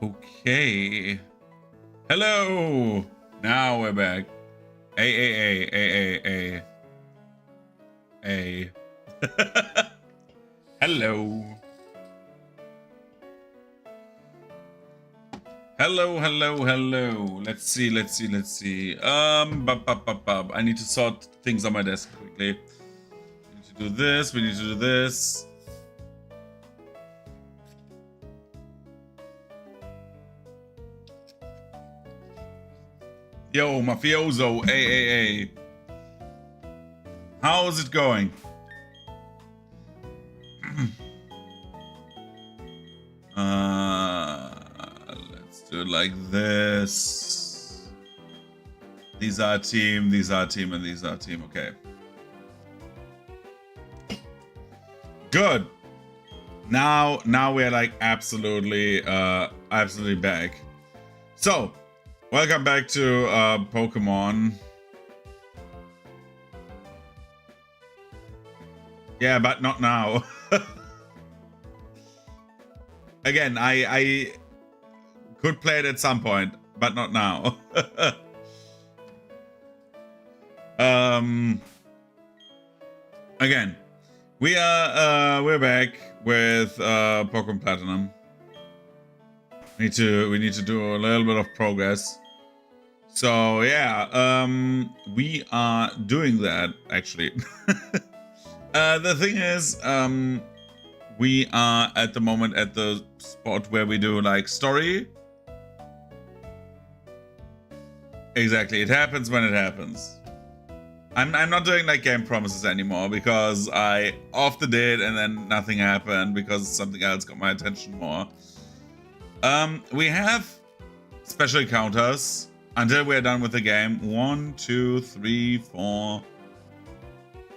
Okay. Hello. Now we're back. A. Hello. Hello. Let's see. I need to sort things on my desk quickly. We need to do this. Yo, mafioso, A. How is it going? Let's do it like this. These are team, and these are team. Okay. Good. Now we're like absolutely back. So, welcome back to Pokemon. Yeah, but not now. Again, I could play it at some point, but not now. Again, we're back with Pokemon Platinum. We need to do a little bit of progress. So yeah, we are doing that actually. The thing is, we are at the moment at the spot where we do like story. Exactly, it happens when it happens. I'm not doing like game promises anymore because I often did and then nothing happened because something else got my attention more. We have special encounters until we're done with the game. 1, 2, 3, 4,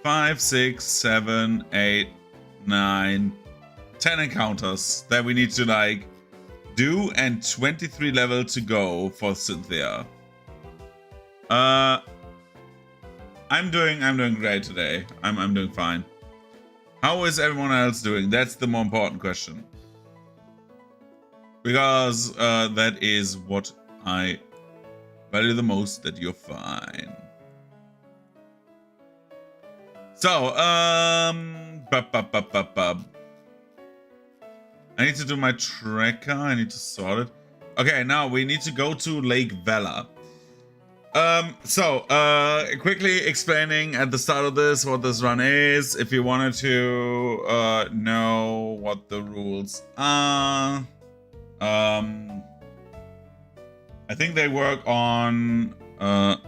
5, 6, 7, 8, 9, 10 encounters that we need to like do, and 23 level to go for Cynthia. I'm doing great today. I'm doing fine. How is everyone else doing? That's the more important question. Because that is what I value the most, that you're fine. So, I need to do my tracker. I need to sort it. Okay, now we need to go to Lake Vela. Quickly explaining at the start of this what this run is. If you wanted to know what the rules are, I think they work on okay.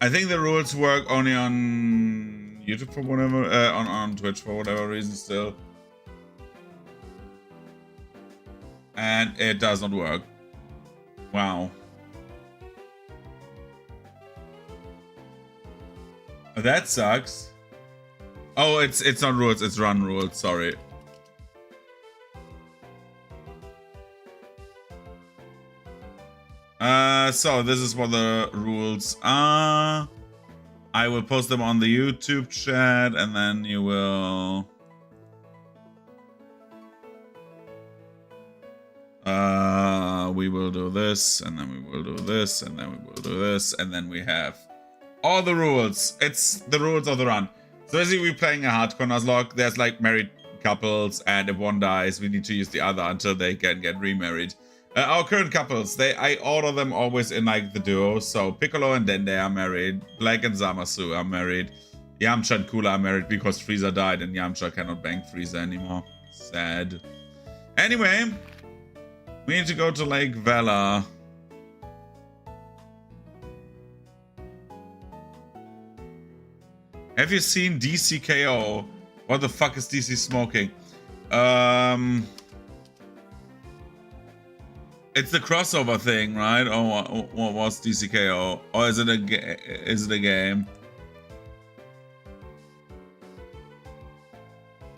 I think the rules work only on YouTube for whatever, on Twitch for whatever reason still. And it does not work. Wow. That sucks. Oh, it's not rules, it's run rules, sorry. So this is what the rules are. I will post them on the YouTube chat, and then you will we will do this, and then we will do this, and then we will do this, and then we have all the rules. It's the rules of the run. So basically we're playing a hardcore Nuzlocke. There's like married couples, and if one dies, we need to use the other until they can get remarried. Our current couples, I order them always in like the duo. So Piccolo and Dende are married. Black and Zamasu are married. Yamcha and Kula are married because Frieza died and Yamcha cannot bang Frieza anymore. Sad. Anyway, we need to go to Lake Vela. Have you seen DCKO? What the fuck is DC smoking? It's the crossover thing, right? Oh, what was DCKO? Or is it a game?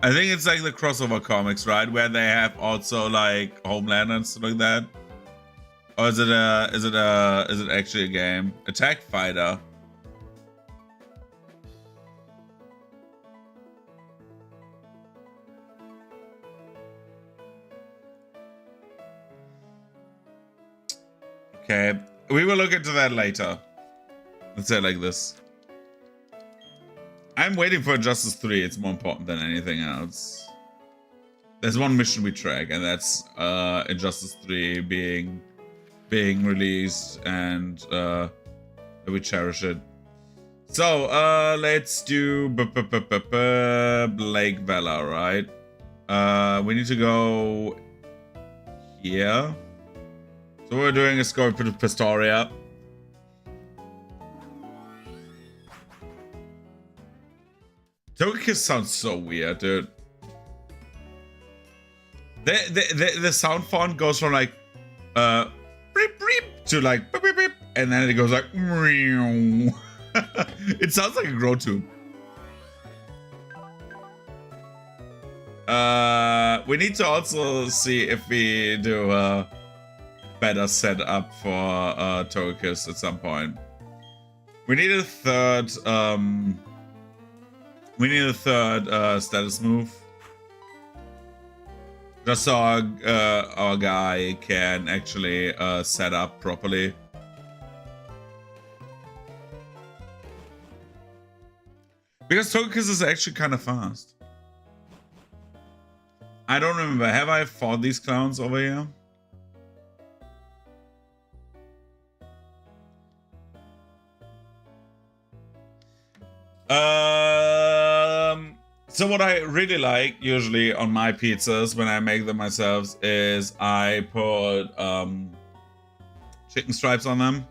I think it's like the crossover comics, right? Where they have also like Homeland and stuff like that. Or is it actually a game? Attack Fighter. Okay, we will look into that later. Let's say it like this. I'm waiting for Injustice 3. It's more important than anything else. There's one mission we track, and that's Injustice 3 being released, and we cherish it. So let's do Blake Vela, right? We need to go here. So what we're doing is go to Pistoria. Togekiss sounds so weird, dude. The sound font goes from like beep beep to like beep beep beep, and then it goes like meow. It sounds like a grow tube. We need to also see if we do a better setup for Togekiss at some point. We need a third status move. Just so our guy can actually set up properly. Because Togekiss is actually kind of fast. I don't remember. Have I fought these clowns over here? So what I really like usually on my pizzas when I make them myself is I put chicken stripes on them.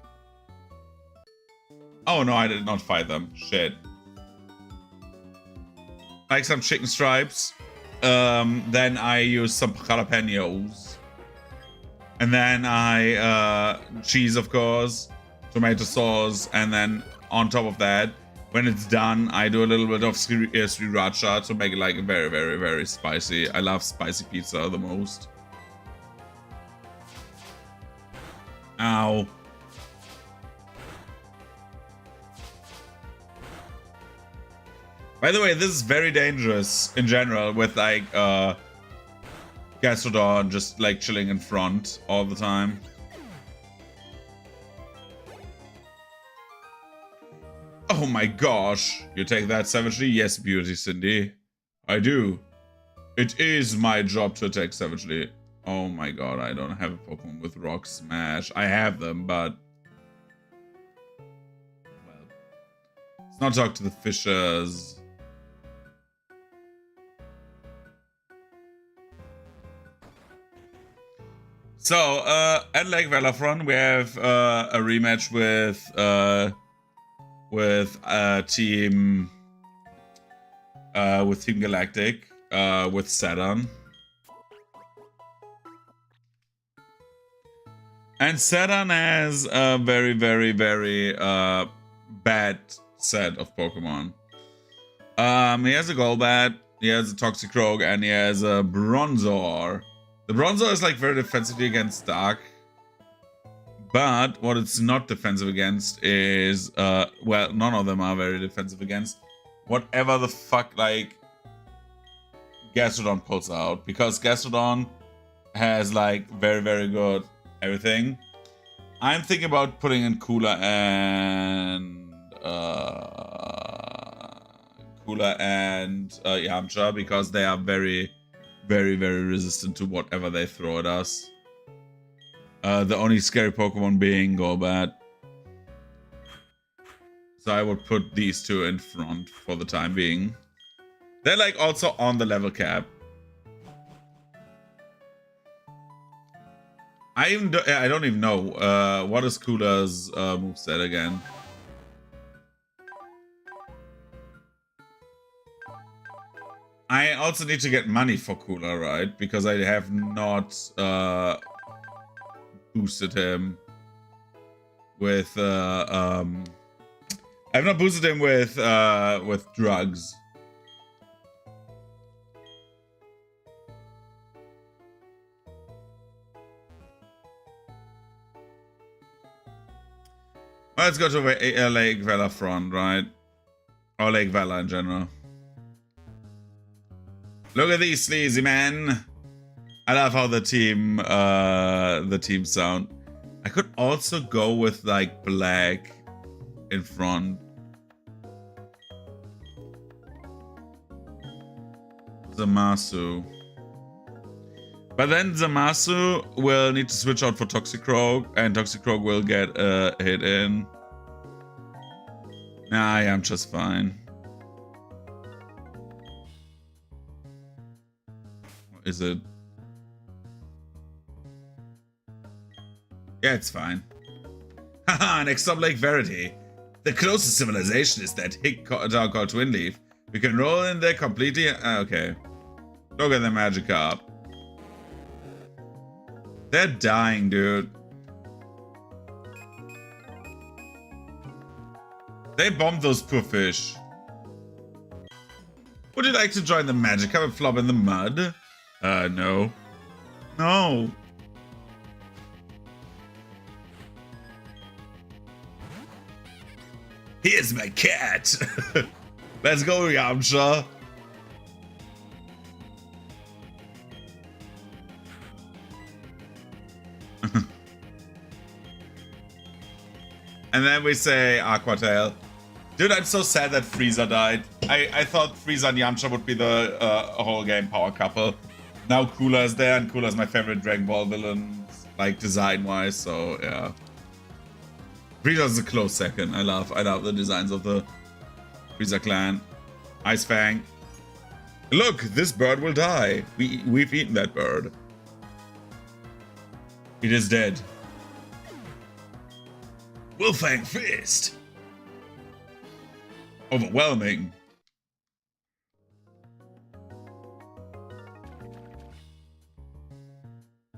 Oh no, I did not fight them. Shit. Like some chicken stripes. Then I use some jalapenos. And then I cheese, of course, tomato sauce, and then on top of that, when it's done, I do a little bit of sriracha to make it like very, very, very spicy. I love spicy pizza the most. Ow. By the way, this is very dangerous in general with like Gastrodon just like chilling in front all the time. Oh my gosh, you take that savagely? Yes, Beauty Cindy. I do. It is my job to attack savagely. Oh my god, I don't have a Pokemon with Rock Smash. I have them, but... well, let's not talk to the fishers. So, at Lake Velafron, we have a rematch with Team Galactic, with Saturn. And Saturn has a very, very, very bad set of Pokemon. He has a Golbat, he has a Toxicroak, and he has a Bronzor. The Bronzor is like very defensively against Dark. But what it's not defensive against is, well, none of them are very defensive against whatever the fuck, like, Gastrodon pulls out. Because Gastrodon has, like, very, very good everything. I'm thinking about putting in Cooler and Yamcha, because they are very, very, very resistant to whatever they throw at us. The only scary Pokemon being Golbat. So I would put these two in front for the time being. They're like also on the level cap. I don't even know what is Cooler's moveset again. I also need to get money for Cooler, right? Because I have not boosted him with I've not boosted him with drugs. Well, let's go to Lake Vela front, right? Or Lake Vela in general. Look at these sleazy men. I love how the team sound. I could also go with like black in front. Zamasu. But then Zamasu will need to switch out for Toxicroak, and Toxicroak will get a hit in. Nah, I am just fine. Is it? Yeah, it's fine. Haha, next up, Lake Verity. The closest civilization is that hick town called Twinleaf. We can roll in there completely. Okay. Look at the magic up. They're dying, dude. They bombed those poor fish. Would you like to join the magic cup and flop in the mud? No. No. Here's my cat. Let's go, Yamcha. And then we say Aquatail. Dude, I'm so sad that Frieza died. I thought Frieza and Yamcha would be the whole game power couple. Now Cooler is there, and Cooler is my favorite Dragon Ball villain, like design-wise. So yeah, Frieza is a close second. I love the designs of the Frieza clan. Ice Fang. Look, this bird will die. We've eaten that bird. It is dead. Wolfang Fist. Overwhelming.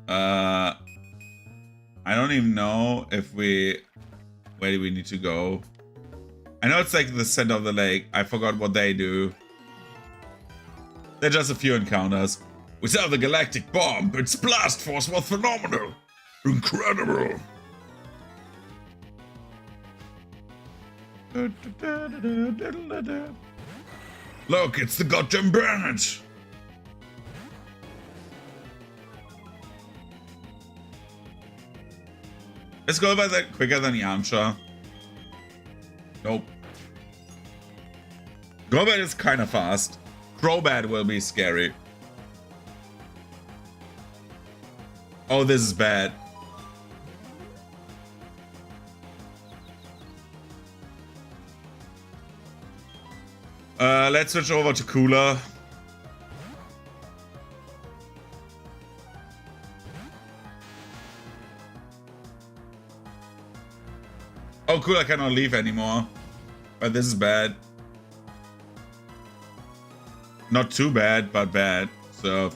I don't even know if where do we need to go? I know it's like the center of the lake. I forgot what they do. They're just a few encounters. Without the galactic bomb, its blast force was phenomenal. Incredible. Look, it's the goddamn Bennett. Let's go by that quicker than Yamcha. Nope. Golbat is kind of fast. Crobat will be scary. Oh, this is bad. Let's switch over to Cooler. Oh, Cooler cannot leave anymore. But this is bad. Not too bad, but bad. So...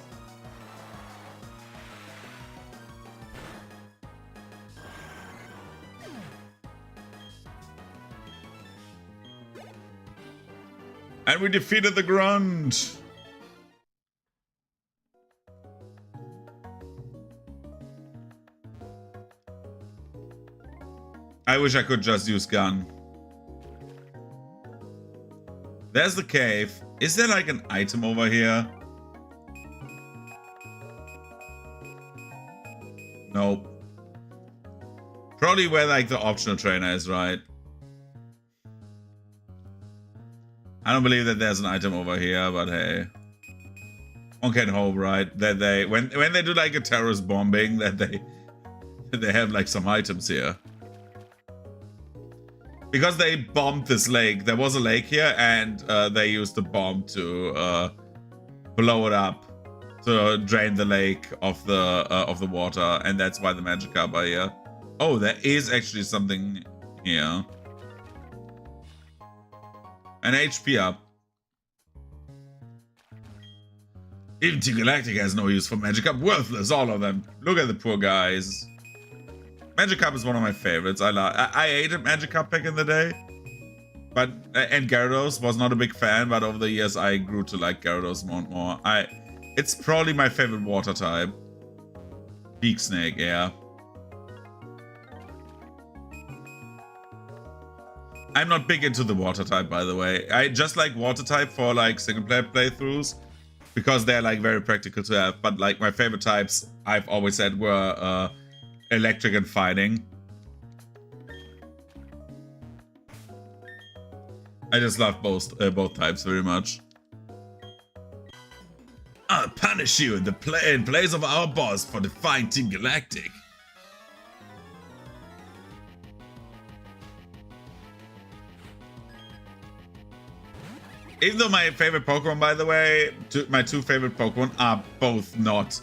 And we defeated the Grunt! I wish I could just use gun. There's the cave. Is there like an item over here? Nope. Probably where like the optional trainer is, right? I don't believe that there's an item over here, but hey. One can hope, right? That they when they do like a terrorist bombing, that they have like some items here. Because they bombed this lake. There was a lake here, and they used the bomb to blow it up to drain the lake of the water, and that's why the Magikarp are here. Oh, there is actually something here. An HP up. Even Team Galactic has no use for Magikarp. Worthless, all of them. Look at the poor guys. Magikarp is one of my favorites. I hated Magikarp back in the day. But, and Gyarados was not a big fan, but over the years I grew to like Gyarados more and more. It's probably my favorite water type. Beak Snake, yeah. I'm not big into the water type, by the way. I just like water type for like single player playthroughs because they're like very practical to have. But like my favorite types, I've always said, were electric and fighting. I just love both types very much. I'll punish you in place of our boss for defying Team Galactic. Even though my favorite Pokemon, by the way, my two favorite Pokemon are both not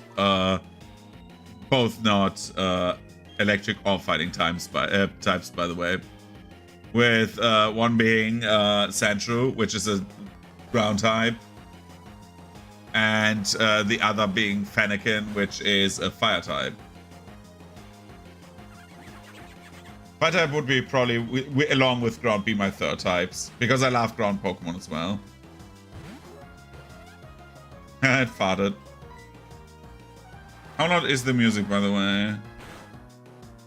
electric or fighting types, by the way. With one being Sandshrew, which is a ground type, and the other being Fennekin, which is a fire type. Fire type would be probably, along with ground, be my third types, because I love ground Pokemon as well. It farted. How loud is the music, by the way?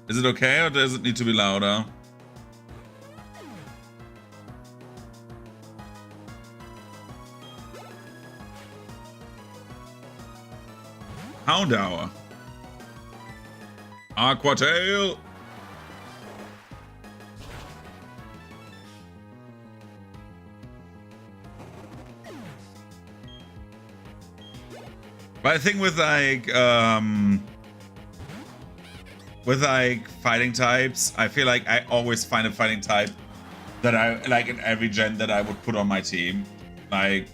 Is it okay, or does it need to be louder? Houndour. Aqua Tail. But I think with like fighting types, I feel like I always find a fighting type that I like in every gen that I would put on my team. Like,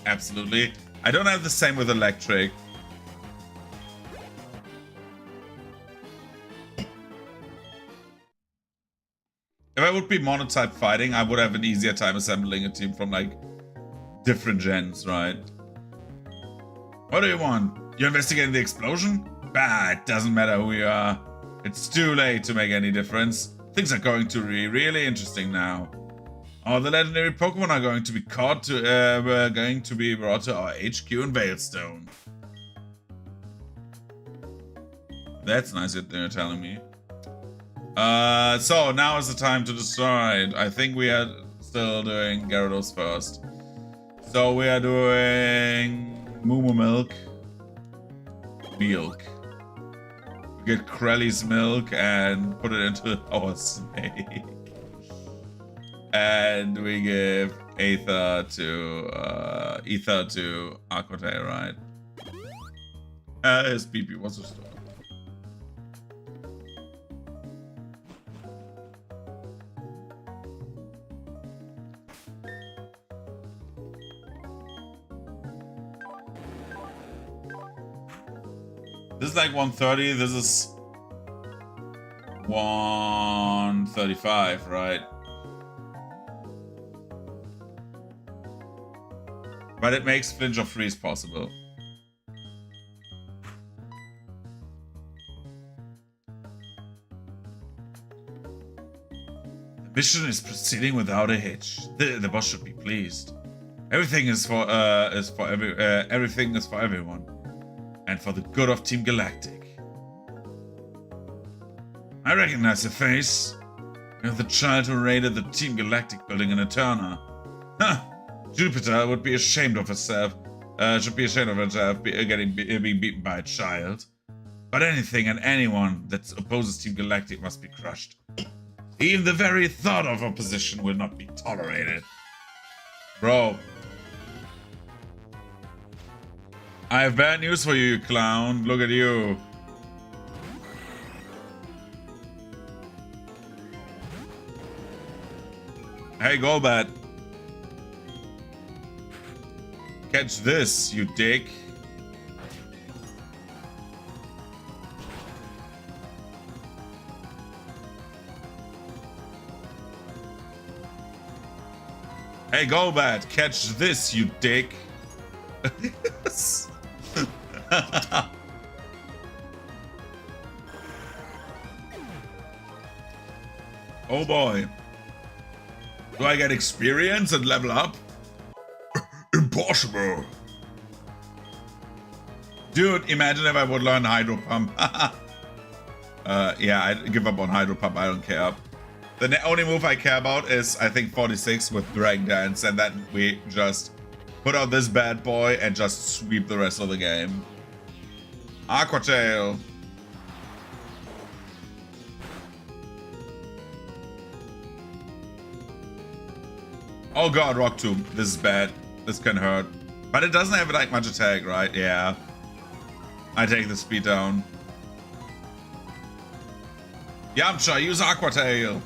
absolutely. I don't have the same with electric. If I would be monotype fighting, I would have an easier time assembling a team from like different gens, right? What do you want? You're investigating the explosion? Bah, it doesn't matter who you are. It's too late to make any difference. Things are going to be really interesting now. All the legendary Pokemon are going to be brought to our HQ in Veilstone. That's nice that they're telling me. So now is the time to decide. I think we are still doing Gyarados first. So we are doing Moo Milk. Milk. We get Krelly's milk and put it into our snake. And we give Ether to Aqua Tail, right? It's PP, what's the story? This is like 130, this is 135, right? But it makes flinch or freeze possible. The mission is proceeding without a hitch. The boss should be pleased. Everything is for everyone. And for the good of Team Galactic. I recognize the face. You're the child who raided the Team Galactic building in Eterna. Huh! Jupiter would be ashamed of herself. Should be ashamed of herself being beaten by a child. But anything and anyone that opposes Team Galactic must be crushed. Even the very thought of opposition will not be tolerated. Bro. I have bad news for you, you clown. Look at you. Hey, Golbat. Catch this, you dick. Hey, Golbat, catch this, you dick. Oh boy. Do I get experience and level up? Impossible. Dude, imagine if I would learn Hydro Pump. Yeah, I give up on Hydro Pump. I don't care. The only move I care about is, I think, 46 with Dragon Dance, and then we just put out this bad boy and just sweep the rest of the game. Aqua Tail. Oh god, Rock Tomb. This is bad. This can hurt. But it doesn't have like much attack, right? Yeah. I take the speed down. Yamcha, use Aqua Tail.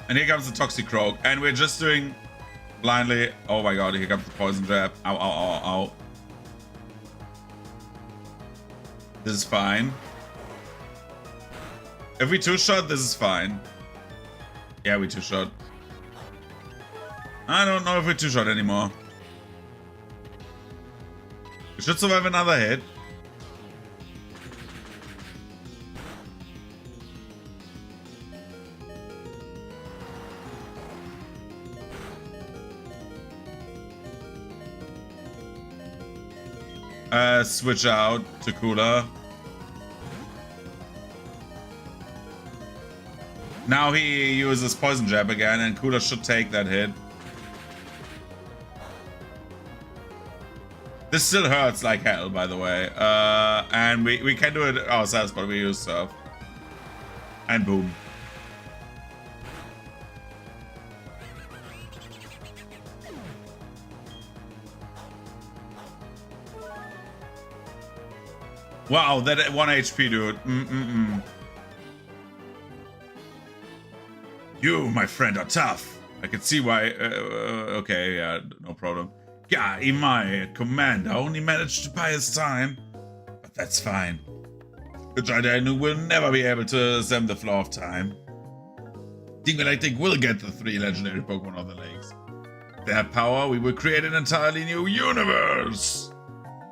And here comes the Toxicroak. And we're just doing blindly. Oh my god, here comes the Poison Jab. Ow, ow, ow, ow. This is fine. If we two-shot, this is fine. Yeah, we two-shot. I don't know if we two-shot anymore. We should survive another hit. Switch out to Cooler. Now he uses Poison Jab again, and Cooler should take that hit. This still hurts like hell, by the way. And we can do it ourselves, but we use Surf. And boom. Wow, that 1 HP, dude. You, my friend, are tough. I can see why. Okay, yeah, no problem. Yeah, even my commander only managed to buy his time. But that's fine. The Giant will never be able to stem the flow of time. Galactic will get the 3 legendary Pokemon on the lakes. With their power, we will create an entirely new universe.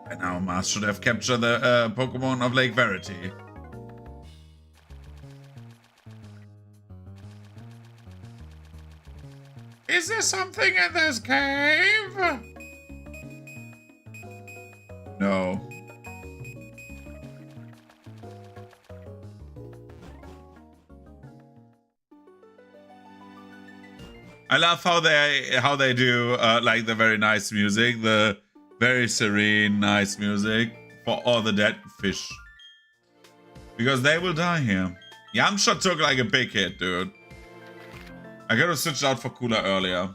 And now Mars should have captured the Pokemon of Lake Verity. Is there something in this cave? No. I love how they do like the very nice music, the very serene, nice music for all the dead fish. Because they will die here. Yamcha took like a big hit, dude. I could have switched out for Cooler earlier.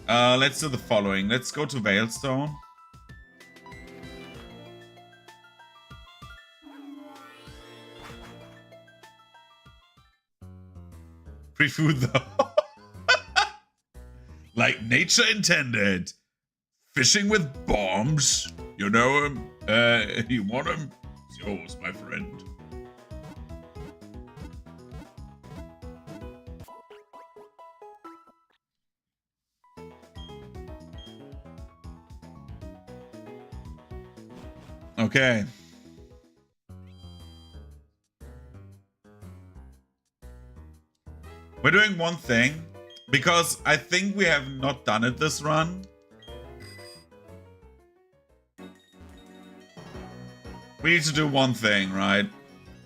Let's do the following. Let's go to Veilstone. Free food though. Like nature intended. Fishing with bombs. You know him? You want him? It's yours, my friend. Okay. We're doing one thing, because I think we have not done it this run. We need to do one thing, right?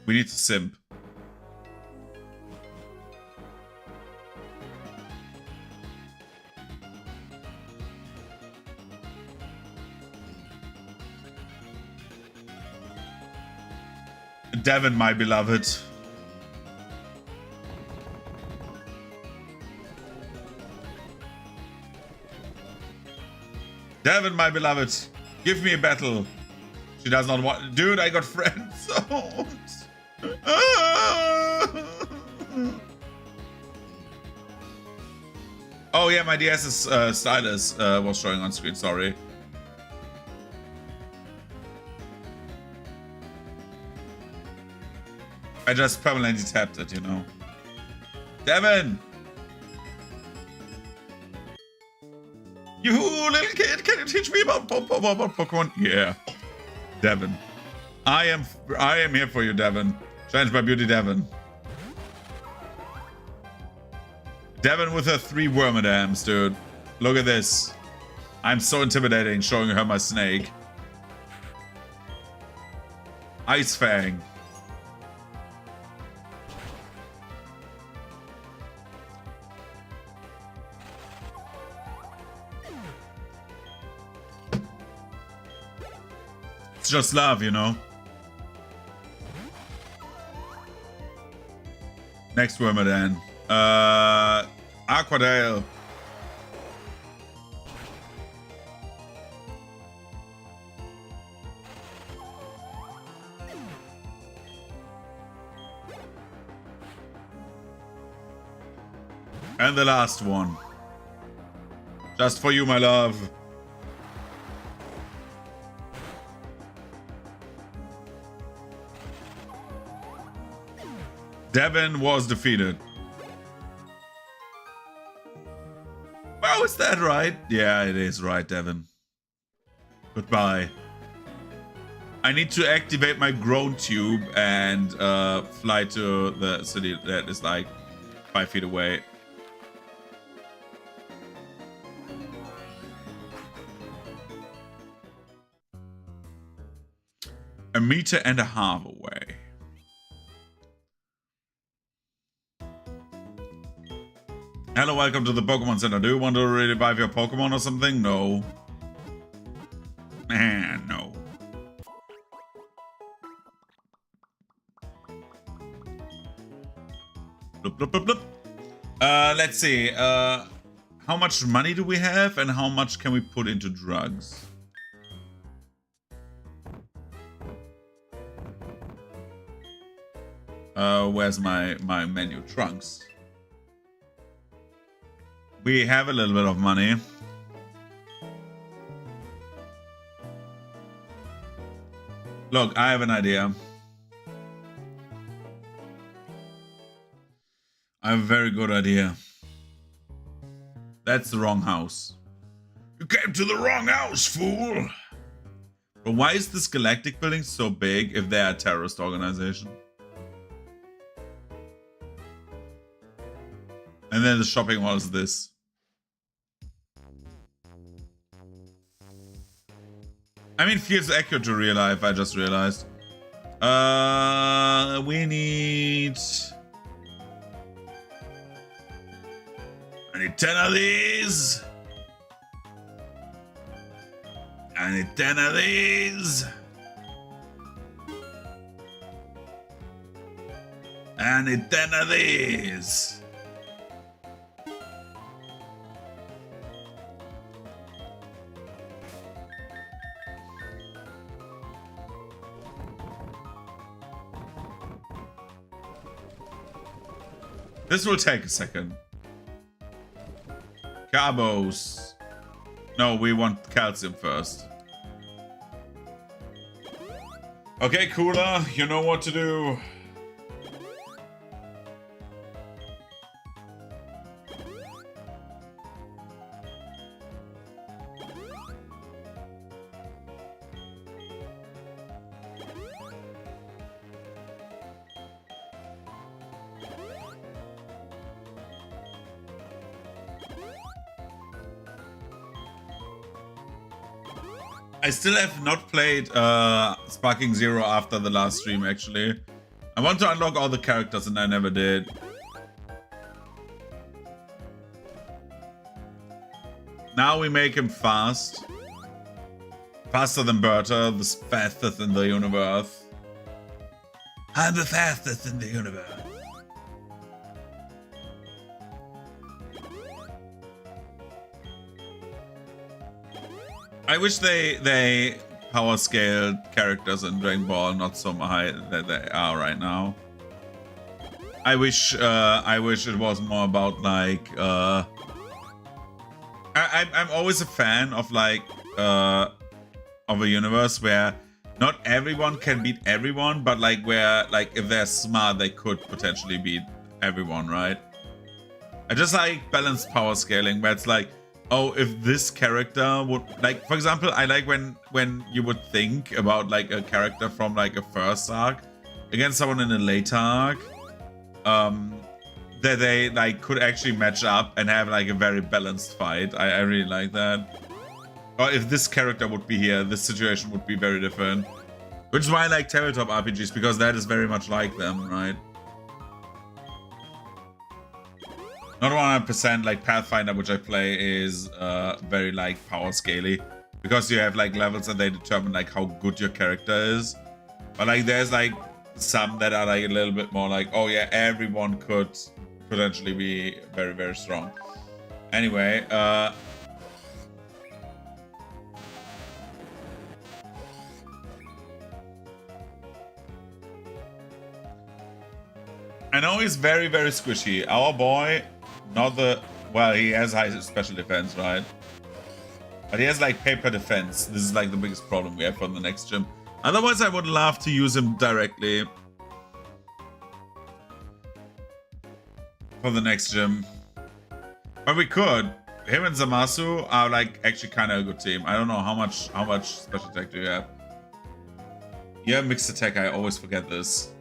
We need to simp. Devin, my beloved. Devin, my beloved. Give me a battle. She does not want... Dude, I got friend zoned. Oh yeah, my DS's stylus was showing on screen, sorry. I just permanently tapped it, you know. Devin! You little kid, can you teach me about Pokemon? Yeah. Devin. I am here for you, Devin. Challenge by beauty, Devin. Devin with her 3 Wormadams, dude. Look at this. I'm so intimidating showing her my snake. Ice Fang. It's just love, you know. Next Wormadan. Aquadale. And the last one. Just for you, my love. Devin was defeated. Oh, is that right? Yeah, it is right, Devin. Goodbye. I need to activate my groan tube and fly to the city that is like 5 feet away. A meter and a half away. Hello, welcome to the Pokemon Center. Do you want to revive your Pokemon or something? No. No. Bloop, bloop, bloop, bloop. Let's see. How much money do we have and how much can we put into drugs? Where's my menu? Trunks. We have a little bit of money. Look, I have an idea. I have a very good idea. That's the wrong house. You came to the wrong house, fool! But why is this galactic building so big if they're a terrorist organization? And then the shopping mall is this. I mean, feels accurate to real life, I just realized. We need... I need 10 of these. I need 10 of these. I need 10 of these. This will take a second. Carbos. No, we want calcium first. Okay, Cooler, you know what to do. I still have not played Sparking Zero after the last stream, actually. I want to unlock all the characters and I never did. Now we make him fast. Faster than Berta, the fastest in the universe. I'm the fastest in the universe. I wish they power scaled characters in Dragon Ball not so high that they are right now. I wish it was more about like I'm always a fan of like of a universe where not everyone can beat everyone, but like where like if they're smart they could potentially beat everyone, right? I just like balanced power scaling where it's like, oh, if this character would, like, for example, I like when you would think about like a character from like a first arc against someone in a later arc, that they like could actually match up and have like a very balanced fight. I really like that. Or if this character would be here, this situation would be very different. Which is why I like tabletop RPGs, because that is very much like them, right? Not 100% like Pathfinder, which I play, is very like power scaly. because you have like levels and they determine like how good your character is. But like there's like some that are like a little bit more like, oh yeah, everyone could potentially be very, very strong. Anyway, I know he's very, very squishy. Our boy, not the... Well, he has high special defense, right? But he has like paper defense. This is like the biggest problem we have on the next gym. Otherwise, I would love to use him directly for the next gym. But we could. Him and Zamasu are like actually kind of a good team. I don't know how much special attack do you have? You have mixed attack. I always forget this.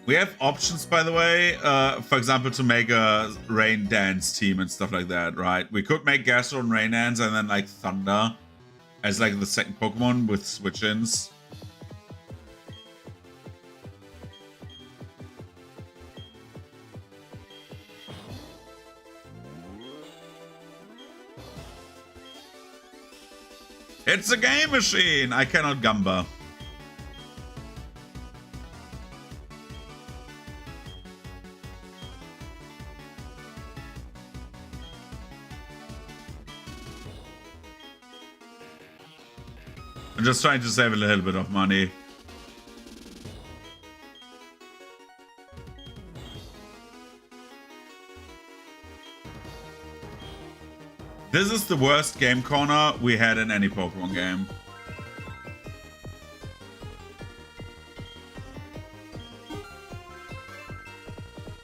We have options, by the way, for example, to make a Rain Dance team and stuff like that, right? We could make Gastro and Rain Dance and then like Thunder as like the second Pokemon with switch-ins. It's a game machine! I cannot Gamba. I'm just trying to save a little bit of money. This is the worst game corner we had in any Pokemon game.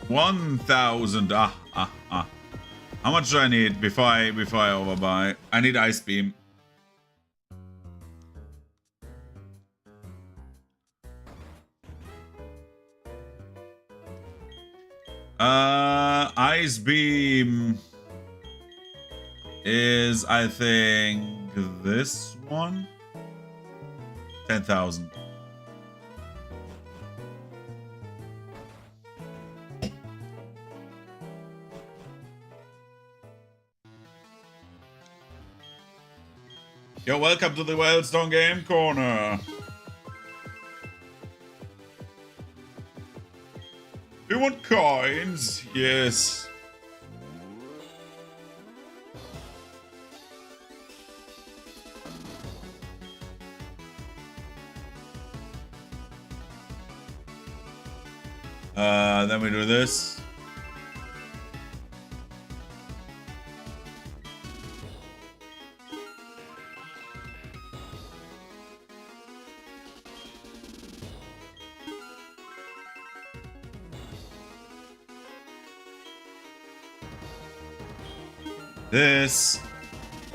$1,000. How much do I need before I overbuy? I need Ice Beam. Ice Beam is, I think, this one. 10,000. Yo, welcome to the Wildstone Game Corner. You want coins? Yes. Then we do this. This.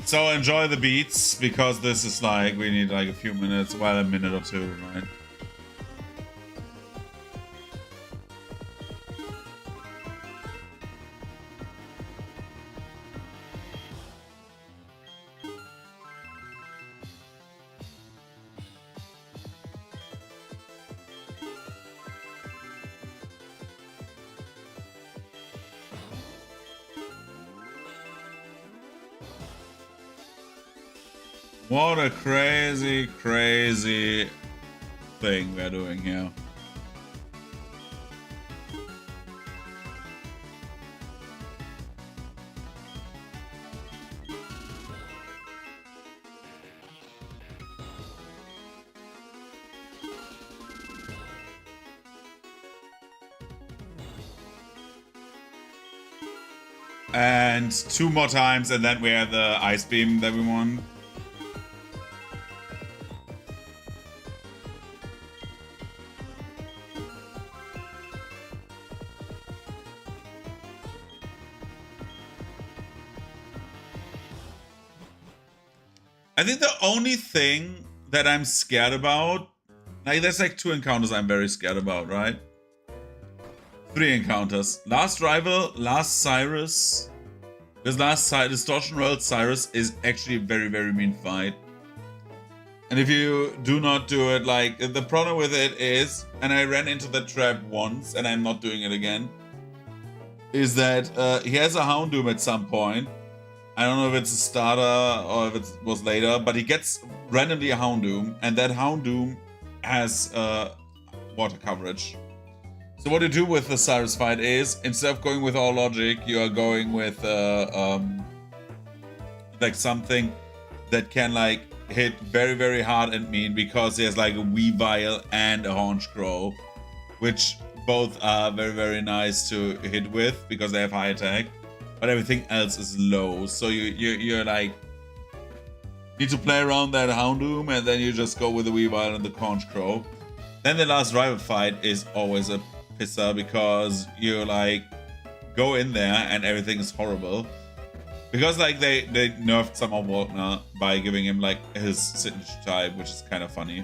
So enjoy the beats, because this is like, we need like a few minutes, well, a minute or two, right? What a crazy, crazy thing we're doing here. And 2 more times, and then we have the Ice Beam that we want. I think the only thing that I'm scared about, like there's like 2 encounters I'm very scared about, right? 3 encounters. Last Rival, Last Cyrus, This last Distortion World Cyrus is actually a very, very mean fight. And if you do not do it, like, the problem with it is, and I ran into the trap once, and I'm not doing it again, is that he has a Houndoom at some point. I don't know if it's a starter or if it was later, but he gets randomly a Houndoom, and that Houndoom has water coverage. So what you do with the Cyrus fight is, instead of going with all logic, you are going with like something that can like hit very, very hard and mean, because there's like a Weavile and a Horned Crow, which both are very, very nice to hit with because they have high attack, but everything else is low. So you're like need to play around that Houndoom, and then you just go with the Weavile and the Horned Crow. Then the last rival fight is always a pisser, because you like go in there and everything is horrible. Because like they nerfed some of Walkner by giving him like his signature type, which is kind of funny.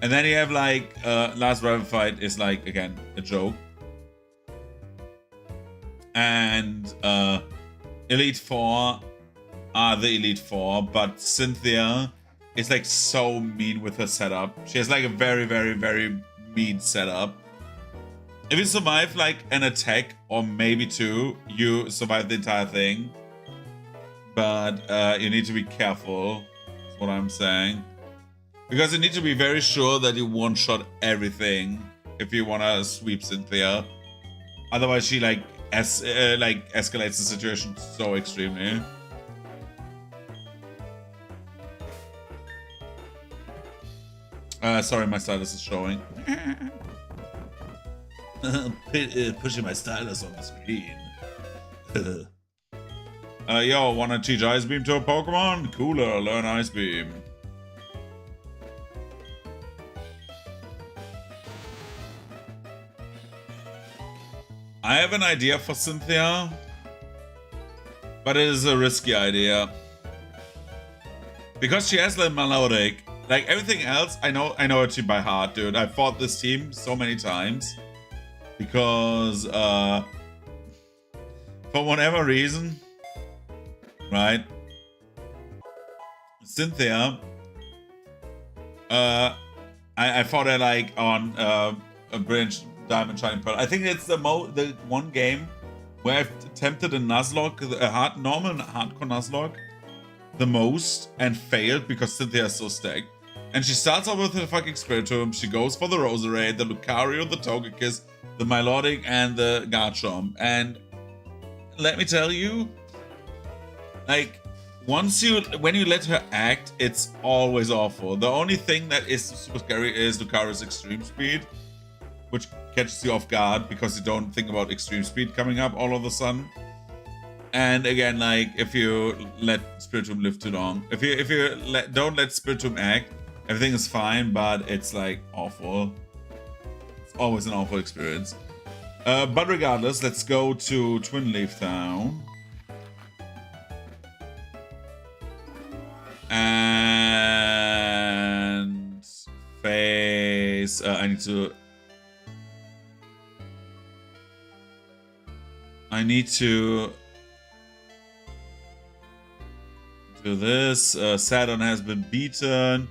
And then you have like last rival fight is like again a joke. And Elite Four are the Elite Four, but Cynthia is like so mean with her setup. She has like a very, very, very mean setup. If you survive like an attack or maybe two, you survive the entire thing. But you need to be careful, is what I'm saying. Because you need to be very sure that you one-shot everything if you want to sweep Cynthia. Otherwise she like escalates the situation so extremely. Sorry, my stylus is showing. Pushing my stylus on the screen. Yo, wanna teach Ice Beam to a Pokemon? Cooler, learn Ice Beam. I have an idea for Cynthia, but it is a risky idea. Because she has the melodic, like everything else, I know it by heart, dude. I fought this team so many times. Because, for whatever reason, right? Cynthia, I fought her like on a Brilliant Diamond Shining Pearl. I think it's the one game where I've attempted a Nuzlocke, a normal hardcore Nuzlocke, the most, and failed because Cynthia is so stacked. And she starts off with her fucking Spiritomb, she goes for the Roserade, the Lucario, the Togekiss, the Milotic, and the Garchomp. And let me tell you, like, when you let her act, it's always awful. The only thing that is super scary is Lucario's Extreme Speed, which catches you off guard because you don't think about Extreme Speed coming up all of a sudden. And again, like, if you let Spiritomb live too long, if you don't let Spiritomb act, everything is fine, but it's like awful. It's always an awful experience. But regardless, let's go to Twin Leaf Town. And face. I need to do this. Saturn has been beaten.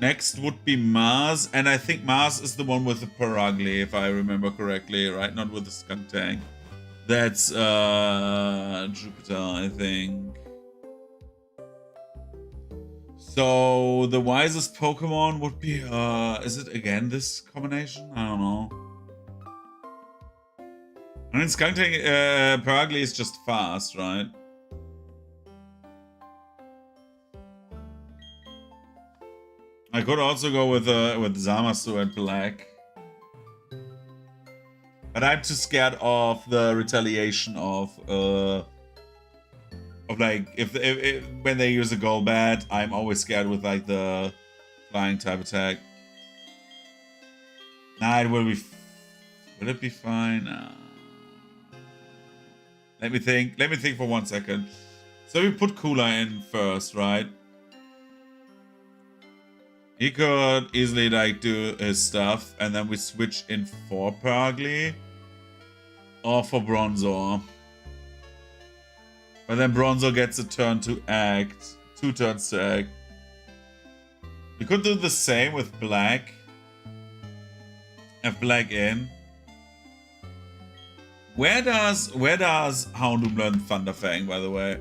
Next would be Mars, and I think Mars is the one with the Paragli, if I remember correctly, right? Not with the Skuntank. That's Jupiter, I think. So the wisest Pokemon would be, is it again this combination? I don't know. I mean, Skuntank, Paragli is just fast, right? I could also go with Zamasu and Black. But I'm too scared of the retaliation of like, if when they use a Golbat, I'm always scared with like the flying type attack. Nah, it will be. Will it be fine? Let me think. Let me think for 1 second. So we put Cooler in first, right? He could easily like do his stuff, and then we switch in for Paragli or for Bronzor. But then Bronzo gets a turn to act. 2 turns to act. We could do the same with Black. Have Black in. Where does Houndoom learn Thunderfang, by the way?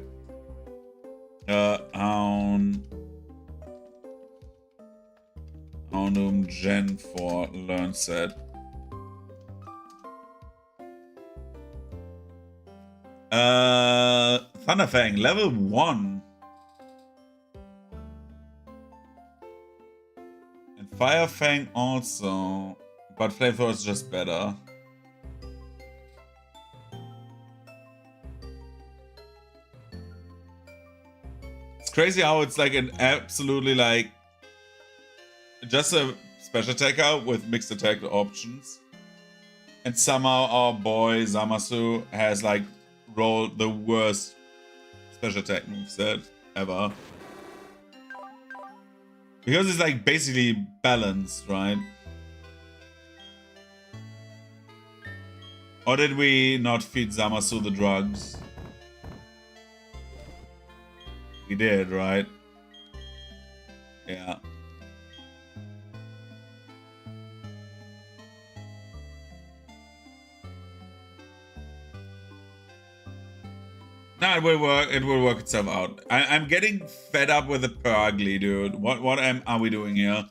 Houndoom Gen 4 learn set. Thunderfang, level 1. And Firefang also. But Flamethrower is just better. It's crazy how it's like an absolutely like just a special attacker with mixed attack options. And somehow our boy Zamasu has like rolled the worst special attack moveset ever. Because it's like basically balanced, right? Or did we not feed Zamasu the drugs? We did, right? Yeah. No, it will work. It will work itself out. I'm getting fed up with the Purgly, dude. What are we doing here?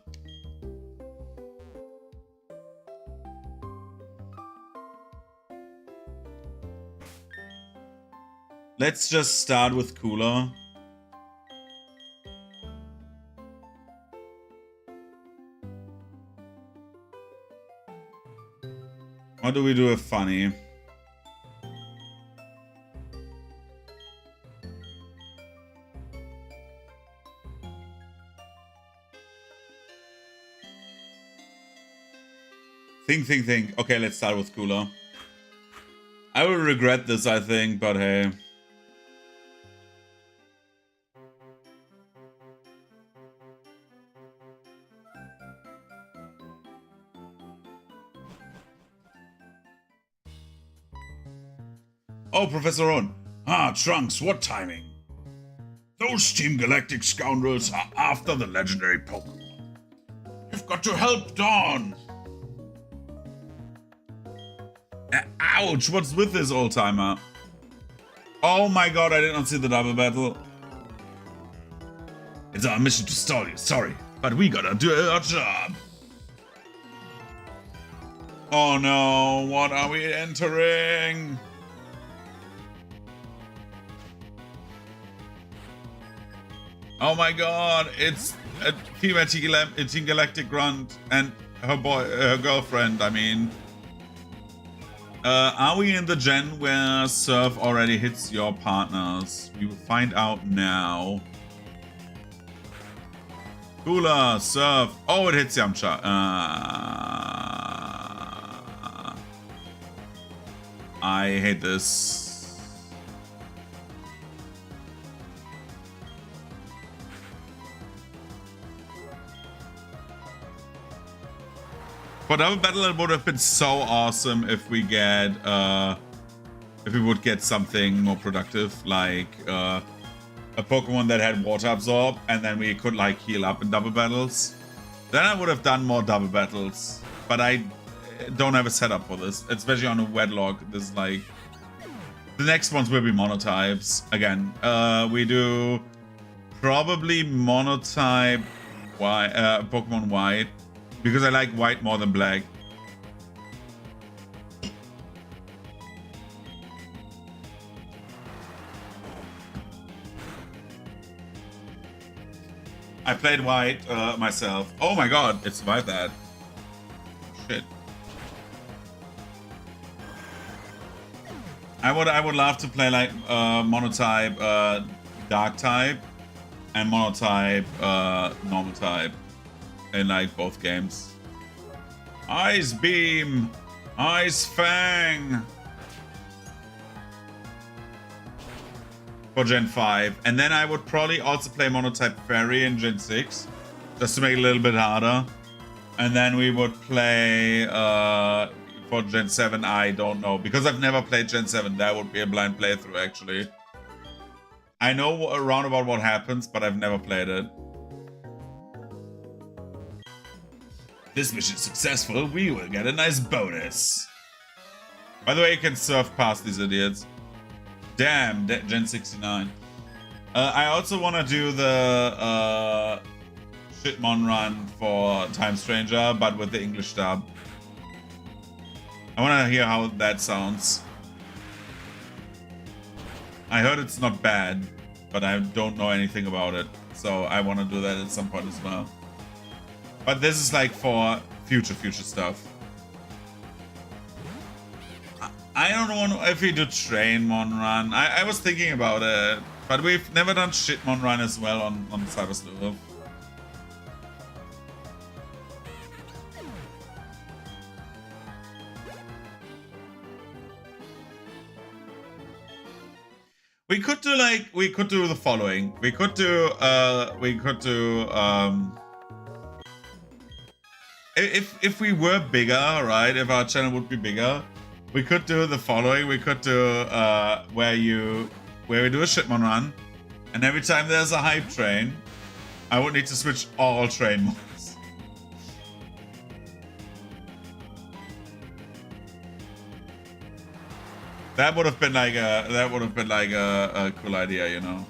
Let's just start with Cooler. Or do we do a funny? Think. Okay, let's start with Cooler. I will regret this, I think, but hey. Oh, Professor Owen. Ah, Trunks, what timing? Those Team Galactic scoundrels are after the legendary Pokemon. You've got to help Dawn. Ouch, what's with this old-timer? Oh my god, I did not see the double battle. It's our mission to stall you, sorry. But we gotta do our job. Oh no, what are we entering? Oh my god, it's a female Team Galactic Grunt and her girlfriend, I mean. Are we in the gen where Surf already hits your partners? We will find out now. Cooler, Surf. Oh, it hits Yamcha. I hate this. For double battle, it would have been so awesome if we get, if we would get something more productive, like a Pokemon that had Water Absorb, and then we could like heal up in double battles. Then I would have done more double battles, but I don't have a setup for this, especially on a Wedlocke. This is like the next ones will be monotypes again. We do probably monotype Pokemon White. Because I like white more than black. I played white myself. Oh my god, it survived that. Shit. I would love to play like monotype dark type and monotype normal type. In like both games. Ice Beam! Ice Fang! For Gen 5. And then I would probably also play Monotype Fairy in Gen 6. Just to make it a little bit harder. And then we would play for Gen 7, I don't know. Because I've never played Gen 7. That would be a blind playthrough actually. I know around about what happens, but I've never played it. This mission is successful, we will get a nice bonus. By the way, you can surf past these idiots. Damn, Gen 69. I also want to do the Shitmon run for Time Stranger, but with the English dub. I want to hear how that sounds. I heard it's not bad, but I don't know anything about it. So I want to do that at some point as well. But this is like for future stuff. I don't know if we do Trainmon run. I was thinking about it, but we've never done Shitmon run as well on Cyber Sleuth. We could do the following. We could do if we were bigger, right? If our channel would be bigger, we could do the following. We could do where we do a Shitmon run, and every time there's a hype train, I would need to switch all train modes. That would have been like a cool idea, you know.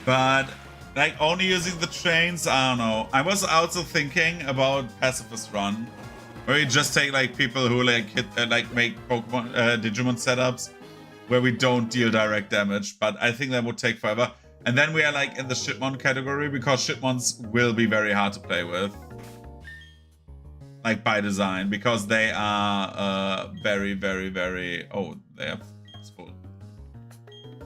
But like only using the trains, I don't know. I was also thinking about Pacifist Run, where you just take like people who like hit make Pokemon Digimon setups where we don't deal direct damage, but I think that would take forever. And then we are like in the Shitmon category because Shitmons will be very hard to play with, like by design, because they are very. Oh, they have.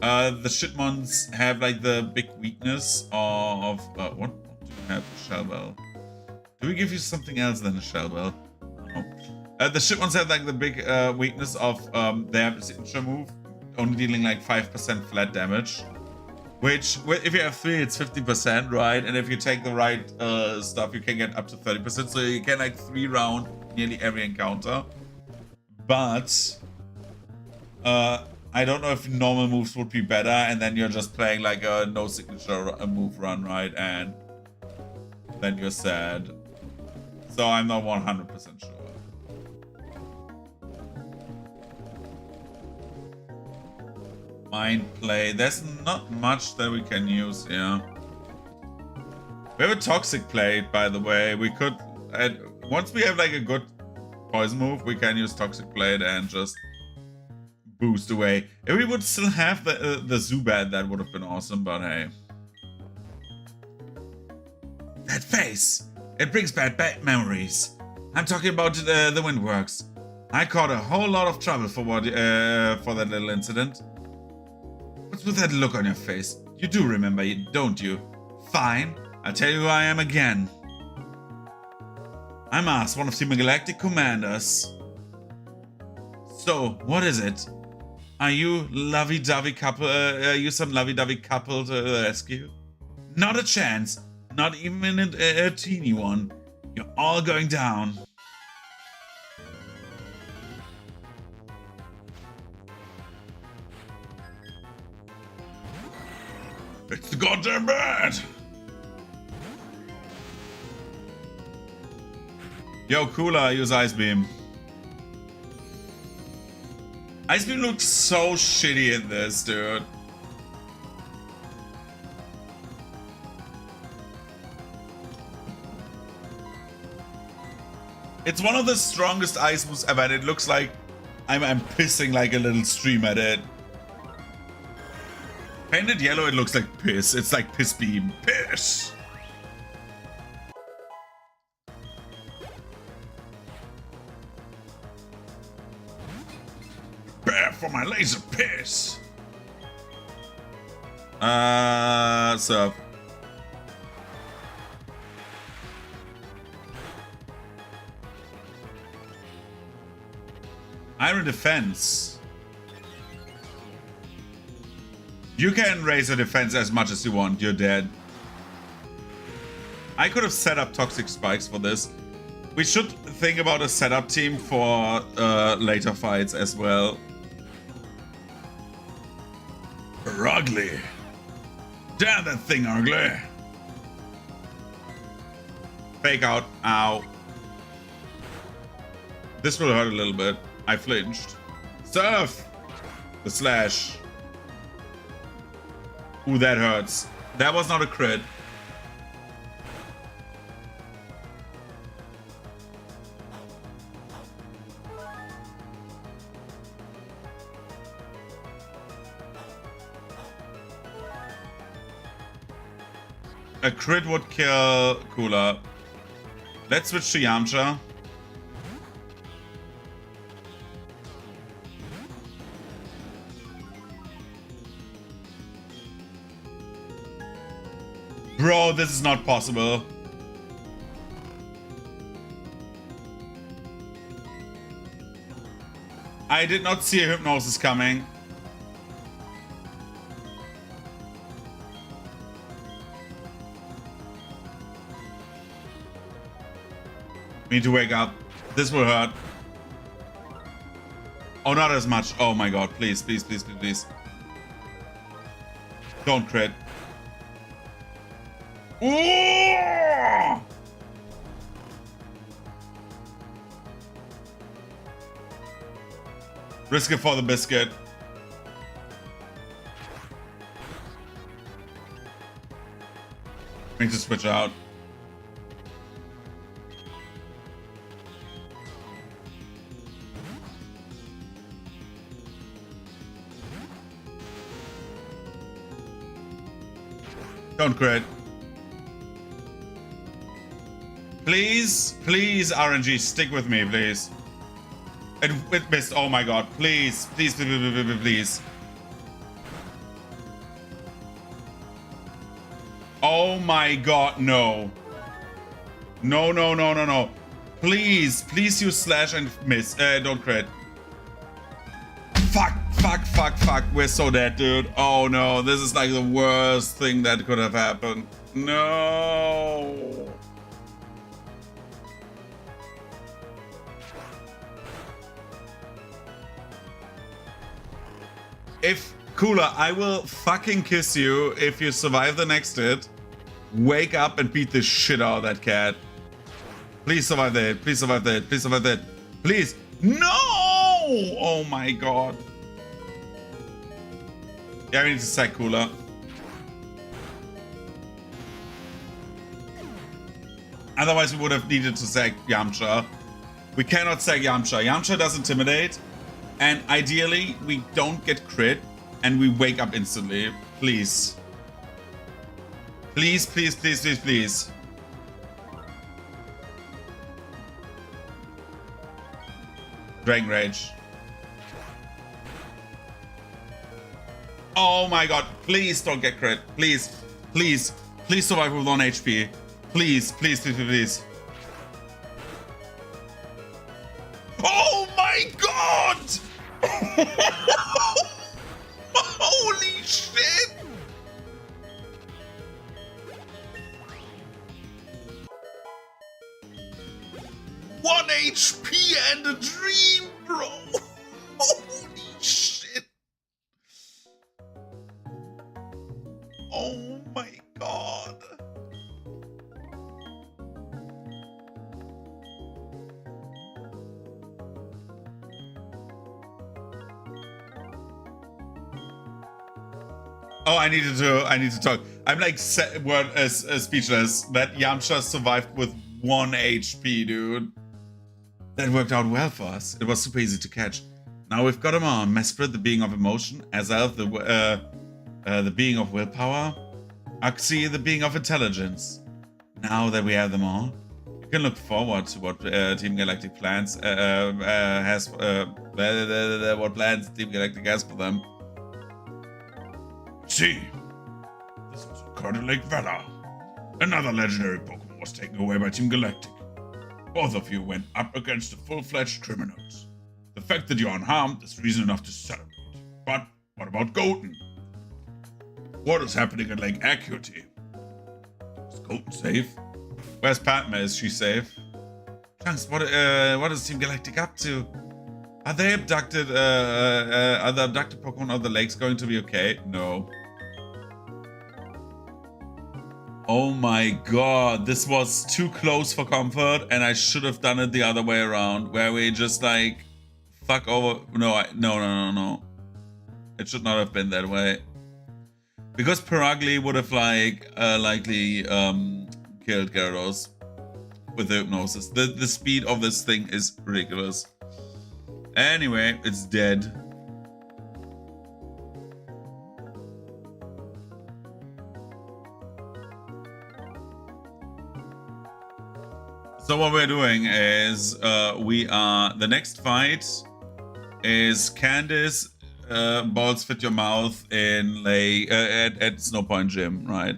The Shitmons have like the big weakness of what do you have? A shell bell. Do we give you something else than a shell bell? No. The Shitmons have like the big weakness of their signature move only dealing like 5% flat damage, which if you have 3, it's 50%, right? And if you take the right stuff, you can get up to 30%. So you can like 3 round nearly every encounter. But I don't know if normal moves would be better, and then you're just playing like a no signature move run, right? And then you're sad. So I'm not 100% sure. Mind play. There's not much that we can use here. We have a toxic plate, by the way. We could, once we have like a good poison move, we can use toxic plate and just boost away. If we would still have the Zubat, that would have been awesome, but hey. That face! It brings back bad memories. I'm talking about the Windworks. I caught a whole lot of trouble for that little incident. What's with that look on your face? You do remember it, don't you? Fine, I'll tell you who I am again. I'm Mars, one of the Galactic Commanders. So, what is it? Are you lovey-dovey couple? Are you some lovey-dovey couple to rescue? Not a chance. Not even a teeny one. You're all going down. It's the goddamn bad. Yo, Cooler, use Ice Beam. Ice Beam looks so shitty in this, dude. It's one of the strongest ice moves ever, and it looks like I'm pissing like a little stream at it. Painted yellow, it looks like piss. It's like Piss Beam. Piss! Bear for my laser piss! So... Iron Defense. You can raise your defense as much as you want. You're dead. I could have set up toxic spikes for this. We should think about a setup team for later fights as well. Ugly. Damn that thing ugly. Fake out. Ow. This will hurt a little bit. I flinched. Surf! The slash. Ooh, that hurts. That was not a crit. A crit would kill Cooler. Let's switch to Yamcha. Bro, this is not possible. I did not see a hypnosis coming. Need to wake up. This will hurt. Oh, not as much. Oh my god. Please, please, please, please, please. Don't crit. Ooh! Risk it for the biscuit. Need to switch out. Don't crit. Please, please, RNG, stick with me, please. It missed. Oh my god. Please, please, please, please, please, please. Oh my god, no. No, no, no, no, no. Please, please use slash and miss. Don't crit. Fuck, fuck, fuck, fuck. We're so dead, dude. Oh no, this is like the worst thing that could have happened. No. If Cooler, I will fucking kiss you if you survive the next hit. Wake up and beat the shit out of that cat. Please survive the hit. Please survive the hit. Please survive the hit. Please. No! Oh my god. Yeah, we need to sack Cooler. Otherwise, we would have needed to sack Yamcha. We cannot sack Yamcha. Yamcha does intimidate. And ideally, we don't get crit. And we wake up instantly. Please. Please, please, please, please, please. Dragon Rage. Oh my god. Please don't get crit. Please. Please. Please survive with 1 HP. Please, please, please, please, please. Oh my god! Holy shit! One HP and a dream, bro! Holy shit! Oh my god! Oh, I need to talk. I'm like speechless that Yamcha survived with 1 HP, dude. That worked out well for us. It was super easy to catch. Now we've got him on. Mesprit, the being of emotion. Azalf, the being of willpower. Axi, the being of intelligence. Now that we have them all, you can look forward to what Team Galactic plans what plans Team Galactic has for them. See, this was occurred in Lake Vela. Another legendary Pokemon was taken away by Team Galactic. Both of you went up against the full-fledged criminals. The fact that you're unharmed is reason enough to celebrate. But what about Golden? What is happening at Lake Acuity? Is Colton safe? Where's Padma? Is she safe? Trunks, what is Team Galactic up to? Are the abducted Pokemon of the lakes going to be okay? No. Oh my god, this was too close for comfort, and I should have done it the other way around, where we just like fuck over. No. It should not have been that way. Because Perugly would have likely killed Gyarados with the hypnosis. The speed of this thing is ridiculous. Anyway, it's dead. So what we're doing is the next fight is Candice balls fit your mouth in at Snowpoint Gym, right?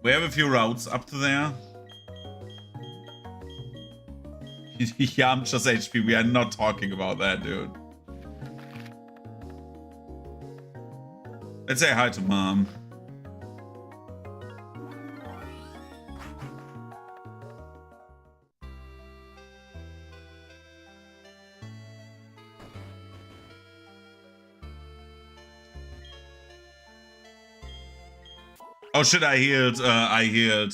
We have a few routes up to there. Yeah, I'm just HP. We are not talking about that, dude. Let's say hi to Mom. Oh shit! I healed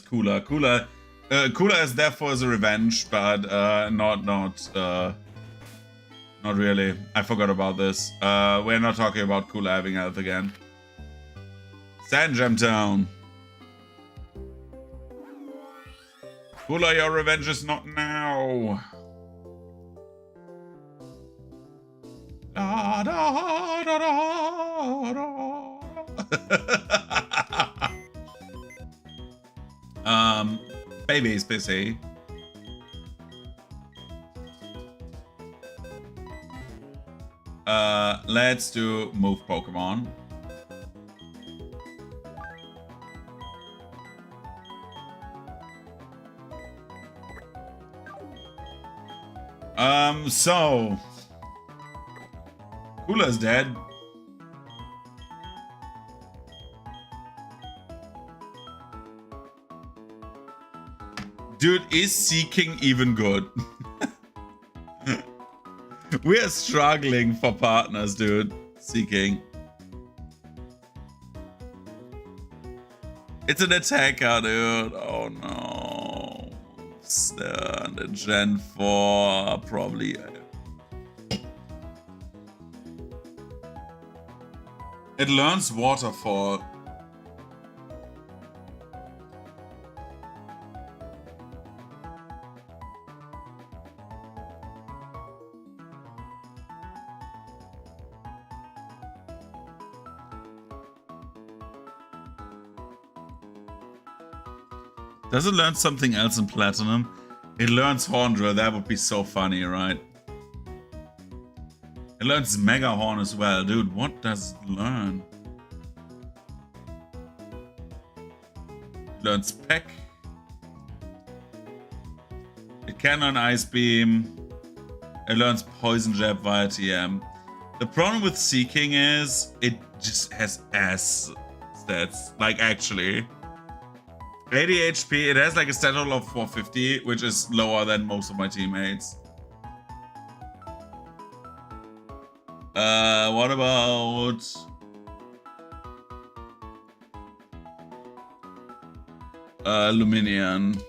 Cooler. Cooler is therefore as a revenge, but not really. I forgot about this. We're not talking about Cooler having health again. Sand Gem Town. Cooler, your revenge is not now. Da, da, da, da, da. Baby is busy. Let's do move Pokemon. So Cooler's dead. Dude, is Seeking even good? We are struggling for partners, dude. Seeking. It's an attacker, dude. Oh no. The Gen 4 probably. It learns Waterfall. Does it learn something else in Platinum? It learns Horndrill. That would be so funny, right? It learns Mega Horn as well. Dude, what does it learn? It learns Peck. It can learn Ice Beam. It learns Poison Jab via TM. The problem with Seeking is it just has ass stats. Like, actually. 80 HP, it has like a stat total of 450, which is lower than most of my teammates. What about... Luminian.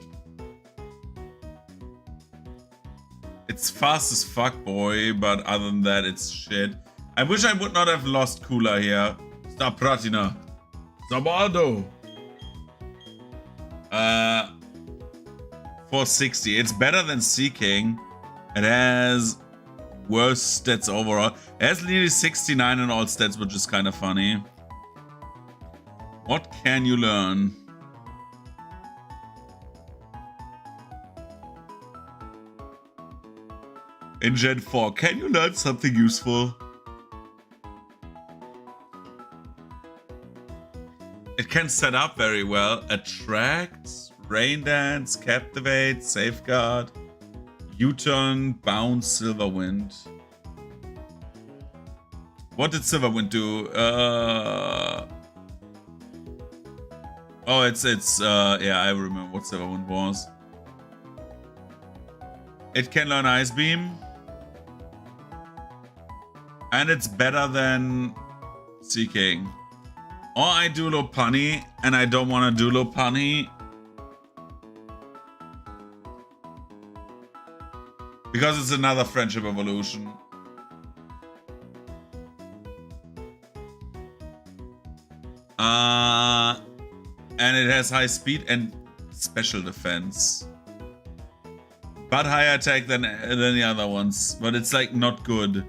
It's fast as fuck, boy, but other than that, it's shit. I wish I would not have lost Cooler here. Stop Pratina. Sabaldo. 460. It's better than Seeking. It has worse stats overall. It has nearly 69 in all stats, which is kind of funny. What can you learn? In Gen 4, can you learn something useful? It can set up very well. Attract, Rain Dance, Captivate, Safeguard, U-Turn, Bounce, Silver Wind. What did Silverwind do? Oh, it's yeah, I remember what Silverwind was. It can learn Ice Beam. And it's better than Seeking. Or I do Lopunny, and I don't want to do Lopunny. Because it's another friendship evolution. And it has high speed and special defense. But higher attack than the other ones. But it's like not good.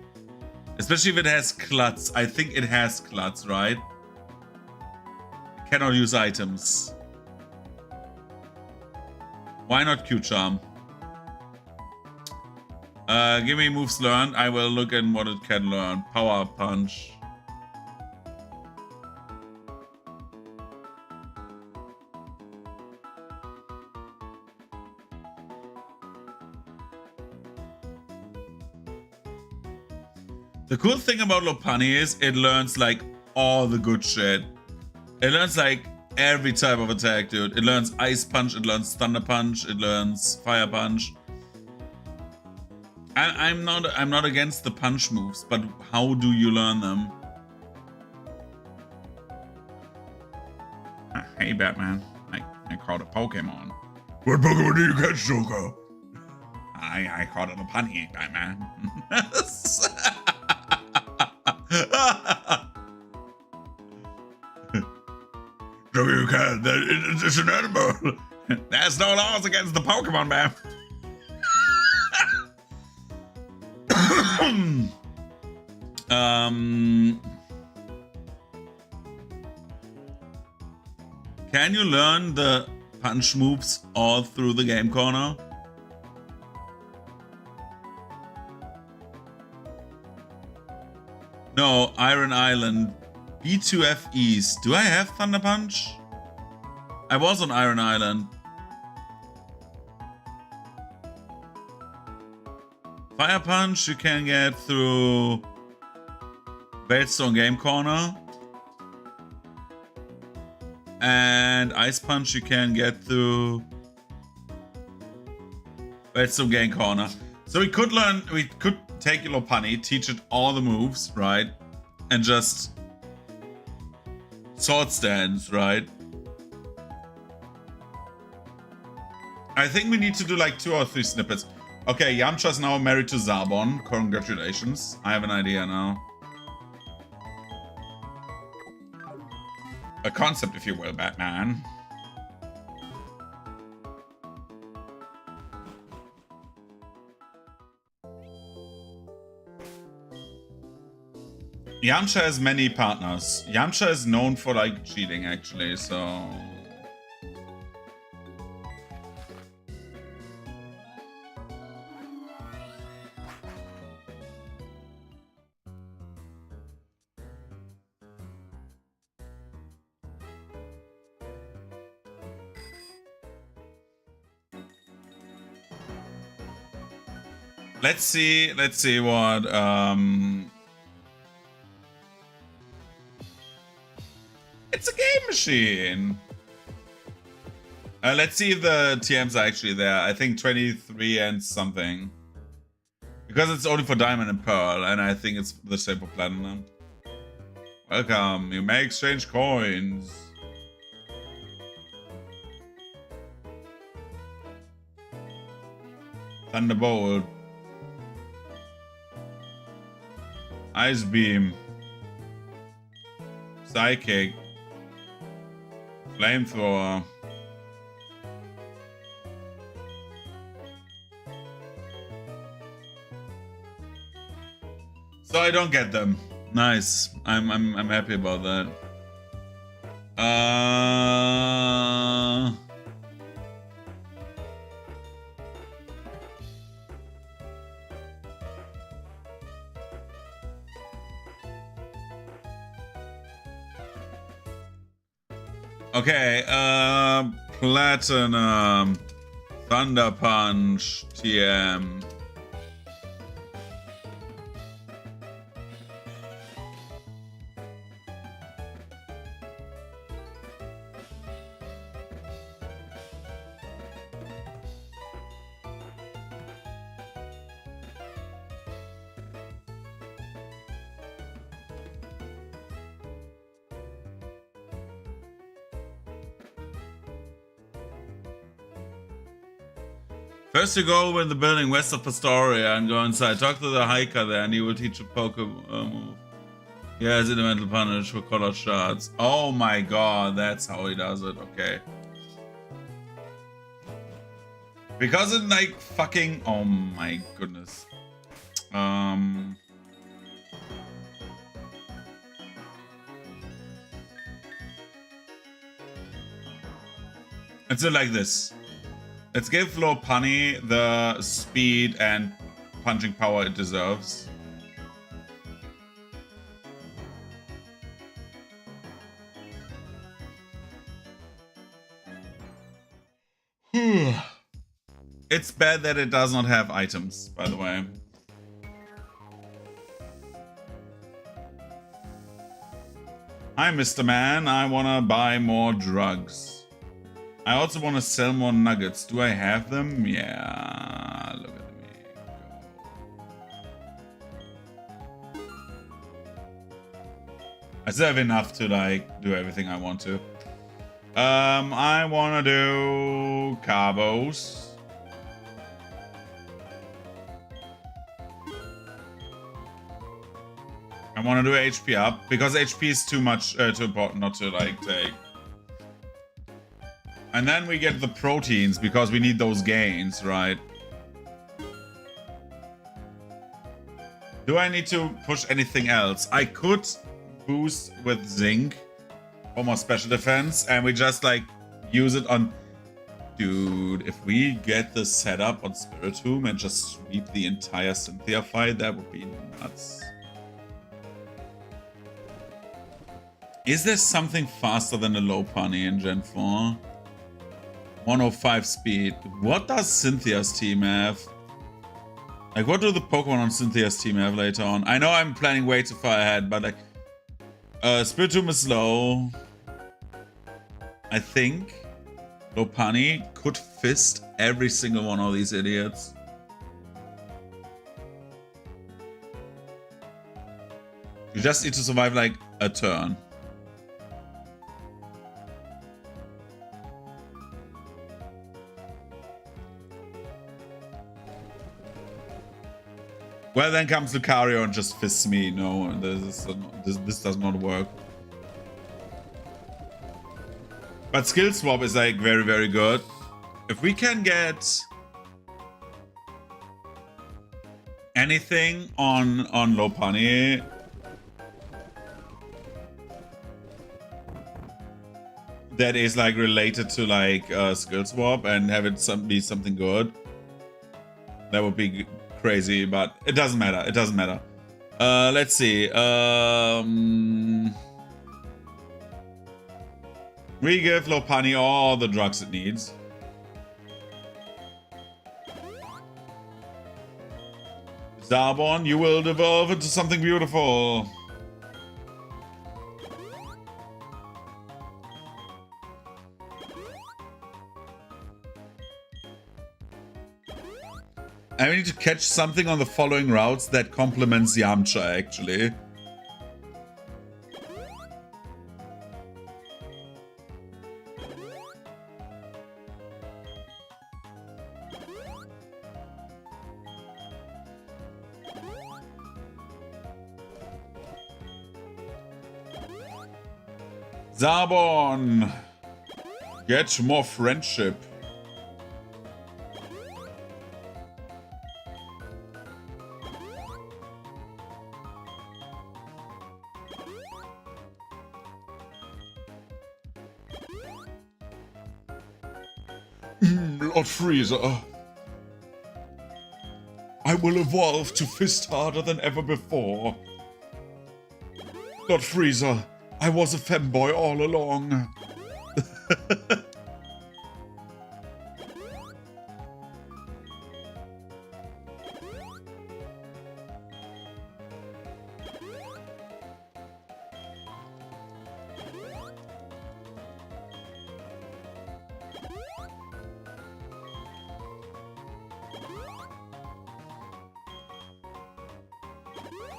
Especially if it has Klutz. I think it has Klutz, right? It cannot use items. Why not Q-Charm? Give me moves learned. I will look at what it can learn. Power Punch. The cool thing about Lopunny is it learns like all the good shit. It learns like every type of attack, dude. It learns Ice Punch, it learns Thunder Punch, it learns Fire Punch. I'm not against the punch moves, but how do you learn them? Hey Batman, I caught a Pokemon. What Pokemon did you catch, Joker? I caught a Lopunny, Batman. No, you can't. It's an animal. There's no laws against the Pokemon, man. Can you learn the punch moves all through the game corner? No, Iron Island. B2F East. Do I have Thunder Punch? I was on Iron Island. Fire Punch you can get through Veilstone Game Corner. And Ice Punch you can get through Veilstone Game Corner. So we could take Lopunny, teach it all the moves, right? And just sword stance, right? I think we need to do like 2 or 3 snippets. Okay, Yamcha's now married to Zarbon. Congratulations. I have an idea now. A concept, if you will, Batman. Yamcha has many partners. Yamcha is known for like cheating, actually, so... Let's see what, It's a game machine! Let's see if the TMs are actually there. I think 23 and something. Because it's only for Diamond and Pearl, and I think it's the same for Platinum. Welcome, you may exchange coins. Thunderbolt. Ice Beam. Psychic. Flamethrower. So I don't get them. Nice. I'm happy about that. Okay, Platinum, Thunder Punch, TM. First you go in the building west of Pastoria and go inside. Talk to the hiker there and he will teach a Pokemon move. He has elemental punish for colored shards. Oh my god, that's how he does it. Okay. Because it like fucking... Oh my goodness. It's like this. Let's give Lopunny the speed and punching power it deserves. It's bad that it does not have items, by the way. Hi, Mr. Man. I wanna buy more drugs. I also want to sell more nuggets. Do I have them? Yeah, look at me go. I still have enough to like do everything I want to. I want to do carbos. I want to do HP up because HP is too much, too important not to like take. And then we get the proteins because we need those gains, right? Do I need to push anything else? I could boost with zinc for more special defense and we just like use it on... Dude, if we get the setup on Spiritomb and just sweep the entire Cynthia fight, that would be nuts. Is there something faster than a Lopunny in Gen 4? 105 speed. What does Cynthia's team have? Like, what do the Pokemon on Cynthia's team have later on? I know I'm planning way too far ahead, but like... Spiritomb is low. I think Lopunny could fist every single one of these idiots. You just need to survive like a turn. Well, then comes Lucario and just fists me. No, this does not work. But skill swap is like very, very good. If we can get anything on Lopunny, that is like related to like skill swap and have it be something good, that would be crazy, but it doesn't matter. It doesn't matter. Let's see. We give Lopunny all the drugs it needs. Zarbon, you will devolve into something beautiful. I need to catch something on the following routes that complements Yamcha, actually. Zarbon! Get more friendship. Lord Frieza. I will evolve to fist harder than ever before. Lord Frieza, I was a femboy all along.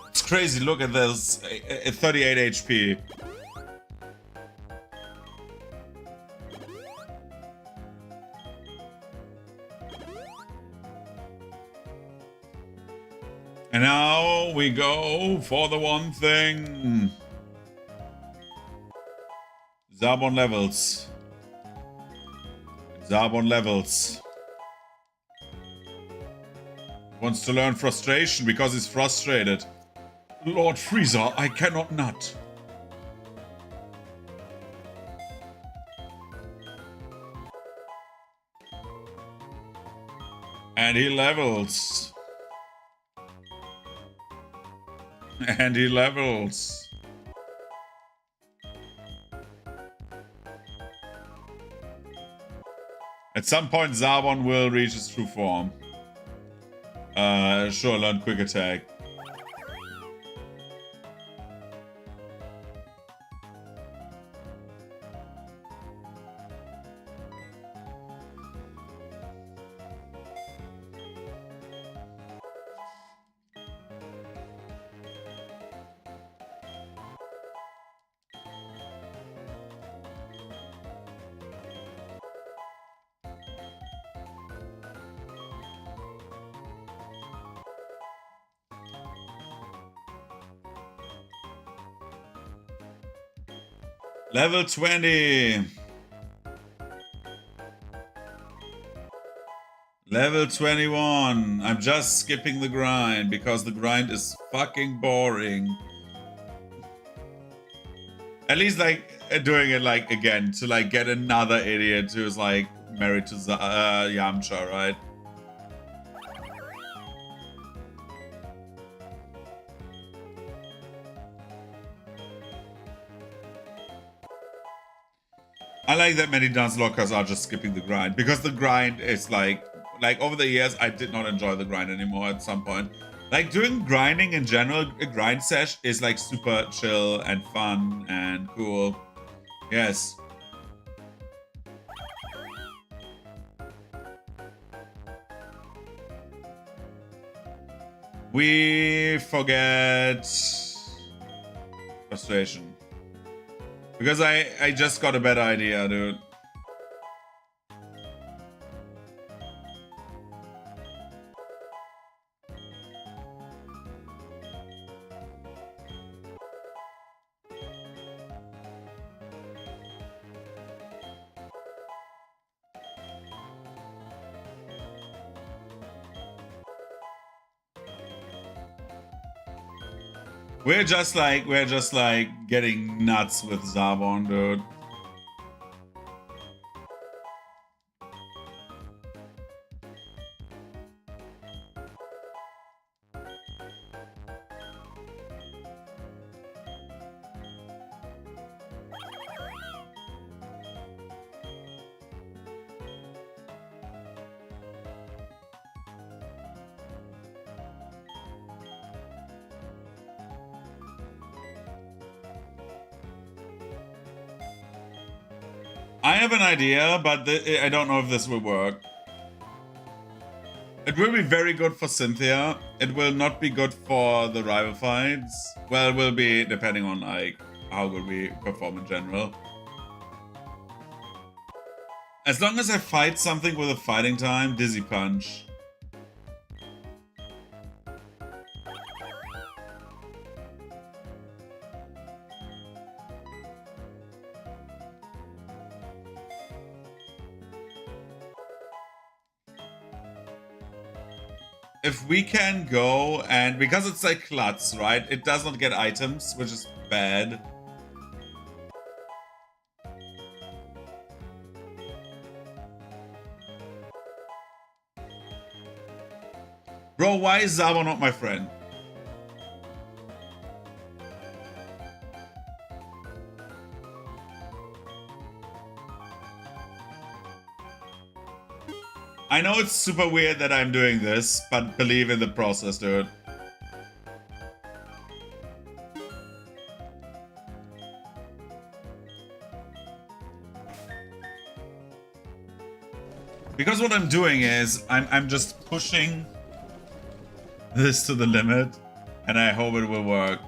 It's crazy, look at this, 38 HP. And now we go for the one thing. Zarbon levels. Zarbon levels. Wants to learn frustration because he's frustrated. Lord Frieza, I cannot not. And he levels. And he levels. At some point, Zarbon will reach his true form. Sure, learn quick attack. Level 20. Level 21. I'm just skipping the grind because the grind is fucking boring. At least like doing it like again to like get another idiot who's like married to Yamcha, right? I like that many dance lockers are just skipping the grind because the grind is like over the years I did not enjoy the grind anymore at some point. Like doing grinding in general, a grind sesh is like super chill and fun and cool. Yes. We forget frustration. Because I just got a better idea, dude. We're just like getting nuts with Zarbon, dude. I have an idea, but I don't know if this will work. It will be very good for Cynthia. It will not be good for the rival fights. Well, it will be depending on like how good we perform in general. As long as I fight something with a fighting time, Dizzy Punch. If we can go and because it's like Klutz, right? It does not get items, which is bad. Bro, why is Zarbon not my friend? I know it's super weird that I'm doing this, but believe in the process, dude. Because what I'm doing is I'm just pushing this to the limit, and I hope it will work.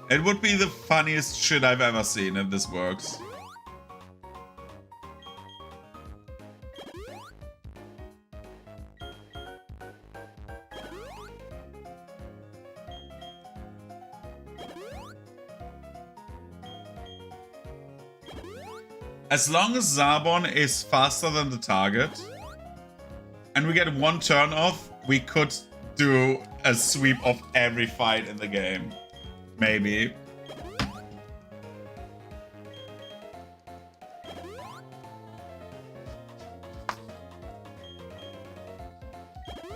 It would be the funniest shit I've ever seen if this works. As long as Zarbon is faster than the target, and we get one turn off, we could do a sweep of every fight in the game. Maybe.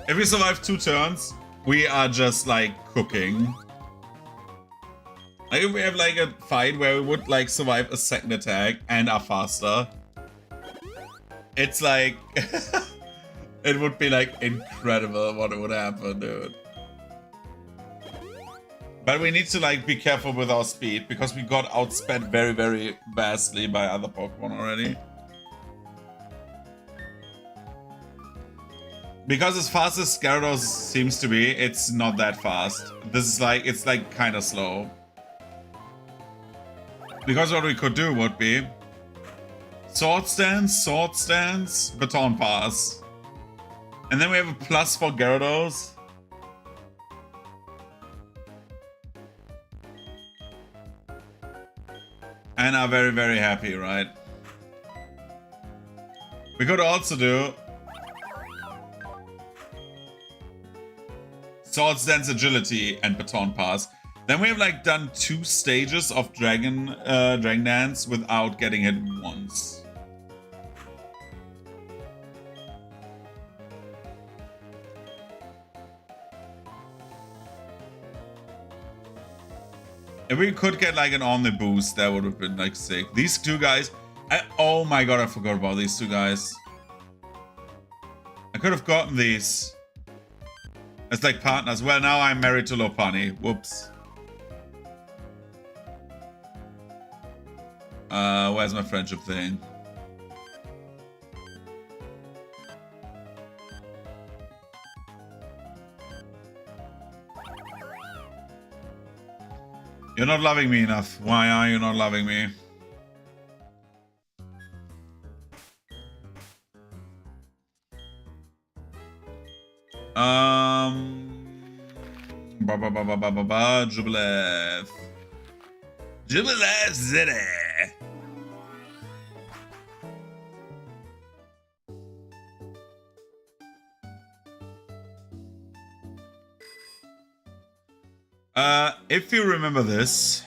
If we survive 2 turns, we are just like cooking. Like if we have like a fight where we would like survive a second attack and are faster, it's like it would be like incredible what would happen, dude. But we need to like be careful with our speed because we got outspent very, very vastly by other Pokemon already. Because as fast as Gyarados seems to be, it's not that fast. This is like, it's like kind of slow. Because what we could do would be Sword Stance, Baton Pass. And then we have a plus for Gyarados. And are very, very happy, right? We could also do Sword Stance, Agility, and Baton Pass. Then we have like done 2 stages of Dragon Dance without getting hit once. If we could get like an Omni boost, that would have been like sick. These 2 guys, oh my god, I forgot about these 2 guys. I could have gotten these as like partners. Well, now I'm married to Lopunny. Whoops. Where's my friendship thing? You're not loving me enough. Why are you not loving me? Jubileeth. Jubileeth City. If you remember this,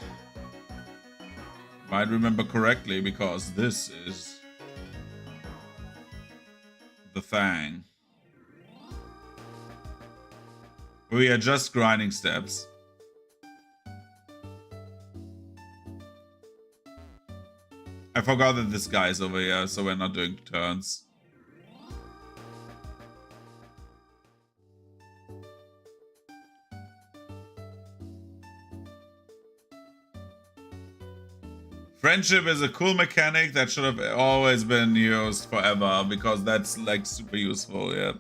might remember correctly because this is the thing. We are just grinding steps. I forgot that this guy is over here, so we're not doing turns. Friendship is a cool mechanic that should have always been used forever because that's like super useful, yeah.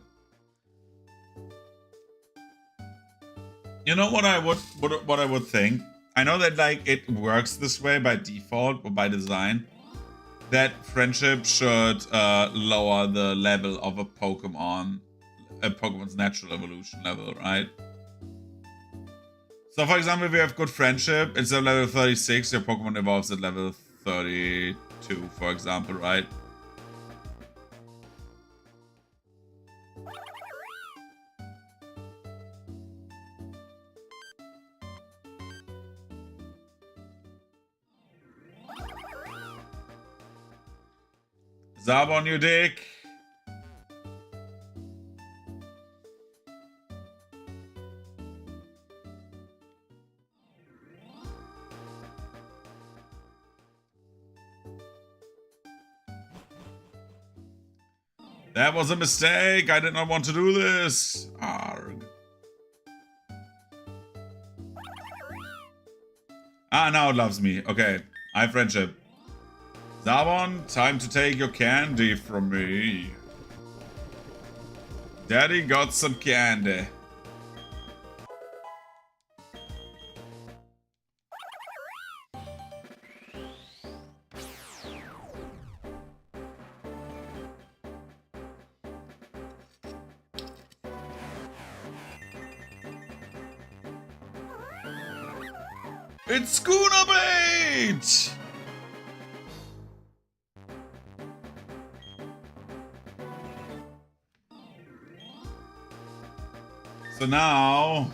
You know what I would think? I know that like it works this way by default or by design. That friendship should lower the level of a Pokemon's natural evolution level, right? So for example, if you have good friendship, instead of level 36, your Pokemon evolves at level 32, for example, right? Zarbon, you dick! That was a mistake. I did not want to do this. Arg. Ah, now it loves me. Okay, I have friendship. Zarbon, time to take your candy from me. Daddy got some candy. It's schooner bait! So now...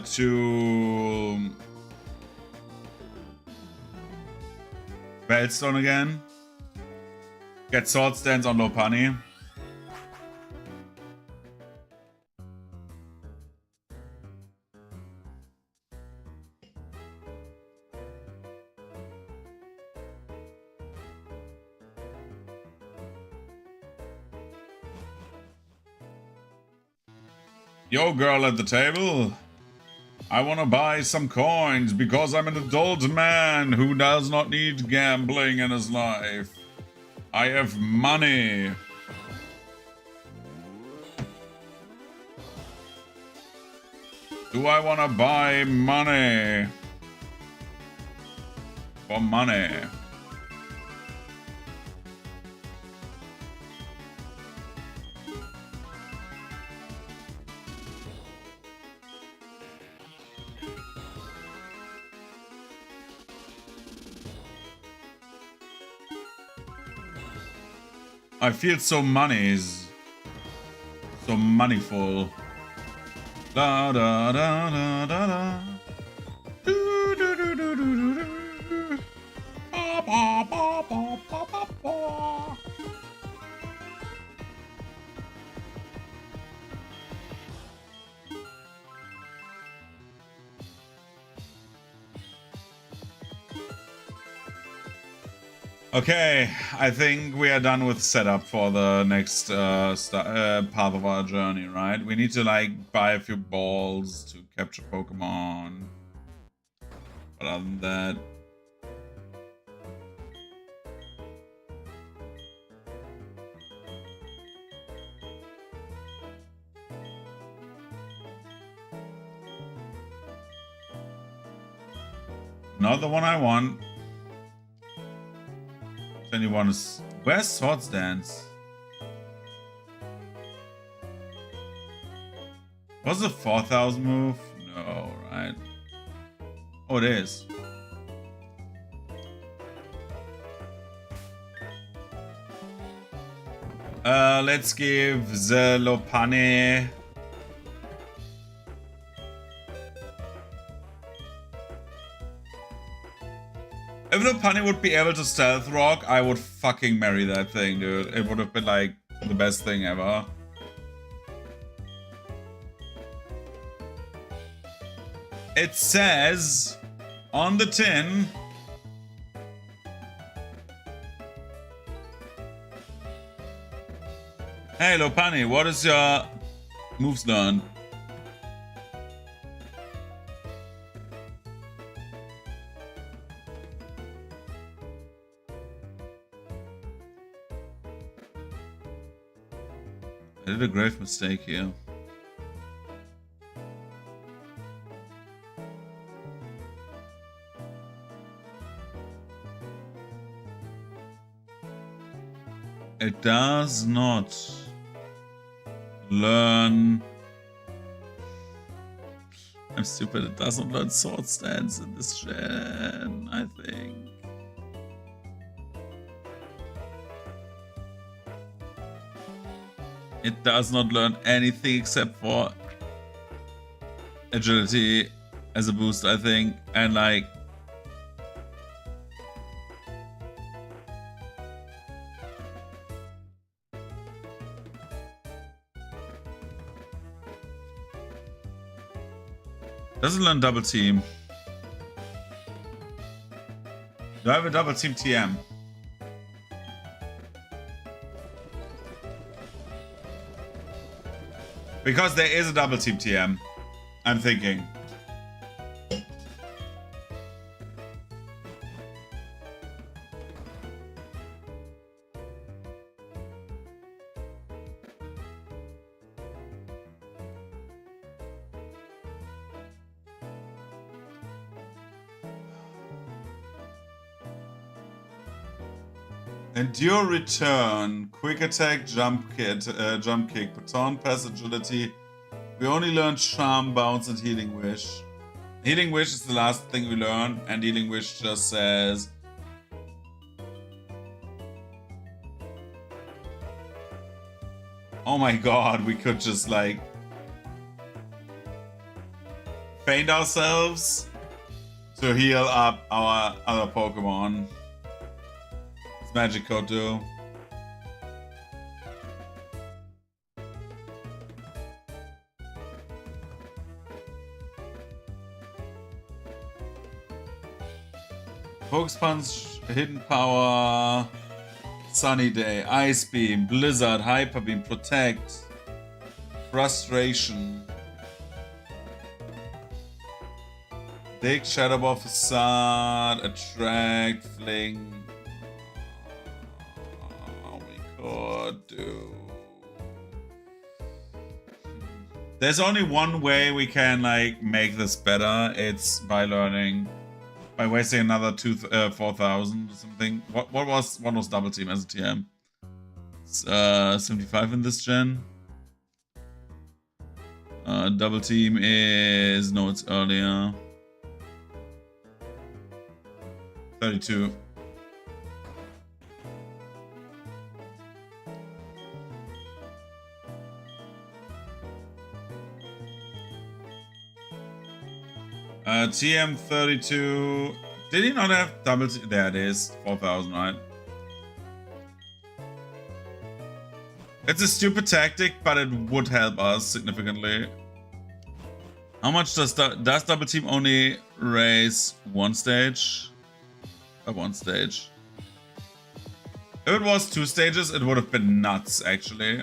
to... Veldstone again. Get sword stands on Lopani. Yo, girl at the table. I want to buy some coins because I'm an adult man who does not need gambling in his life. I have money. Do I want to buy money? For money. I feel so money's so moneyful. Da da da da da da. Do do do do do do do. Ba ba ba ba ba ba ba. Okay, I think we are done with setup for the next path of our journey, right? We need to like buy a few balls to capture Pokemon. But other than that... Not the one I want. 21 is... Where's Swords Dance? Was it a 4,000 move? No, right? Oh, it is. Let's give the Lopane... If Lopani would be able to stealth rock, I would fucking marry that thing, dude. It would have been like the best thing ever. It says on the tin... Hey Lopani, what is your moves done? I did a great mistake here. It does not learn... I'm stupid, it doesn't learn sword stance in this gen, I think. It does not learn anything except for agility as a boost, I think, and like... Doesn't learn double team. Do I have a double team TM? Because there is a double team TM, I'm thinking. Endure return, quick attack, jump kick, baton pass, agility. We only learn charm, bounce, and healing wish. Healing wish is the last thing we learn, and healing wish just says. Oh my god, we could just like feint ourselves to heal up our other Pokemon. It's magic code too. Focus Punch, Hidden Power, Sunny Day, Ice Beam, Blizzard, Hyper Beam, Protect, Frustration, Dig, Shadow Ball, Facade, Attract, Fling. Oh, we could do. There's only one way we can like make this better. It's by learning. By wasting another 4,000 or something. What was double team as a TM? 75 in this gen. Double team is no, it's earlier. 32. TM32. Did he not have double? There it is. 4,000, right? It's a stupid tactic, but it would help us significantly. How much does double team only raise one stage? One stage. If it was 2 stages, it would have been nuts, actually.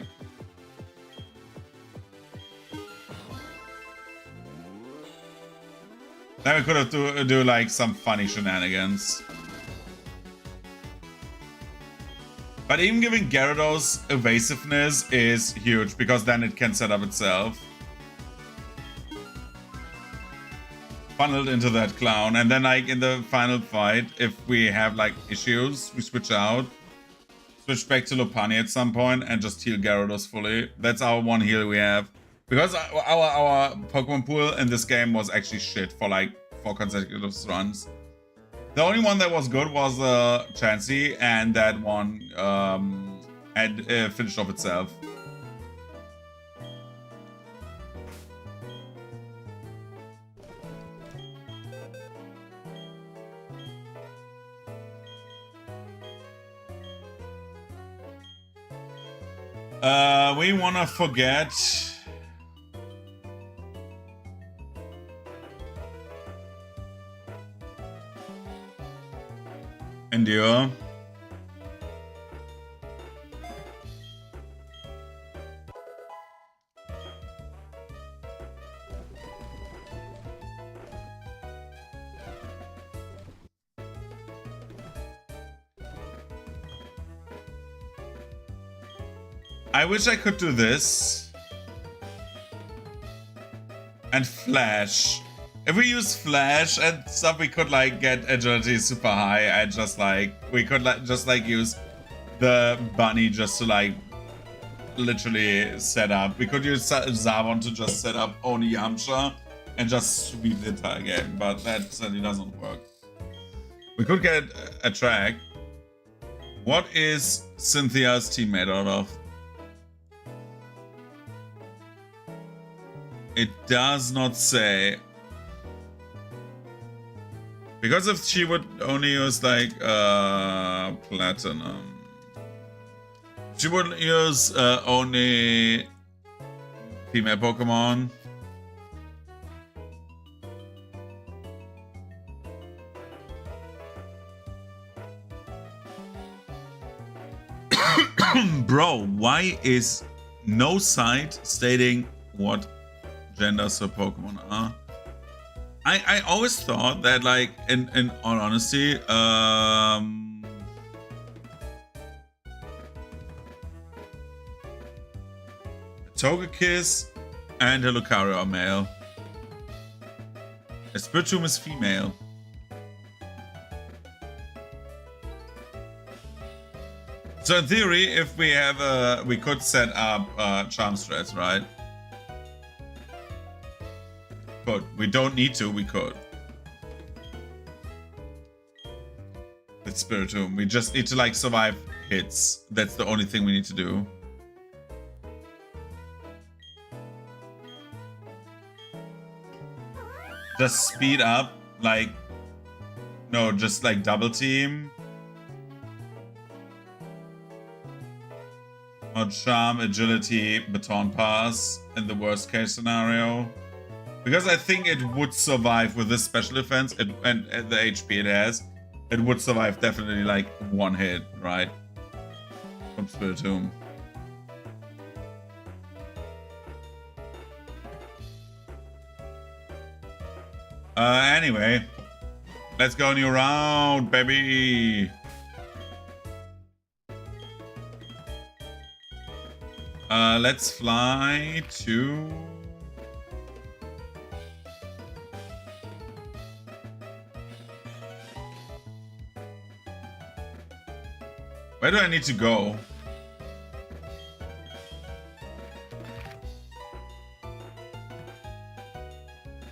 Then we could have do like some funny shenanigans. But even giving Gyarados evasiveness is huge because then it can set up itself. Funneled into that clown, and then like in the final fight, if we have like issues, we switch out. Switch back to Lopunny at some point and just heal Gyarados fully. That's our one heal we have. Because our Pokemon pool in this game was actually shit for like 4 consecutive runs. The only one that was good was Chansey, and that one had finished off itself. We wanna forget. Endure. I wish I could do this. And Flash. If we use Flash and stuff, we could like get agility super high and just like, we could just like use the bunny just to like literally set up. We could use Zavon to just set up only Yamcha and just sweep the entire game, but that certainly doesn't work. We could get a track. What is Cynthia's teammate out of? It does not say. Because if she would only use like platinum, she would use only female Pokemon. Bro, why is no site stating what genders her Pokemon are? I always thought that, like, in all honesty, Togekiss and Lucario are male. A Spiritomb is female. So in theory, if we have we could set up charm strats, right? But we don't need to. We could. It's Spiritomb. We just need to like survive hits. That's the only thing we need to do. Just speed up, like, no, just like double team. Or charm, agility, baton pass in the worst case scenario. Because I think it would survive with this special defense and the HP it has. It would survive definitely like one hit, right? From Spiritomb. Anyway, let's go new round, baby. Let's fly to... Where do I need to go?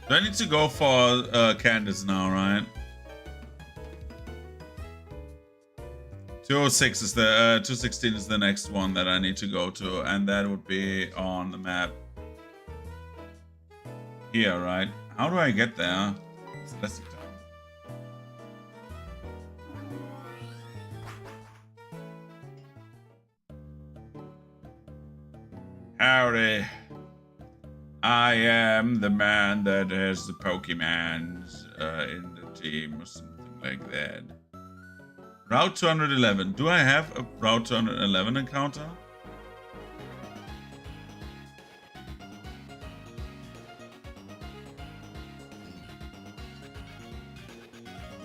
Do I need to go for Candace now, right? 206 is the 216 is the next one that I need to go to, and that would be on the map here, right? How do I get there? It's Howdy. I am the man that has the Pokemons in the team or something like that. Route 211. Do I have a Route 211 encounter?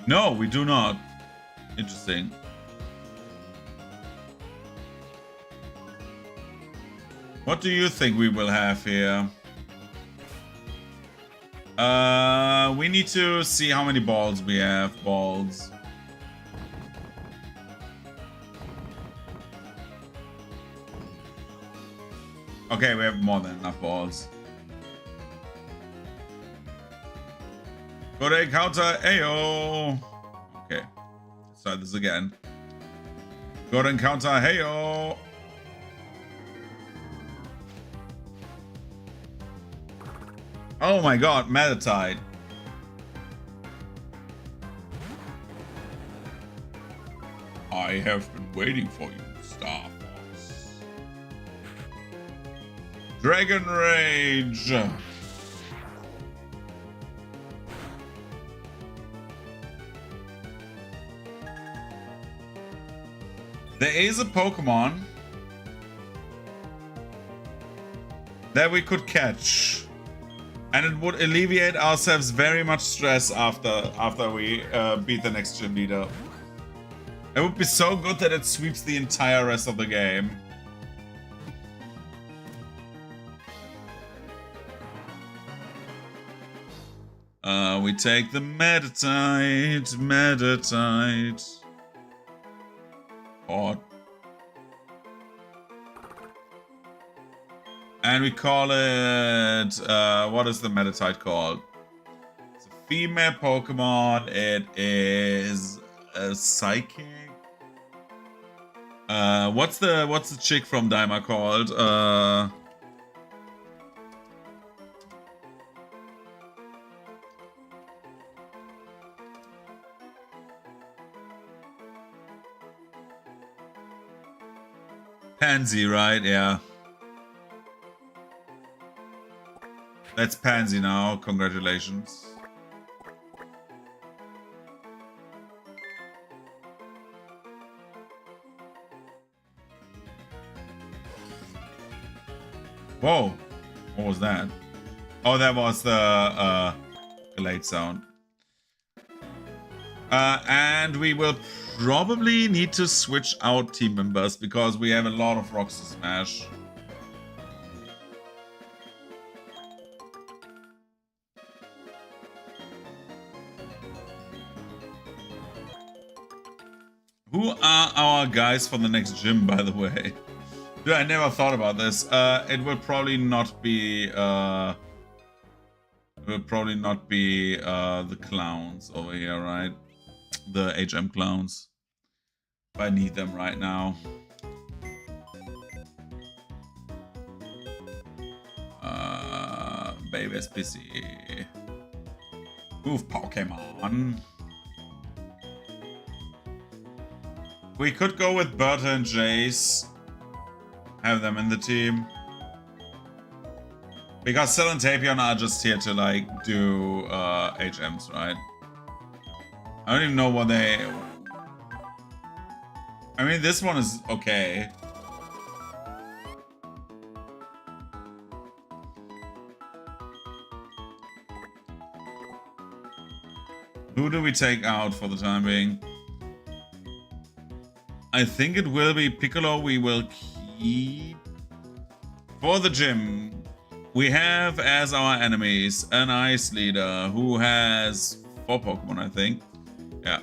No, we do not. Interesting. What do you think we will have here? We need to see how many balls we have. Balls. Okay, we have more than enough balls. Go to encounter. Heyo. Okay. Let's try this again. Go to encounter. Heyo. Oh my god, Metatide. I have been waiting for you, Star Fox. Dragon Rage. There is a Pokemon that we could catch. And it would alleviate ourselves very much stress after we beat the next gym leader. It would be so good that it sweeps the entire rest of the game. We take the Metatite. Or... And we call it, what is the Metatite called? It's a female Pokemon. It is a psychic. What's the chick from Daima called? Pansy, right? Yeah. That's Pansy now. Congratulations. Whoa. What was that? Oh, that was the late sound. And we will probably need to switch out team members because we have a lot of rocks to smash. Who are our guys for the next gym, by the way? Dude, I never thought about this. It will probably not be the clowns over here, right? The HM clowns. I need them right now. Baby SPC. Move Pokemon. We could go with Berta and Jace. Have them in the team. Because Cell and Tapion are just here to like do HMs, right? I don't even know what they... I mean, this one is okay. Who do we take out for the time being? I think it will be Piccolo we will keep. For the gym, we have as our enemies an Ice Leader who has 4 Pokemon, I think. Yeah.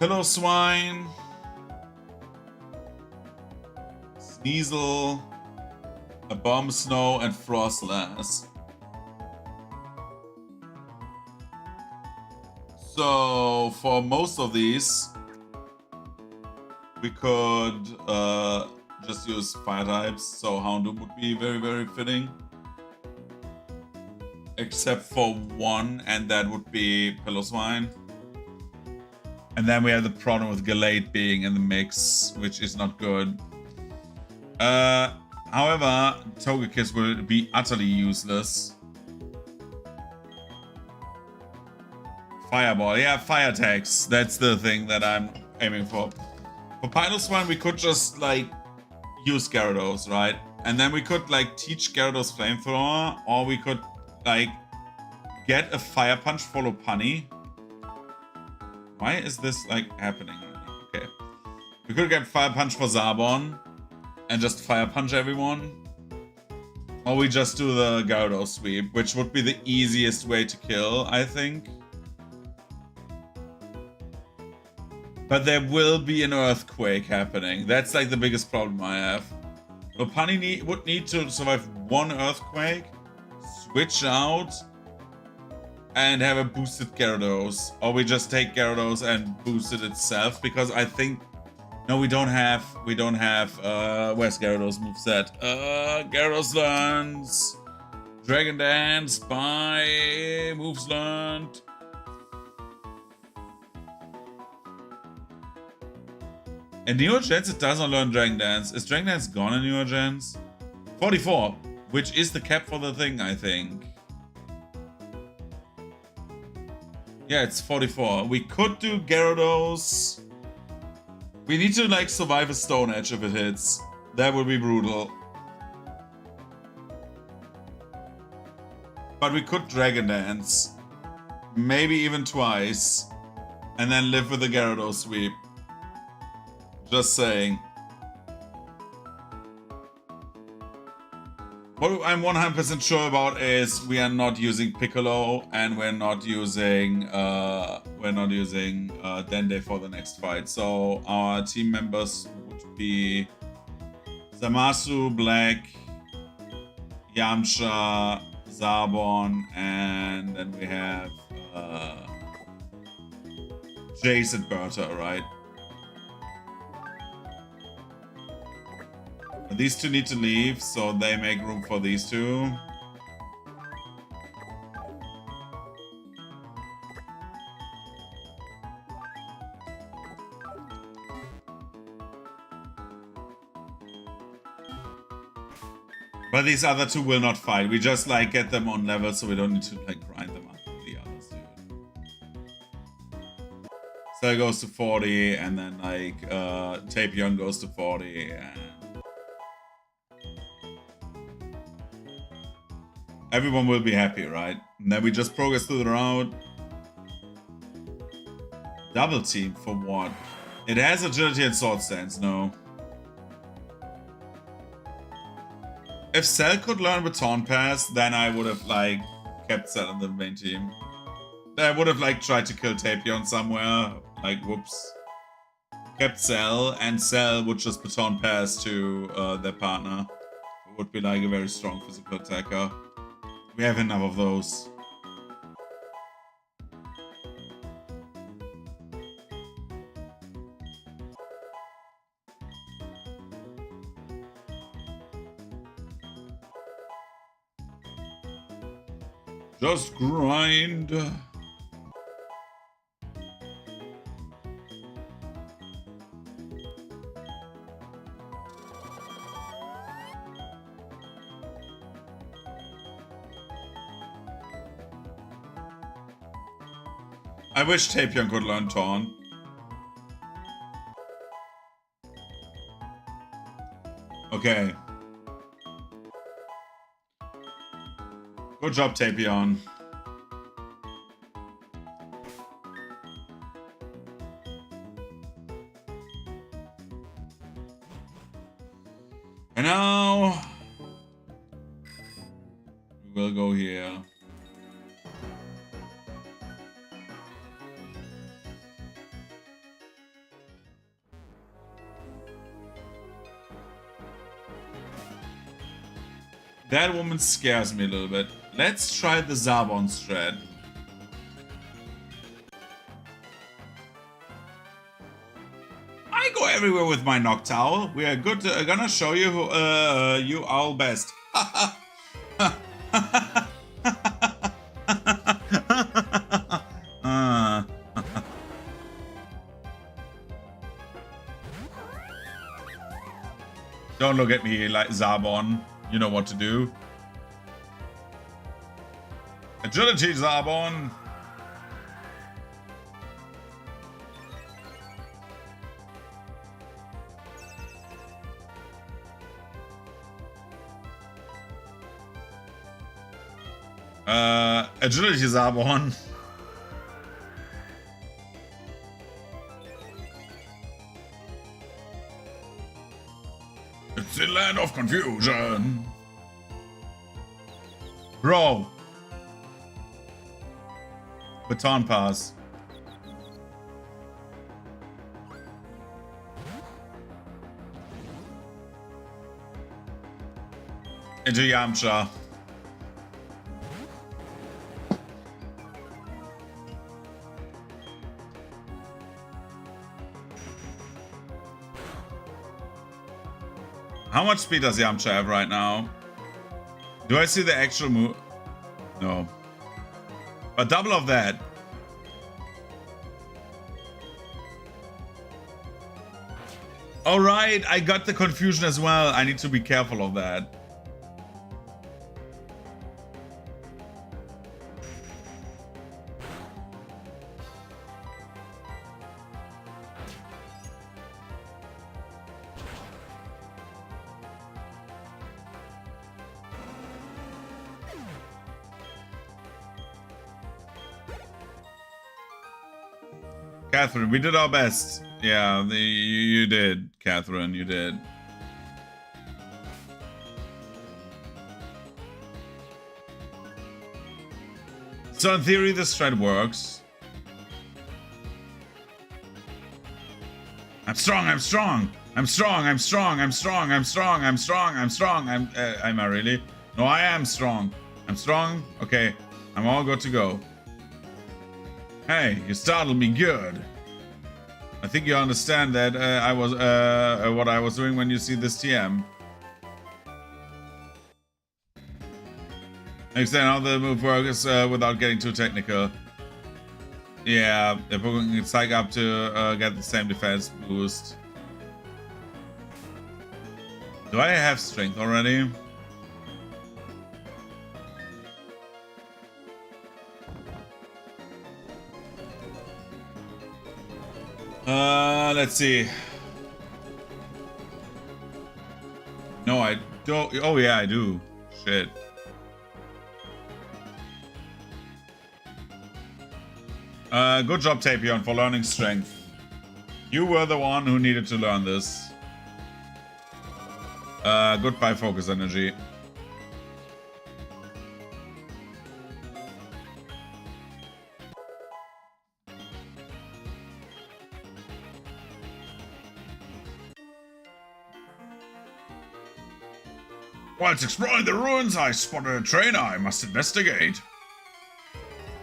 Pillow Swine. Sneasel. A Bomb Snow and Frostlass. So for most of these, we could just use fire types. So Houndoom would be very, very fitting. Except for one, and that would be Pillow-Swine. And then we have the problem with Gallade being in the mix, which is not good. However, Togekiss will be utterly useless. Fireball, yeah, fire attacks. That's the thing that I'm aiming for. For Piloswine, we could just like use Gyarados, right? And then we could like teach Gyarados Flamethrower, or we could like get a Fire Punch for Lopunny. Why is this like happening right now? Okay. We could get Fire Punch for Zarbon and just Fire Punch everyone. Or we just do the Gyarados sweep, which would be the easiest way to kill, I think. But there will be an earthquake happening. That's like the biggest problem I have. Lopunny would need to survive one earthquake, switch out, and have a boosted Gyarados. Or we just take Gyarados and boost it itself, because I think... No, we don't have... where's Gyarados moveset? Gyarados learns... Dragon Dance by... Moves learned... In Newer Gens, it does not learn Dragon Dance. Is Dragon Dance gone in Newer Gens? 44, which is the cap for the thing, I think. Yeah, it's 44. We could do Gyarados. We need to, like, survive a Stone Edge if it hits. That would be brutal. But we could Dragon Dance. Maybe even twice. And then live with the Gyarados sweep. Just saying. What I'm 100% sure about is we are not using Piccolo, and we're not using Dende for the next fight. So our team members would be Zamasu, Black, Yamcha, Zarbon, and then we have Jace and Berta, right? These two need to leave, so they make room for these two. But these other two will not fight. We just like get them on level, so we don't need to like grind them up with the others, dude. So it goes to 40, and then like Tapion goes to 40, and everyone will be happy, right? And then we just progress through the route. Double team for what? It has agility and sword stance, no. If Cell could learn Baton Pass, then I would have like kept Cell in the main team. I would have like tried to kill Tapion somewhere. Like, whoops. kept Cell, and Cell would just baton pass to their partner, who would be like a very strong physical attacker. We have enough of those. Just grind. I wish Tapion could learn Taunt. Okay. Good job, Tapion. And now we will go here. That woman scares me a little bit. Let's try the Zabon strat. I go everywhere with my Noctowl. We are good. Gonna show you who, you owl best. Don't look at me like Zabon. You know what to do. Agility, Zabon. Agility, Zabon. It's the land of confusion. Bro. Baton pass. Into Yamcha. How much speed does Yamcha have right now? Do I see the actual move? No. But double of that. Alright, I got the confusion as well. I need to be careful of that. Catherine, we did our best. Yeah, you did, Catherine, you did. So in theory, this strat works. I'm strong, I'm strong. I'm strong, I'm strong, I'm strong, I'm strong, I'm strong, I'm strong. Am I really? No, I am strong. I'm strong? Okay, I'm all good to go. Hey, you startled me good. I think you understand that I was what I was doing when you see this TM. Explain how the move works without getting too technical. Yeah, they're putting Psych up to get the same defense boost. Do I have strength already? Let's see. No, I don't. Oh, yeah, I do. Shit. Good job, Tapion, for learning strength. You were the one who needed to learn this. Goodbye, focus energy. Whilst exploring the ruins, I spotted a trainer I must investigate.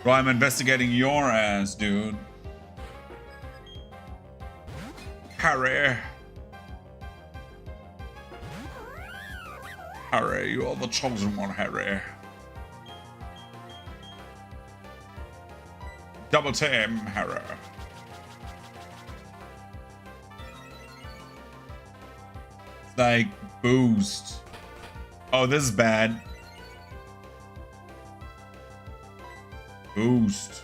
Bro, I'm investigating your ass, dude. Harry. Harry, you are the chosen one, Harry. Double team, Harry. It's like boost. Oh, this is bad. Boost.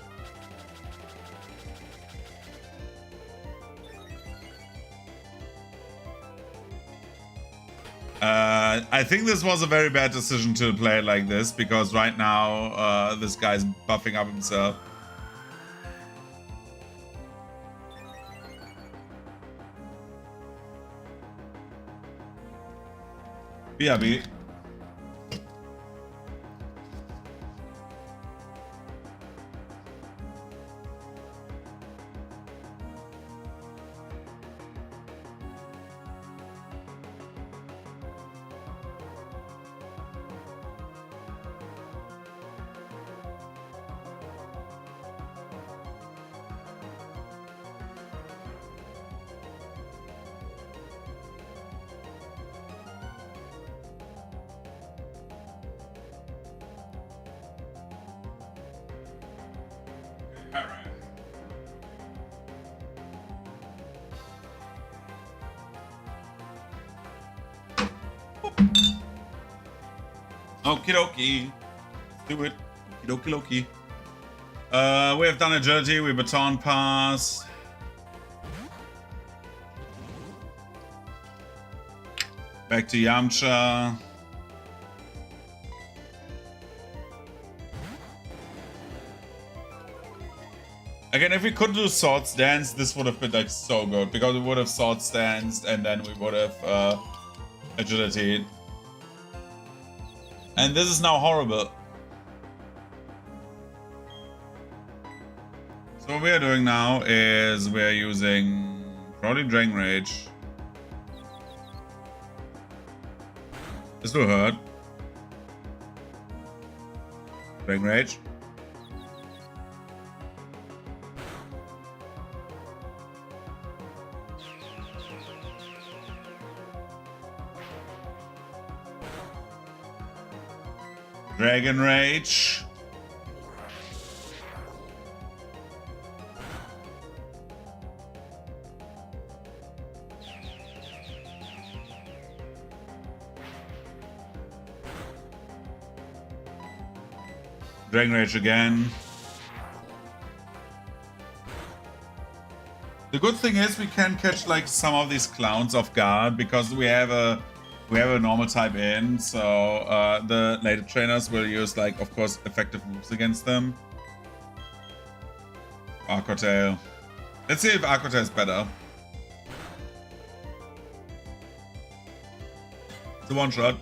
I think this was a very bad decision to play it like this, because right now this guy's buffing up himself. BRB. Okie dokie. Let's do it. Okie dokie dokie. We have done agility, we baton pass. Back to Yamcha. Again, if we could do sword stance, this would have been like so good, because we would have sword stanced and then we would have agility. And this is now horrible. So what we are doing now is we're using probably Drain Rage. This will hurt. Drain Rage. Dragon Rage. Dragon Rage again. The good thing is we can catch like some of these clowns off guard, because we have a normal type in, so the later trainers will use, like, of course, effective moves against them. Aquatail. Let's see if Aquatail is better. It's a one-shot.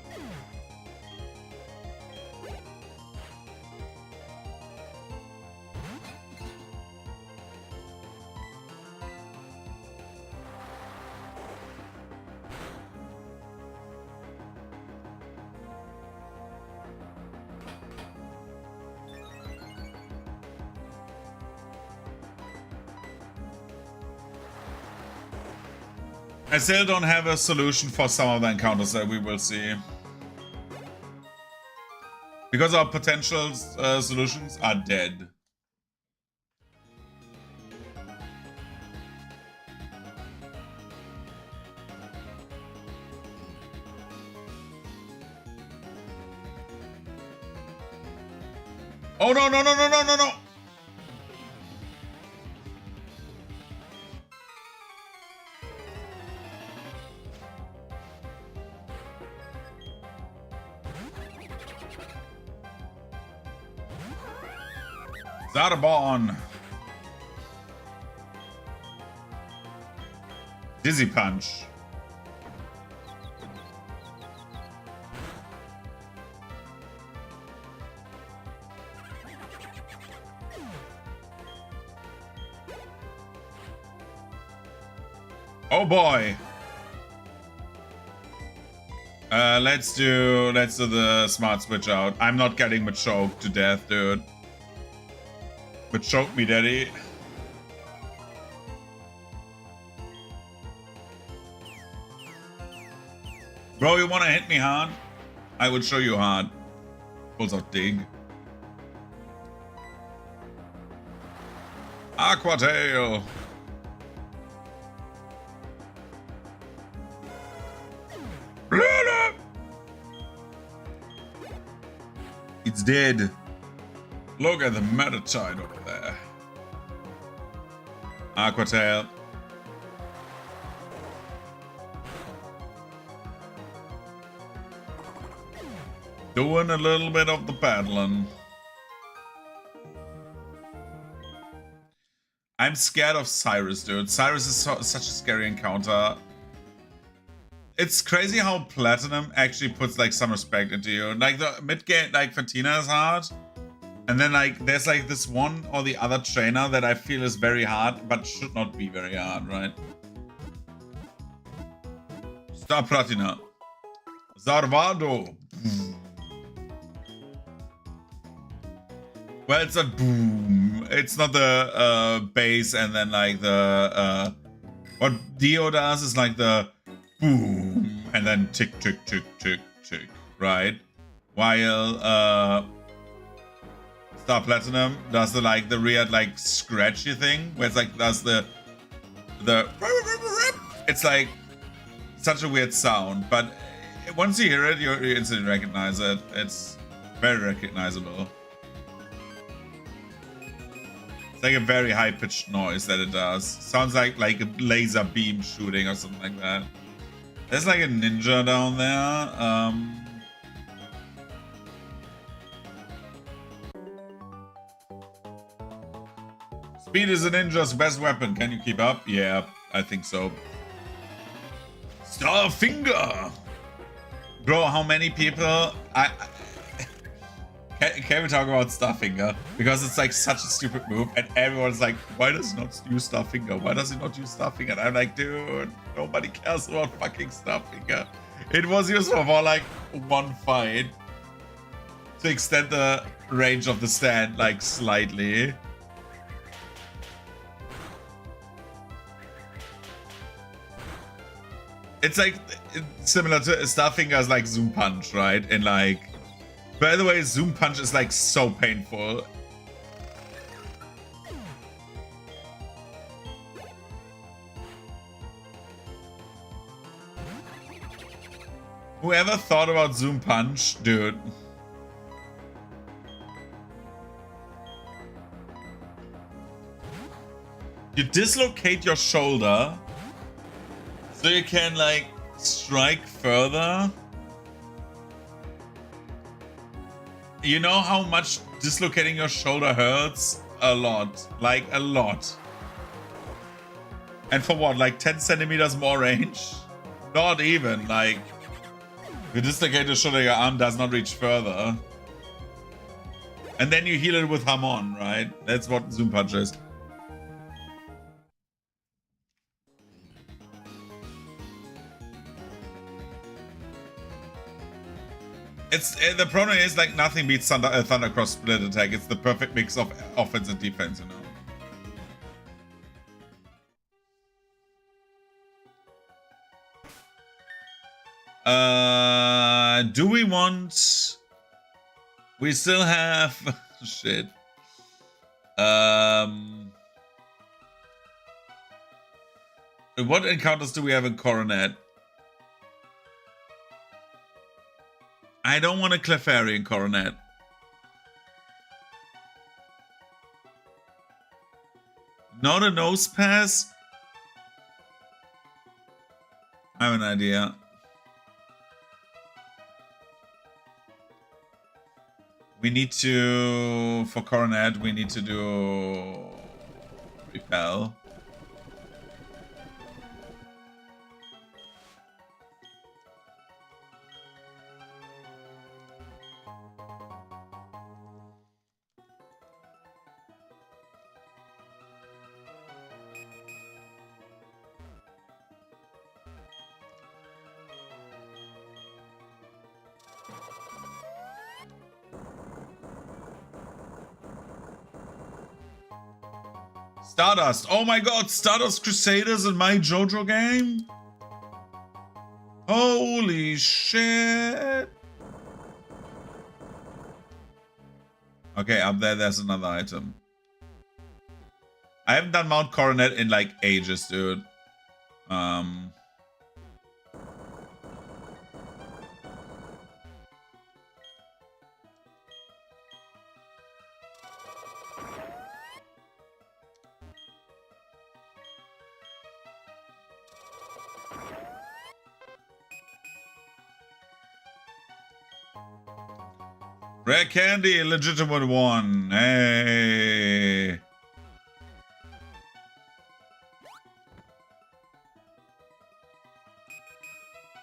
I still don't have a solution for some of the encounters that we will see, because our potential solutions are dead. Oh no no no no no no no! Zarabon. Dizzy Punch. Oh boy. Let's do the smart switch out. I'm not getting Machoke to death, dude. Machoke me, daddy. Bro, you wanna hit me hard? I would show you hard. Pulls out dig. Aqua Tail. It's dead. Look at the Metatide over there. Aqua Tail. Doing a little bit of the paddling. I'm scared of Cyrus, dude. Cyrus is such a scary encounter. It's crazy how Platinum actually puts like some respect into you. Like the mid game, like Fantina is hard. And then like there's like this one or the other trainer that I feel is very hard, but should not be very hard, right? Star Platina. Zarvado. Well, it's a boom. It's not the base and then like the what Dio does is like the boom and then tick tick tick tick tick, right? While Star Platinum does the like the weird like scratchy thing where it's like does the it's like such a weird sound, but once you hear it, you instantly recognize it. It's very recognizable. It's like a very high-pitched noise that it does. Sounds like a laser beam shooting or something like that. There's like a ninja down there. Speed is a ninja's best weapon. Can you keep up? Yeah, I think so. Starfinger! Bro, how many people... Can we talk about Starfinger? Because it's like such a stupid move, and everyone's like, why does he not use Starfinger? Why does he not use Starfinger? And I'm like, dude, nobody cares about fucking Starfinger. It was useful for like one fight to extend the range of the stand like slightly. It's like similar to Starfinger's like Zoom Punch, right? And like, by the way, Zoom Punch is like so painful. Whoever thought about Zoom Punch, dude. You dislocate your shoulder so you can like strike further. You know how much dislocating your shoulder hurts? A lot. Like, a lot. And for what? Like 10 centimeters more range? Not even. Like, if you dislocate your shoulder, your arm does not reach further. And then you heal it with Hamon, right? That's what Zoom Punch is. It's the problem is like nothing beats Thunder Cross split attack. It's the perfect mix of offense and defense, you know. Do we want? We still have shit. What encounters do we have in Coronet? I don't want a Clefairy in Coronet. Not a Nose Pass? I have an idea. We need to... For Coronet, we need to do... Repel. Stardust. Oh my god, Stardust Crusaders in my JoJo game? Holy shit. Okay, up there's another item. I haven't done Mount Coronet in like ages, dude. Rare candy, legitimate one. Hey.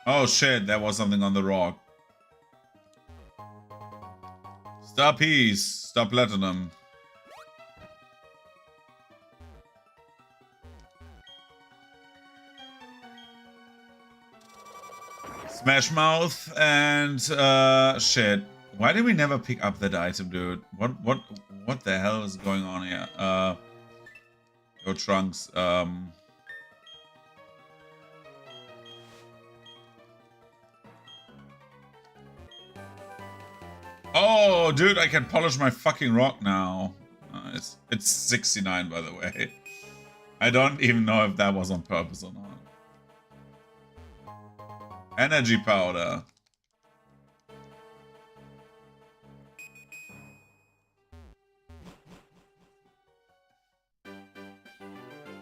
Oh shit, there was something on the rock. Star piece, star platinum. Smash Mouth and shit. Why did we never pick up that item, dude? What the hell is going on here? Yo, Trunks. Oh, dude, I can polish my fucking rock now. It's 69, by the way. I don't even know if that was on purpose or not. Energy powder.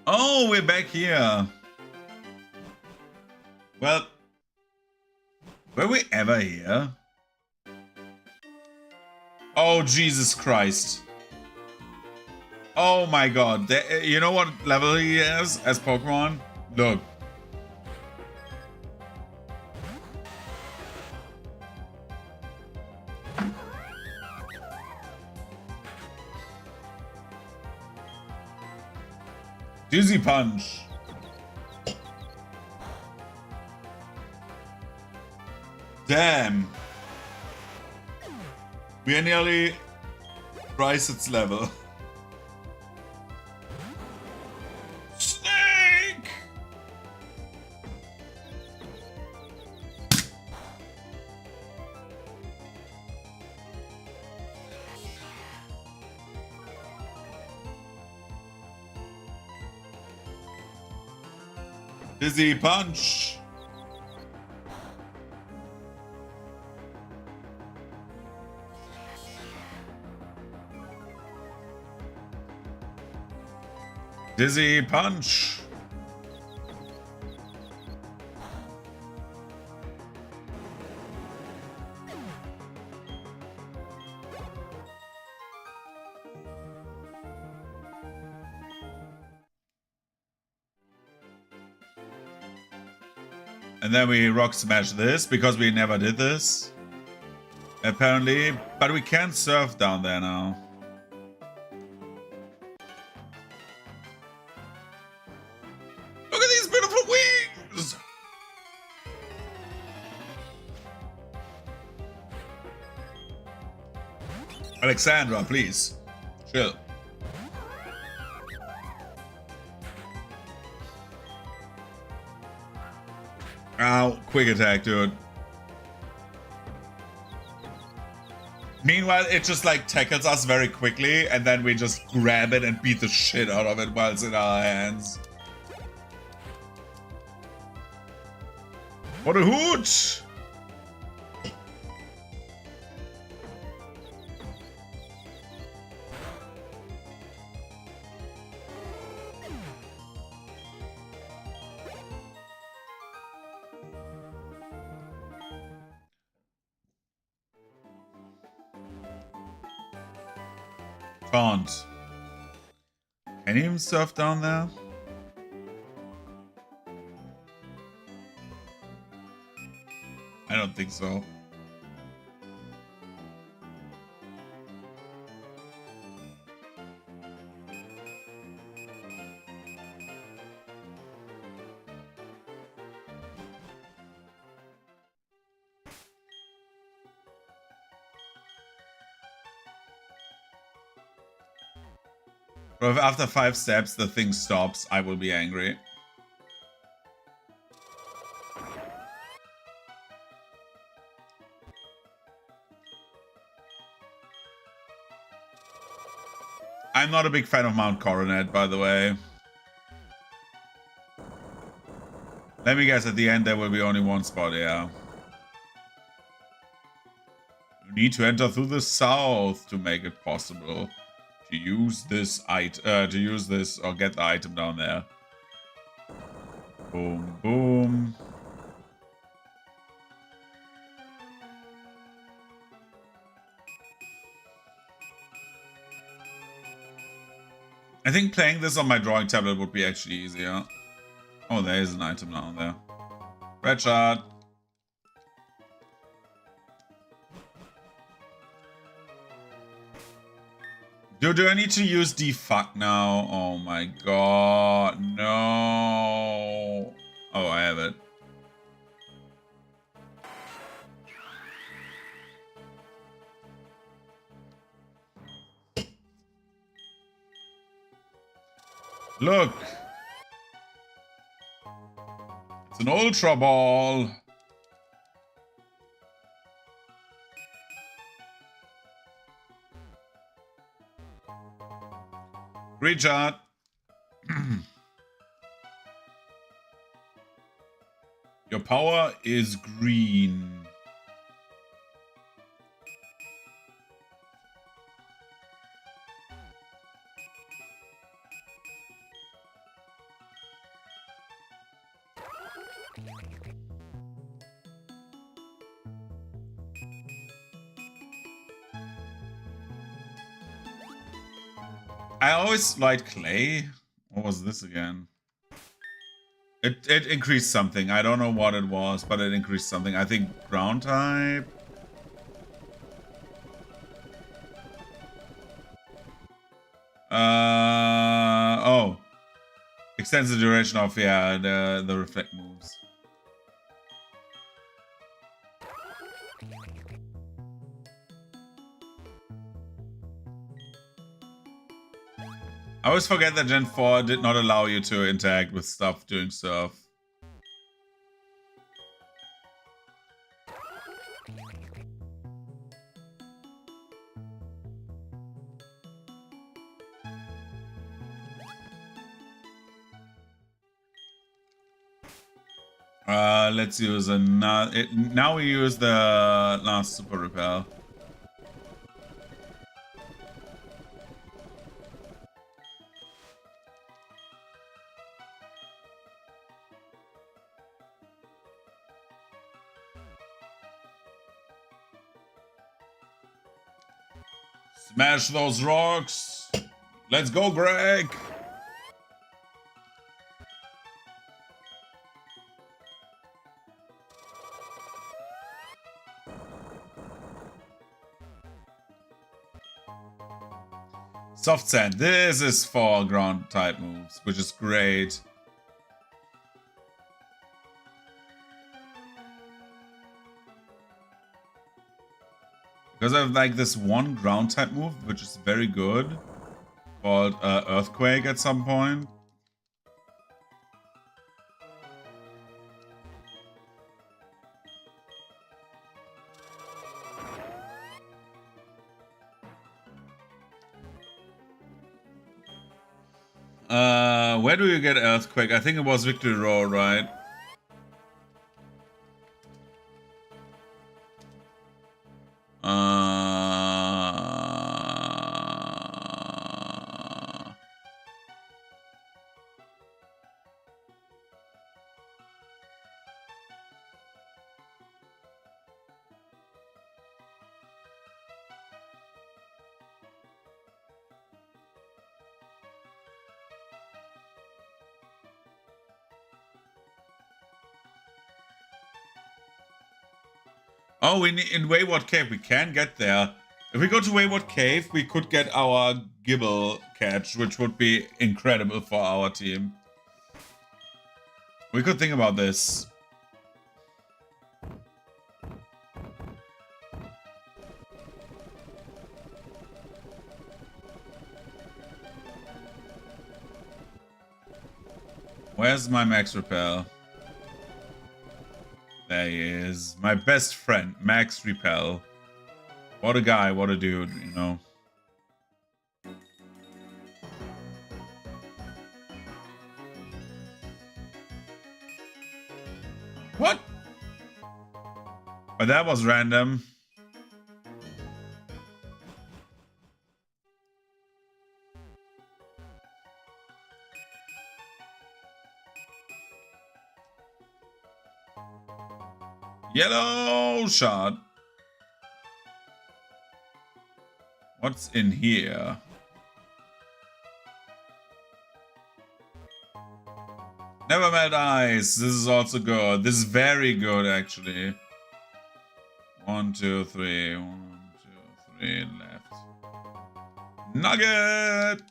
Oh, we're back here. Well, were we ever here? Oh, Jesus Christ. Oh my god. You know what level he is as Pokemon? Look. Dizzy Punch. Damn. We are nearly twice its level. Snake! Dizzy Punch. Dizzy Punch. And then we rock smash this because we never did this. Apparently. But we can't surf down there now. Look at these beautiful wings! Alexandra, please. Chill. Ow, quick attack, dude. Meanwhile, it just like tackles us very quickly, and then we just grab it and beat the shit out of it while it's in our hands. What a hoot! Can't. Can you even surf down there? I don't think so. But if after 5 steps the thing stops, I will be angry. I'm not a big fan of Mount Coronet, by the way. Let me guess, at the end there will be only one spot, yeah. You need to enter through the south to make it possible to use this or get the item down there. Boom, boom. I think playing this on my drawing tablet would be actually easier. Oh, there is an item down there. Red shot. Do I need to use defuck now? Oh my god, no. Oh, I have it. Look. It's an ultra ball. Great shot. Your power is green. I always liked clay. What was this again? It increased something. I don't know what it was, but it increased something. I think ground type. Oh. Extends the duration of, yeah, the reflect moves. I always forget that Gen 4 did not allow you to interact with stuff doing stuff. Let's use another. Now we use the last super repel. Smash those rocks. Let's go, Greg. Soft sand. This is for ground type moves, which is great. Because I have like this one ground type move, which is very good, called Earthquake at some point. Where do you get Earthquake? I think it was Victory Road, right? Oh, in Wayward Cave, we can get there. If we go to Wayward Cave, we could get our Gibble catch, which would be incredible for our team. We could think about this. Where's my Max Repel? There he is. My best friend, Max Repel. What a guy, what a dude, you know. What? Oh, that was random. Yellow shot. What's in here? Never melt ice. This is also good. This is very good, actually. 1, 2, 3. 1, 2, 3. Left. Nugget!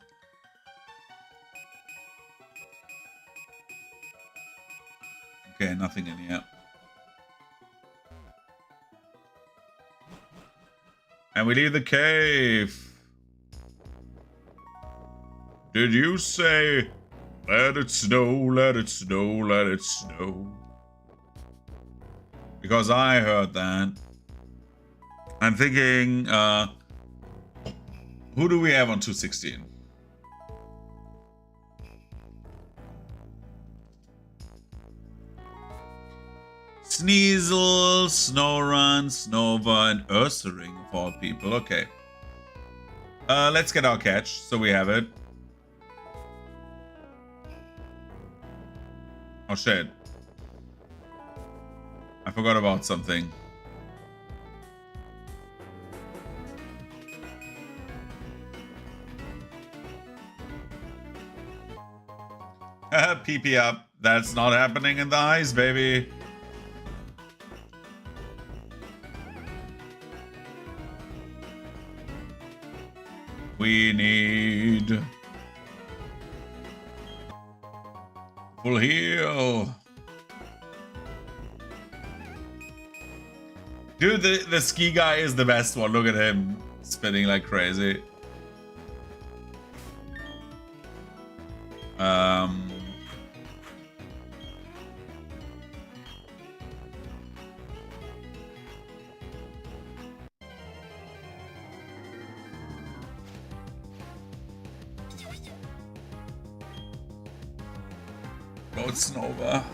Okay, nothing in here. And we leave the cave. Did you say, let it snow, let it snow, let it snow? Because I heard that. I'm thinking, who do we have on 216? Sneasel, Snowrun, Snova, and Ursaring of all people. Okay. Let's get our catch, so we have it. Oh shit. I forgot about something. PP up. That's not happening in the ice, baby. We need full heal. Dude, the ski guy is the best one. Look at him spinning like crazy. Oh, it's Nova.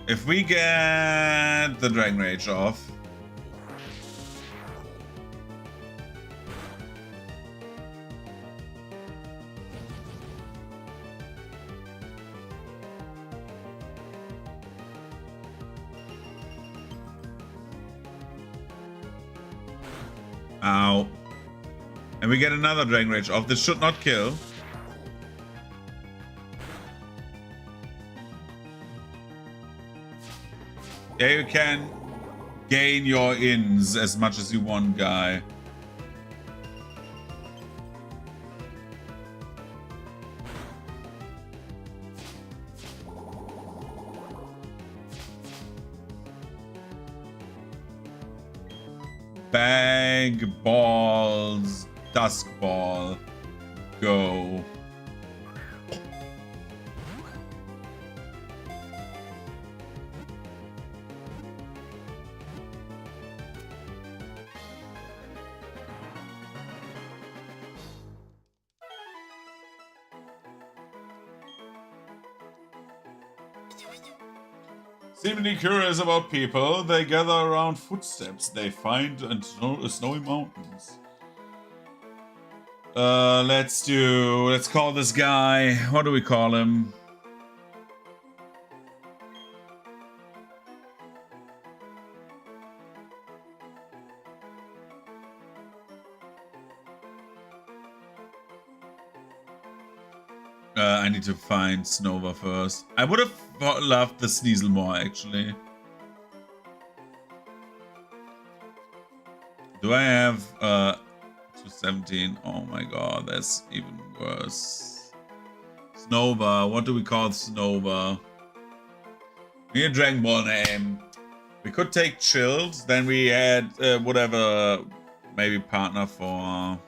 If we get the Dragon Rage off. Ow. And we get another Dragon Rage off. This should not kill. Yeah, you can gain your ins as much as you want, guy. Bag, balls, dusk ball, go. Seemingly curious about people, they gather around footsteps they find in snowy mountains. Let's call this guy, what do we call him? I need to find Snova first. I would have loved the Sneasel more, actually. Do I have 217? Oh my god, that's even worse. Snova, what do we call Snova? We need a Dragon Ball name. We could take chilled, then we add whatever, maybe partner for...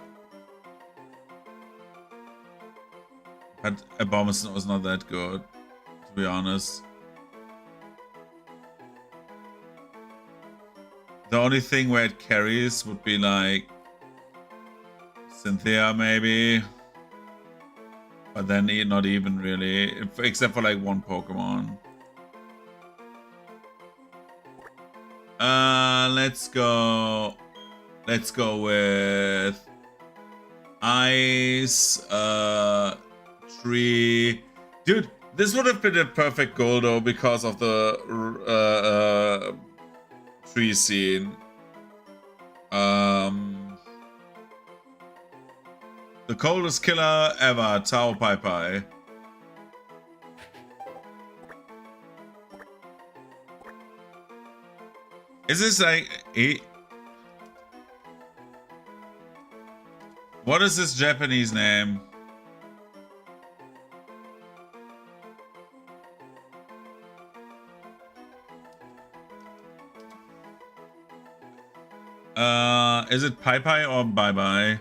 But Abomination was not that good, to be honest. The only thing where it carries would be like Cynthia, maybe. But then not even really, except for like one Pokemon. Let's go with Ice, Tree. Dude, this would have been a perfect goal though because of the tree scene. The coldest killer ever, Tao Pai Pai. Is this like what is this Japanese name? Is it Pai Pai or Bye Bye?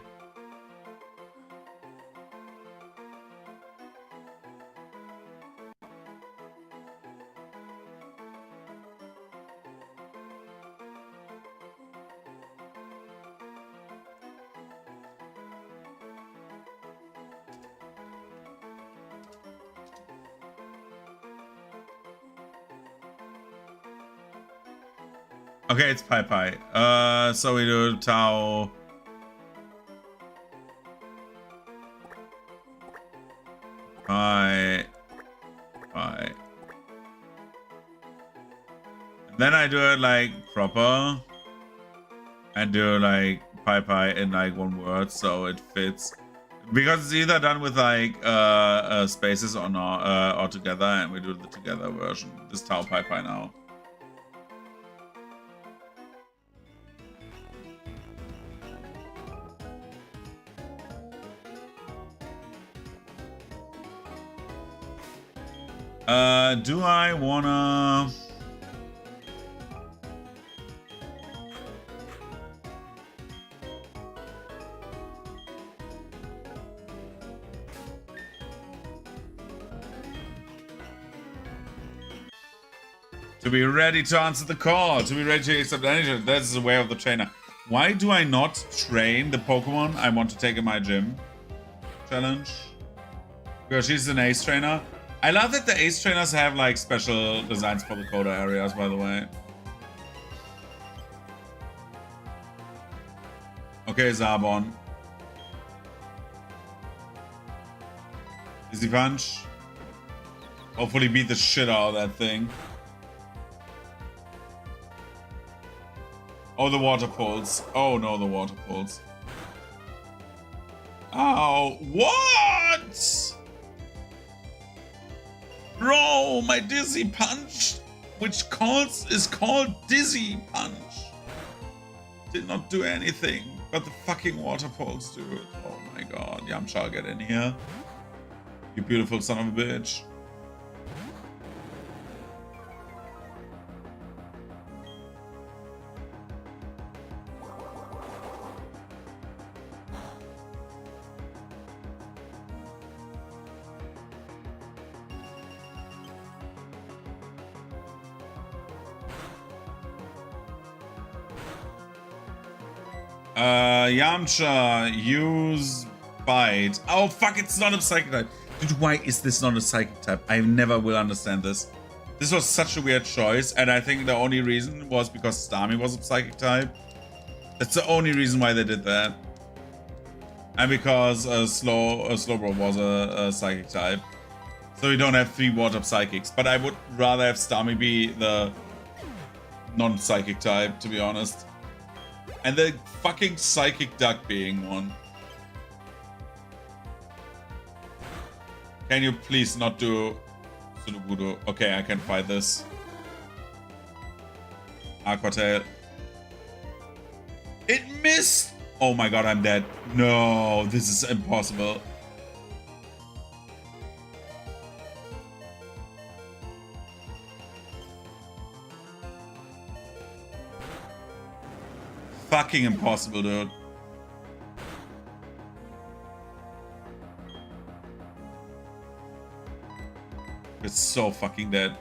Okay, it's Pai Pai. So we do Tao. Pai. Pai. Then I do it like proper. And do like Pai Pai in like one word so it fits. Because it's either done with like spaces or not, or together, and we do the together version. This Tao Pai Pai now. Do I wanna... To be ready to answer the call, to be ready to accept energy, that's the way of the trainer. Why do I not train the Pokemon I want to take in my gym? Challenge. Because she's an ace trainer. I love that the ace trainers have like special designs for the Coda areas, by the way. Okay, Zarbon. Easy punch. Hopefully beat the shit out of that thing. Oh, the water pulse. Oh no, the water pulse. Oh, what? Bro, my Dizzy Punch, which is called Dizzy Punch, did not do anything, but the fucking water pulse, dude. Oh my god, Yamcha, get in here. You beautiful son of a bitch. Yamcha, use bite. Oh fuck, it's not a psychic type. Dude, why is this not a psychic type? I never will understand this. This was such a weird choice, and I think the only reason was because Starmie was a psychic type. That's the only reason why they did that. And because Slowbro was a psychic type. So we don't have 3 water psychics. But I would rather have Starmie be the non-psychic type, to be honest. And the fucking psychic duck being one. Can you please not do Sulubudo? Okay, I can fight this. Aquatail. It missed! Oh my god, I'm dead. No, this is impossible. fucking impossible, dude. It's so fucking dead.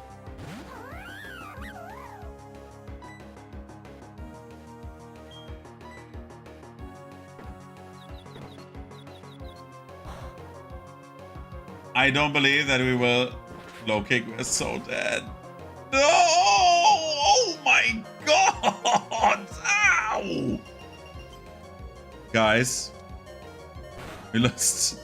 I don't believe that we will low kick. We're so dead. No! Oh my god! Ow! Guys, we lost.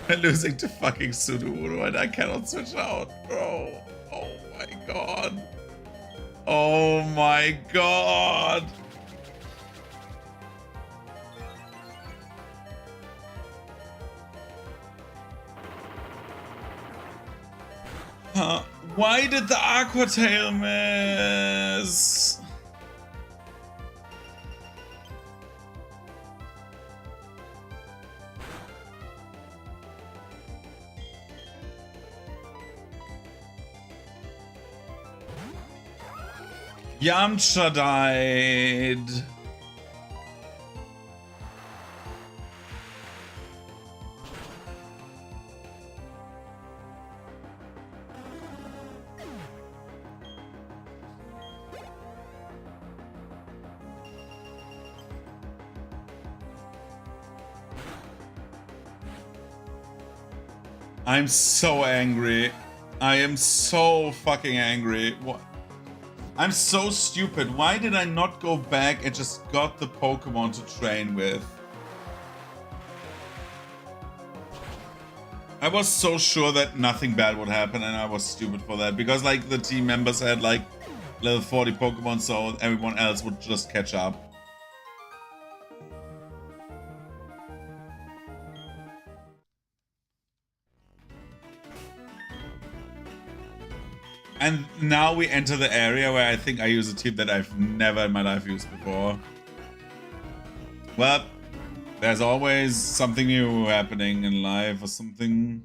We're losing to fucking Sudowoodo and I cannot switch out, bro. Oh my god. Oh my god. Why did the Aqua Tail miss? Yamcha died. I'm so angry. I am so fucking angry. What? I'm so stupid. Why did I not go back and just got the Pokemon to train with? I was so sure that nothing bad would happen and I was stupid for that. Because like the team members had like level 40 Pokemon, so everyone else would just catch up. And now we enter the area where I think I use a team that I've never in my life used before. Well, there's always something new happening in life or something.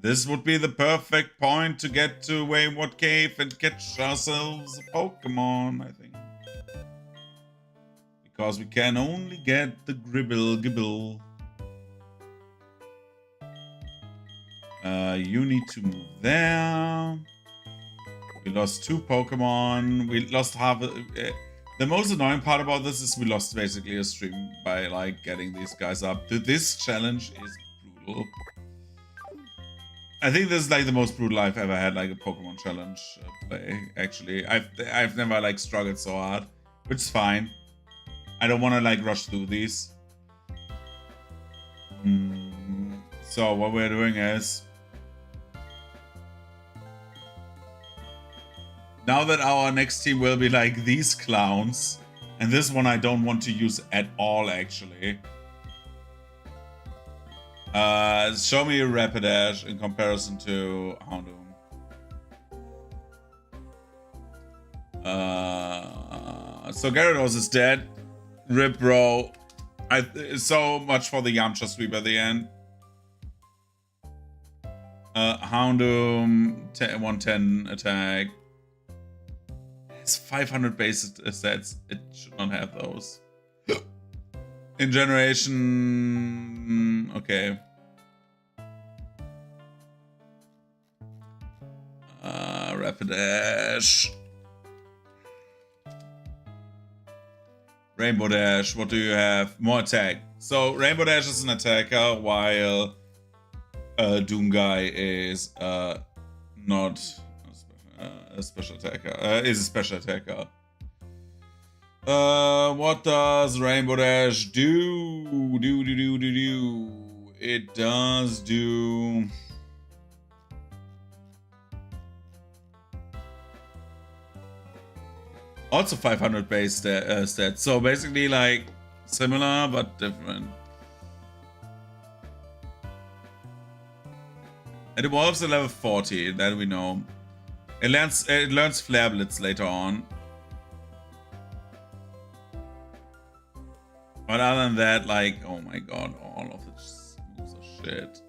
This would be the perfect point to get to Wayward Cave and catch ourselves a Pokemon, I think. Because we can only get the Gribble. You need to move there. We lost 2 Pokemon. We lost half. The most annoying part about this is we lost basically a stream by like getting these guys up. This challenge is brutal. I think this is like the most brutal I've ever had like a Pokemon challenge play. Actually, I've never like struggled so hard, which is fine. I don't want to like rush through these. So what we're doing is, now that our next team will be like these clowns, and this one I don't want to use at all, actually. Show me a Rapidash in comparison to Houndoom. So Gyarados is dead. Rip, bro. So much for the Yamcha sweep at the end. Houndoom, 110 attack. It's 500 base stats. It should not have those. In generation... Okay. Rapidash. Rainbow Dash, what do you have? More attack. So Rainbow Dash is an attacker, while Doomguy is not a special attacker. Is a special attacker. What does Rainbow Dash do? It does do... Also 500 base stats. So basically like similar but different. It evolves at level 40, that we know. It learns Flare Blitz later on. But other than that, like, oh my god, all of the moves are shit.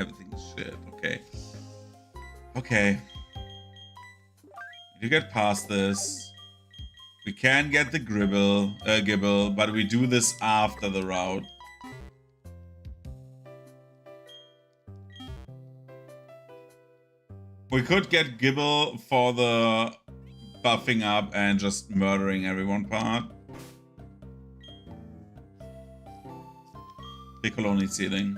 Everything is shit. Okay. Okay. To get past this, we can get the Gibble, but we do this after the route. We could get Gibble for the buffing up and just murdering everyone part. Piccolo needs healing.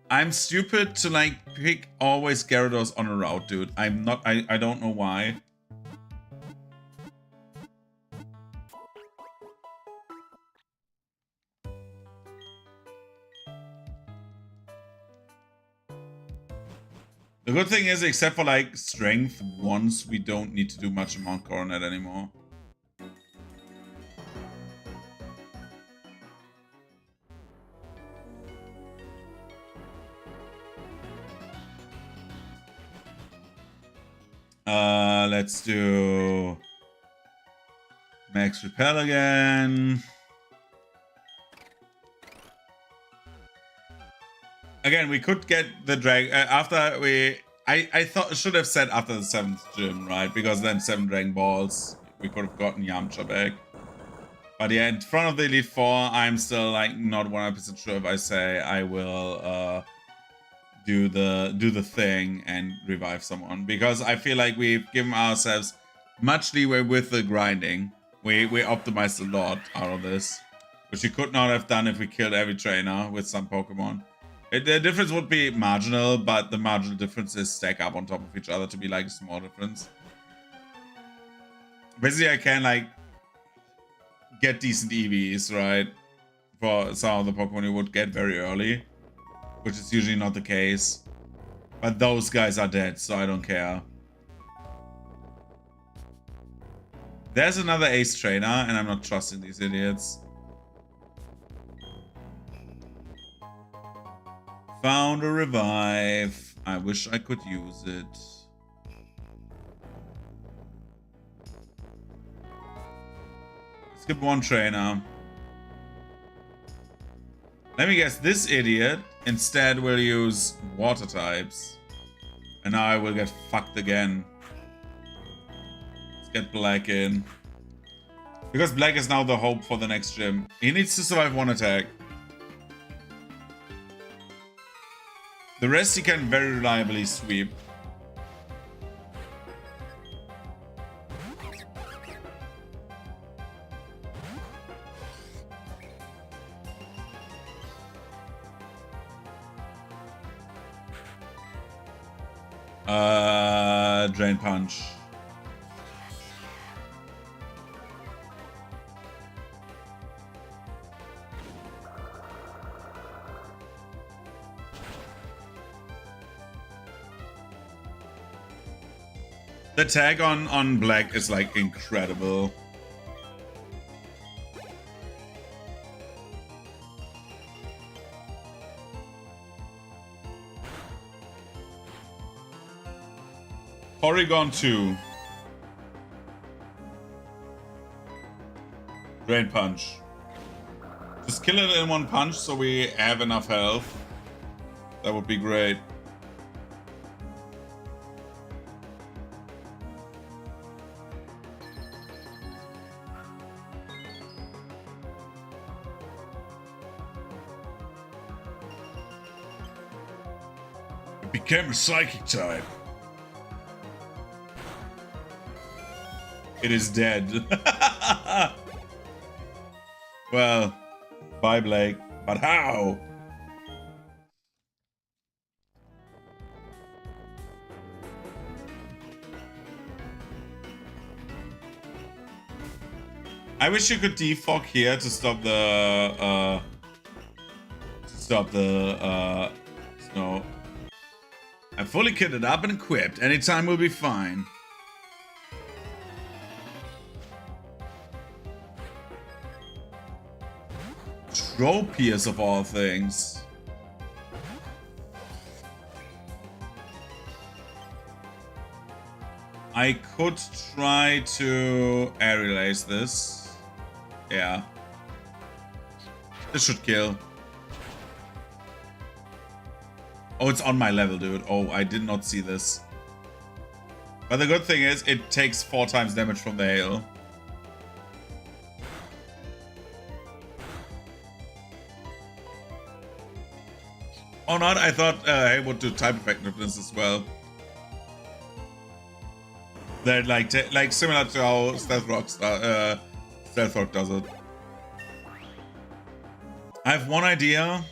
I'm stupid to like pick always Gyarados on a route, dude. I'm not. I don't know why. The good thing is, except for like strength once, we don't need to do much in Mount Coronet anymore. Let's do Max Repel again. Again, we could get the drag after we. I thought should have said after the 7th gym, right? Because then 7 Dragon Balls, we could have gotten Yamcha back. But yeah, in front of the Elite Four, I'm still like not 100% sure if I say I will do the thing and revive someone, because I feel like we've given ourselves much leeway with the grinding. We optimized a lot out of this, which we could not have done if we killed every trainer with some Pokemon. The difference would be marginal, but the marginal differences stack up on top of each other to be like a small difference. Basically, I can like get decent EVs, right? For some of the Pokemon you would get very early, which is usually not the case. But those guys are dead, so I don't care. There's another Ace Trainer, and I'm not trusting these idiots. Found a revive. I wish I could use it. Skip one trainer. Let me guess, this idiot instead will use water types. And now I will get fucked again. Let's get Black in. Because Black is now the hope for the next gym. He needs to survive one attack. The rest he can very reliably sweep. Drain Punch. The tag on Black is like incredible. Porygon 2. Drain Punch. Just kill it in one punch so we have enough health. That would be great. It became a Psychic type. It is dead. Well, bye Blake. But how? I wish you could defog here to stop the snow. I'm fully kitted up and equipped. Anytime we'll be fine. Tropius of all things. I could try to aerial ace this. Yeah. This should kill. Oh, it's on my level, dude. Oh, I did not see this. But the good thing is, it takes 4 times damage from the hail. Or not, I thought hail would do type effectiveness as well. They're like similar to how Stealth Rock does it. I have one idea,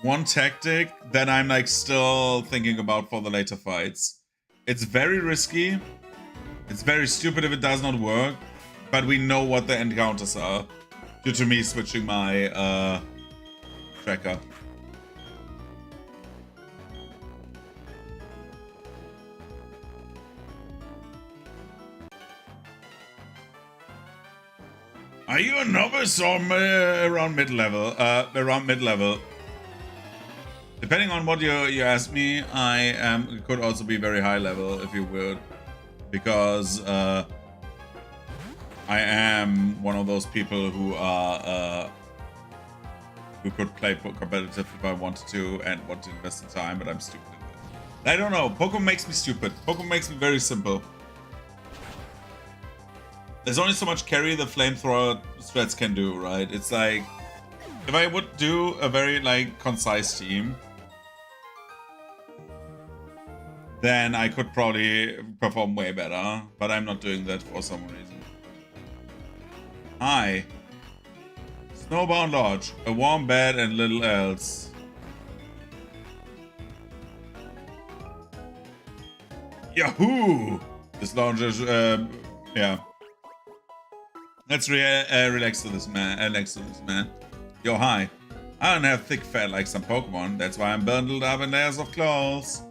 one tactic that I'm like still thinking about for the later fights. It's very risky. It's very stupid if it does not work, but we know what the encounters are due to me switching my tracker. Are you a novice or around mid-level? Around mid-level. Depending on what you ask me, I could also be very high level if you would, because I am one of those people who are who could play competitive if I wanted to and want to invest in time, but I'm stupid. I don't know. Pokemon makes me stupid. Pokemon makes me very simple. There's only so much carry the flamethrower strats can do, right? It's like, if I would do a very like concise team, then I could probably perform way better, but I'm not doing that for some reason. Hi. Snowbound Lodge, a warm bed and little else. Yahoo! This lounge is, yeah. Let's relax to this man. Yo, hi. I don't have thick fat like some Pokemon. That's why I'm bundled up in layers of clothes.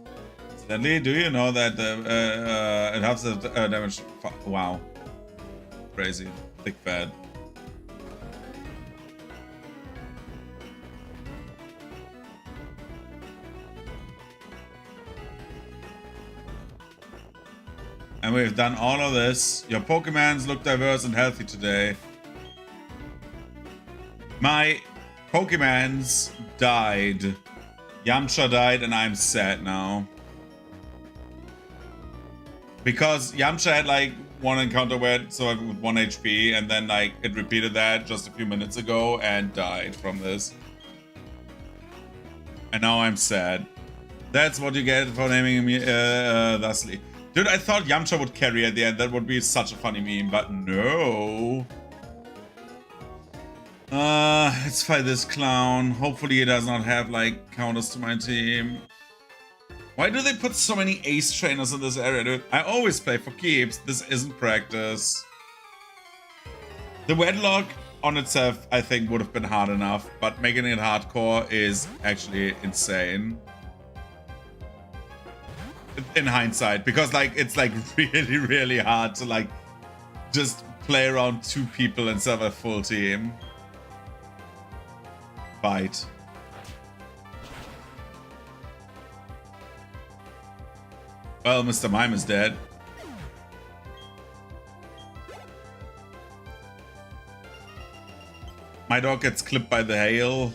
Stanley, do you know that it helps the damage? Wow. Crazy. Thick fat. And we've done all of this. Your Pokemons look diverse and healthy today. My Pokemons died. Yamcha died and I'm sad now. Because Yamcha had like one encounter where it survived with 1 HP and then like it repeated that just a few minutes ago and died from this. And now I'm sad. That's what you get for naming me thusly. Dude, I thought Yamcha would carry at the end. That would be such a funny meme, but no. Let's fight this clown. Hopefully he does not have, like, counters to my team. Why do they put so many ace trainers in this area, dude? I always play for keeps. This isn't practice. The Wedlocke on itself, I think, would have been hard enough, but making it hardcore is actually insane. In hindsight, because like it's like really hard to like just play around 2 people instead of a full team. Bite. Well, Mr. Mime is dead. My dog gets clipped by the hail.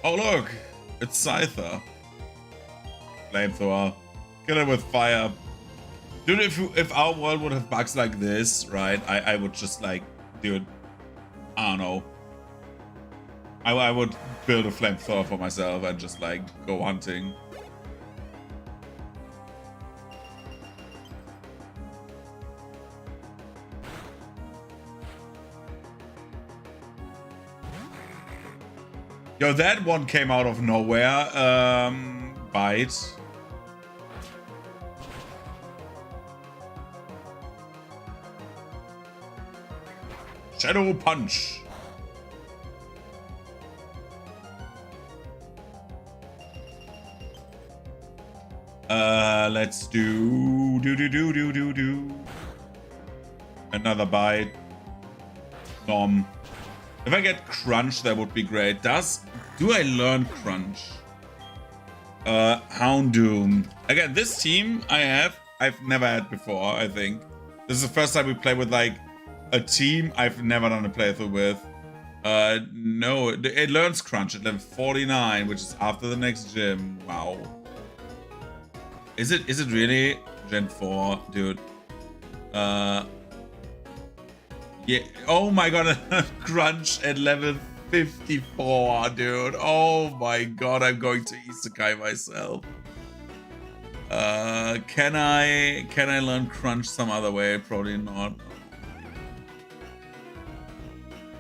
Oh look, it's Scyther. Flamethrower. Kill it with fire. Dude, if our world would have bugs like this, right, I would just like, dude, I don't know. I would build a flamethrower for myself and just like go hunting. Yo, that one came out of nowhere. Bite. Shadow Punch. Let's do another bite. Nom. If I get Crunch, that would be great. Do I learn Crunch? Houndoom. Again, this team I've never had before, I think. This is the first time we play with like a team I've never done a playthrough with. No, it learns Crunch at level 49, which is after the next gym. Wow. Is it really Gen 4, dude? Yeah. Oh my god, Crunch at level 54, dude. Oh my god, I'm going to Isekai myself. Can I learn Crunch some other way? Probably not.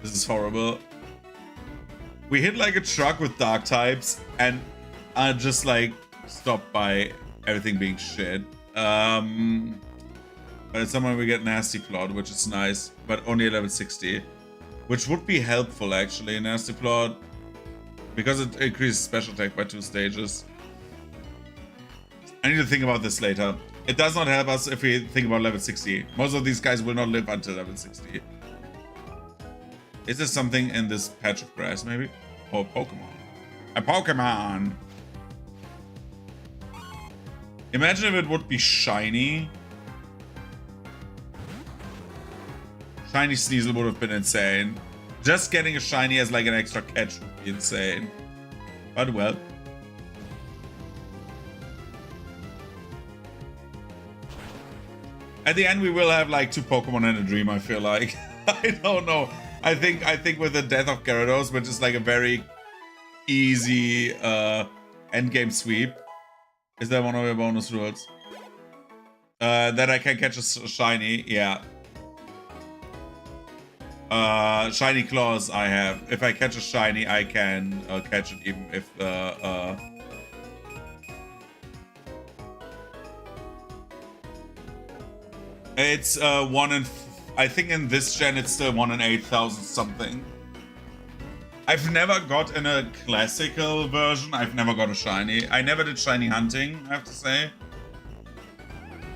This is horrible. We hit like a truck with dark types and are just like stopped by everything being shit. But at some point we get Nasty Plot, which is nice, but only at level 60. Which would be helpful actually, Nasty Plot. Because it increases special attack by 2 stages. I need to think about this later. It does not help us if we think about level 60. Most of these guys will not live until level 60. Is there something in this patch of grass, maybe? Oh, Pokemon. A Pokemon! Imagine if it would be shiny. Shiny Sneasel would have been insane. Just getting a shiny as like an extra catch would be insane. But well. At the end we will have like 2 Pokemon and a dream, I feel like. I don't know. I think with the death of Gyarados, which is like a very easy endgame sweep. Is that one of your bonus rules? That I can catch a shiny, yeah. Shiny Claws I have. If I catch a shiny, I can catch it even if it's 1 in... I think in this gen it's still 1 in 8,000 something. I've never got in a classical version, I've never got a shiny. I never did shiny hunting, I have to say.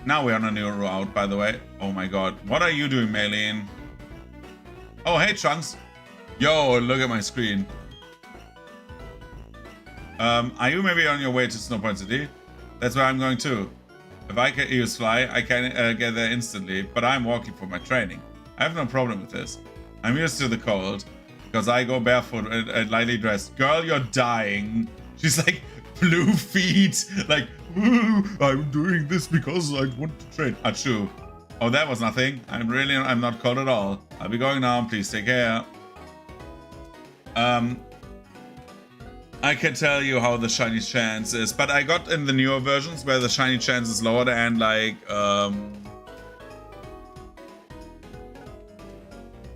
Now we're on a new route, by the way. Oh my god. What are you doing, Maylene? Oh, hey, Chunks. Yo, look at my screen. Are you maybe on your way to Snowpoint City? That's where I'm going too. If I can use Fly, I can get there instantly, but I'm walking for my training. I have no problem with this. I'm used to the cold, because I go barefoot and lightly dressed. Girl, you're dying. She's like, blue feet. Like, I'm doing this because I want to train. Achoo. Oh, that was nothing. I'm not cold at all. I'll be going now. Please take care. I can tell you how the shiny chance is, but I got in the newer versions where the shiny chance is lower and like, and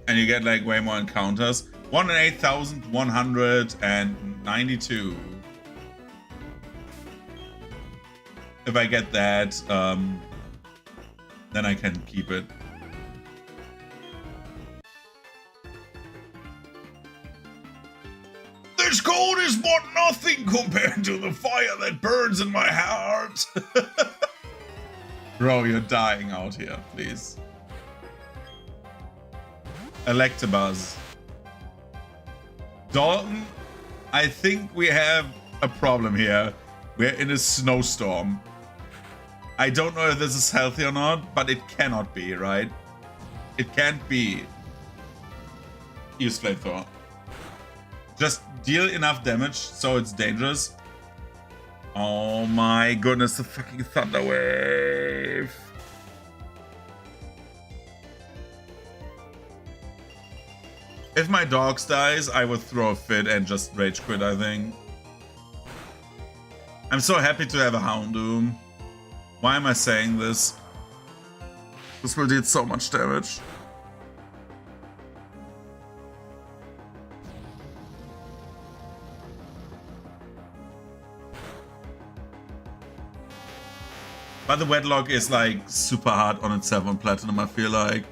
you get like way more encounters. 1 in 8,192. If I get that, then I can keep it. This cold is but nothing compared to the fire that burns in my heart. Bro, you're dying out here, please. Electabuzz. Dalton, I think we have a problem here. We're in a snowstorm. I don't know if this is healthy or not, but it cannot be, right? It can't be. Use Flamethrower. Just deal enough damage so it's dangerous. Oh my goodness, the fucking Thunder Wave. If my dogs dies, I would throw a fit and just rage quit, I think. I'm so happy to have a Houndoom. Why am I saying this? This will deal so much damage. But the Wedlocke is like super hard on itself on Platinum, I feel like.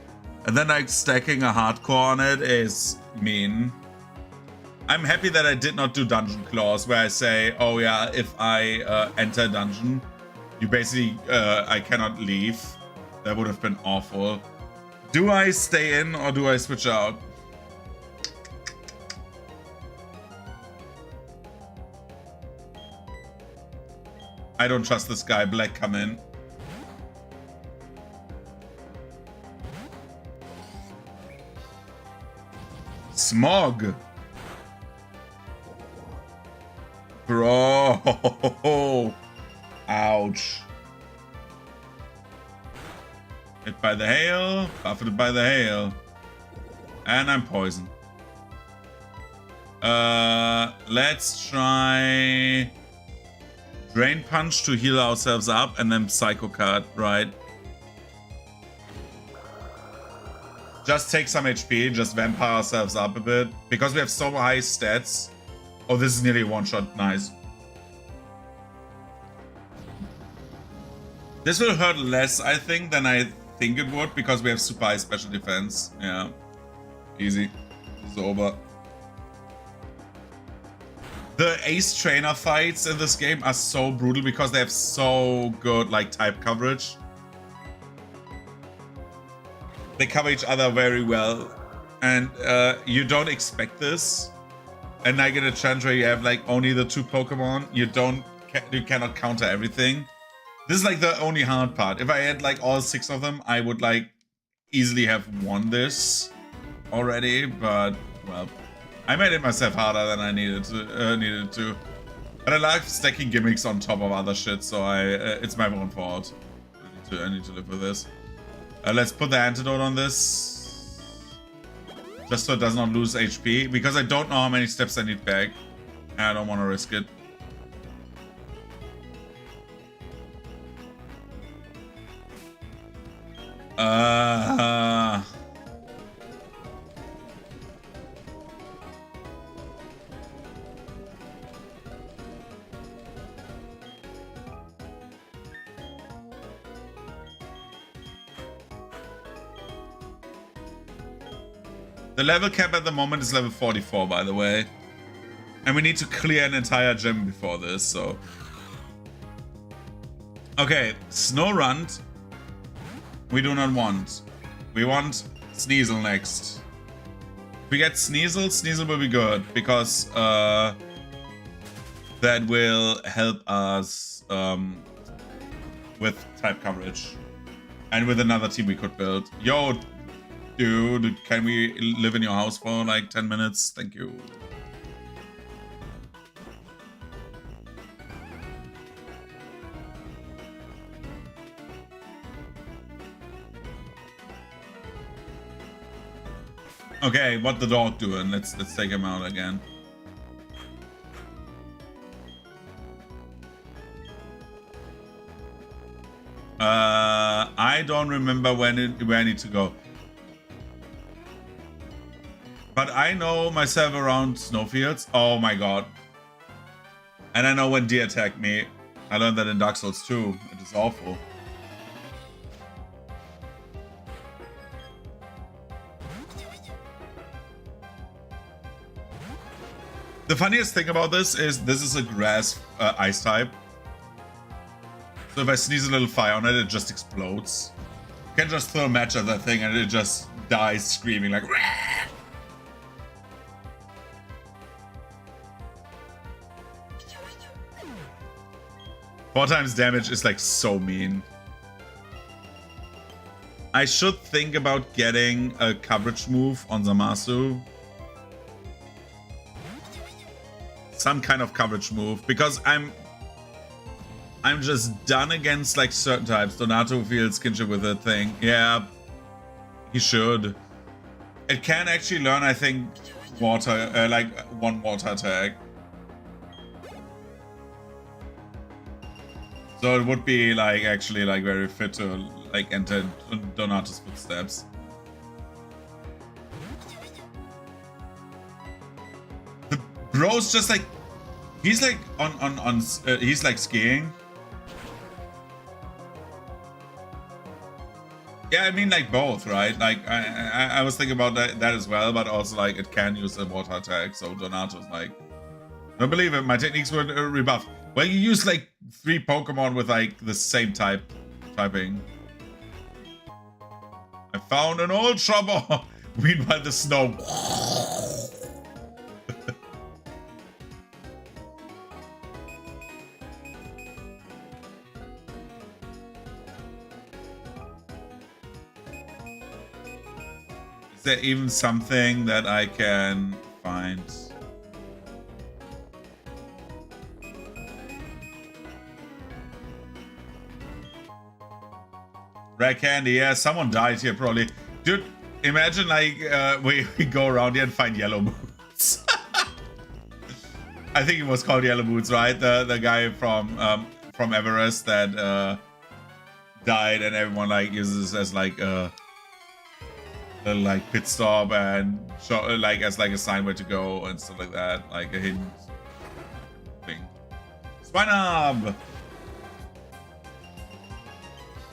And then like stacking a hardcore on it is mean. I'm happy that I did not do Dungeon Clause, where I say, oh yeah, if I enter a dungeon, you basically, I cannot leave. That would have been awful. Do I stay in or do I switch out? I don't trust this guy. Black, come in. Smog. Bro. Ouch. Hit by the hail. Buffeted by the hail. And I'm poisoned. Let's try Drain Punch to heal ourselves up and then Psycho Cut, right? Just take some HP, just vampire ourselves up a bit. Because we have so high stats. Oh, this is nearly a one-shot. Nice. This will hurt less, I think, than I think it would, because we have super high special defense. Yeah. Easy. This is over. The Ace Trainer fights in this game are so brutal because they have so good, like, type coverage. They cover each other very well. And you don't expect this. And I get a chance where you have, like, only the 2 Pokemon. You cannot counter everything. This is, like, the only hard part. If I had, like, all 6 of them, I would, like, easily have won this already. But, well, I made it myself harder than I needed to. But I like stacking gimmicks on top of other shit, so it's my own fault. I need to live with this. Let's put the antidote on this. Just so it does not lose HP. Because I don't know how many steps I need back. And I don't want to risk it. The level cap at the moment is level 44, by the way. And we need to clear an entire gym before this, so... Okay, Snorunt. We do not want. We want Sneasel next. If we get Sneasel, Sneasel will be good, because that will help us with type coverage. And with another team we could build. Yo, dude, can we live in your house for like 10 minutes? Thank you. Okay, what the dog doing? Let's take him out again. I don't remember where I need to go. But I know myself around snowfields. Oh my god. And I know when deer attack me. I learned that in Dark Souls 2. It is awful. The funniest thing about this is a grass ice type. So if I sneeze a little fire on it, it just explodes. You can just throw a match at that thing and it just dies screaming like... Rah! 4 times damage is like so mean. I should think about getting a coverage move on Zamasu. Some kind of coverage move, because I'm just done against like certain types. Donato feels kinship with that thing. Yeah, he should. It can actually learn, I think, water, like one water attack. So it would be like actually like very fit to like enter Donato's footsteps. The bro's just like, he's like he's like skiing. Yeah, I mean like both, right? Like I was thinking about that as well, but also like it can use a water attack. So Donato's like, don't believe it. My techniques were rebuffed. Well, you use like 3 Pokemon with like the same typing. I found an old trouble. Meanwhile, the snow. there even something that I can find? Rare candy, yeah, someone died here probably. Dude, imagine like we go around here and find yellow boots. I think it was called Yellow Boots, right? The guy from Everest that died, and everyone like uses as like a little like pit stop and show like as like a sign where to go and stuff like that, like a hidden thing. Swinub!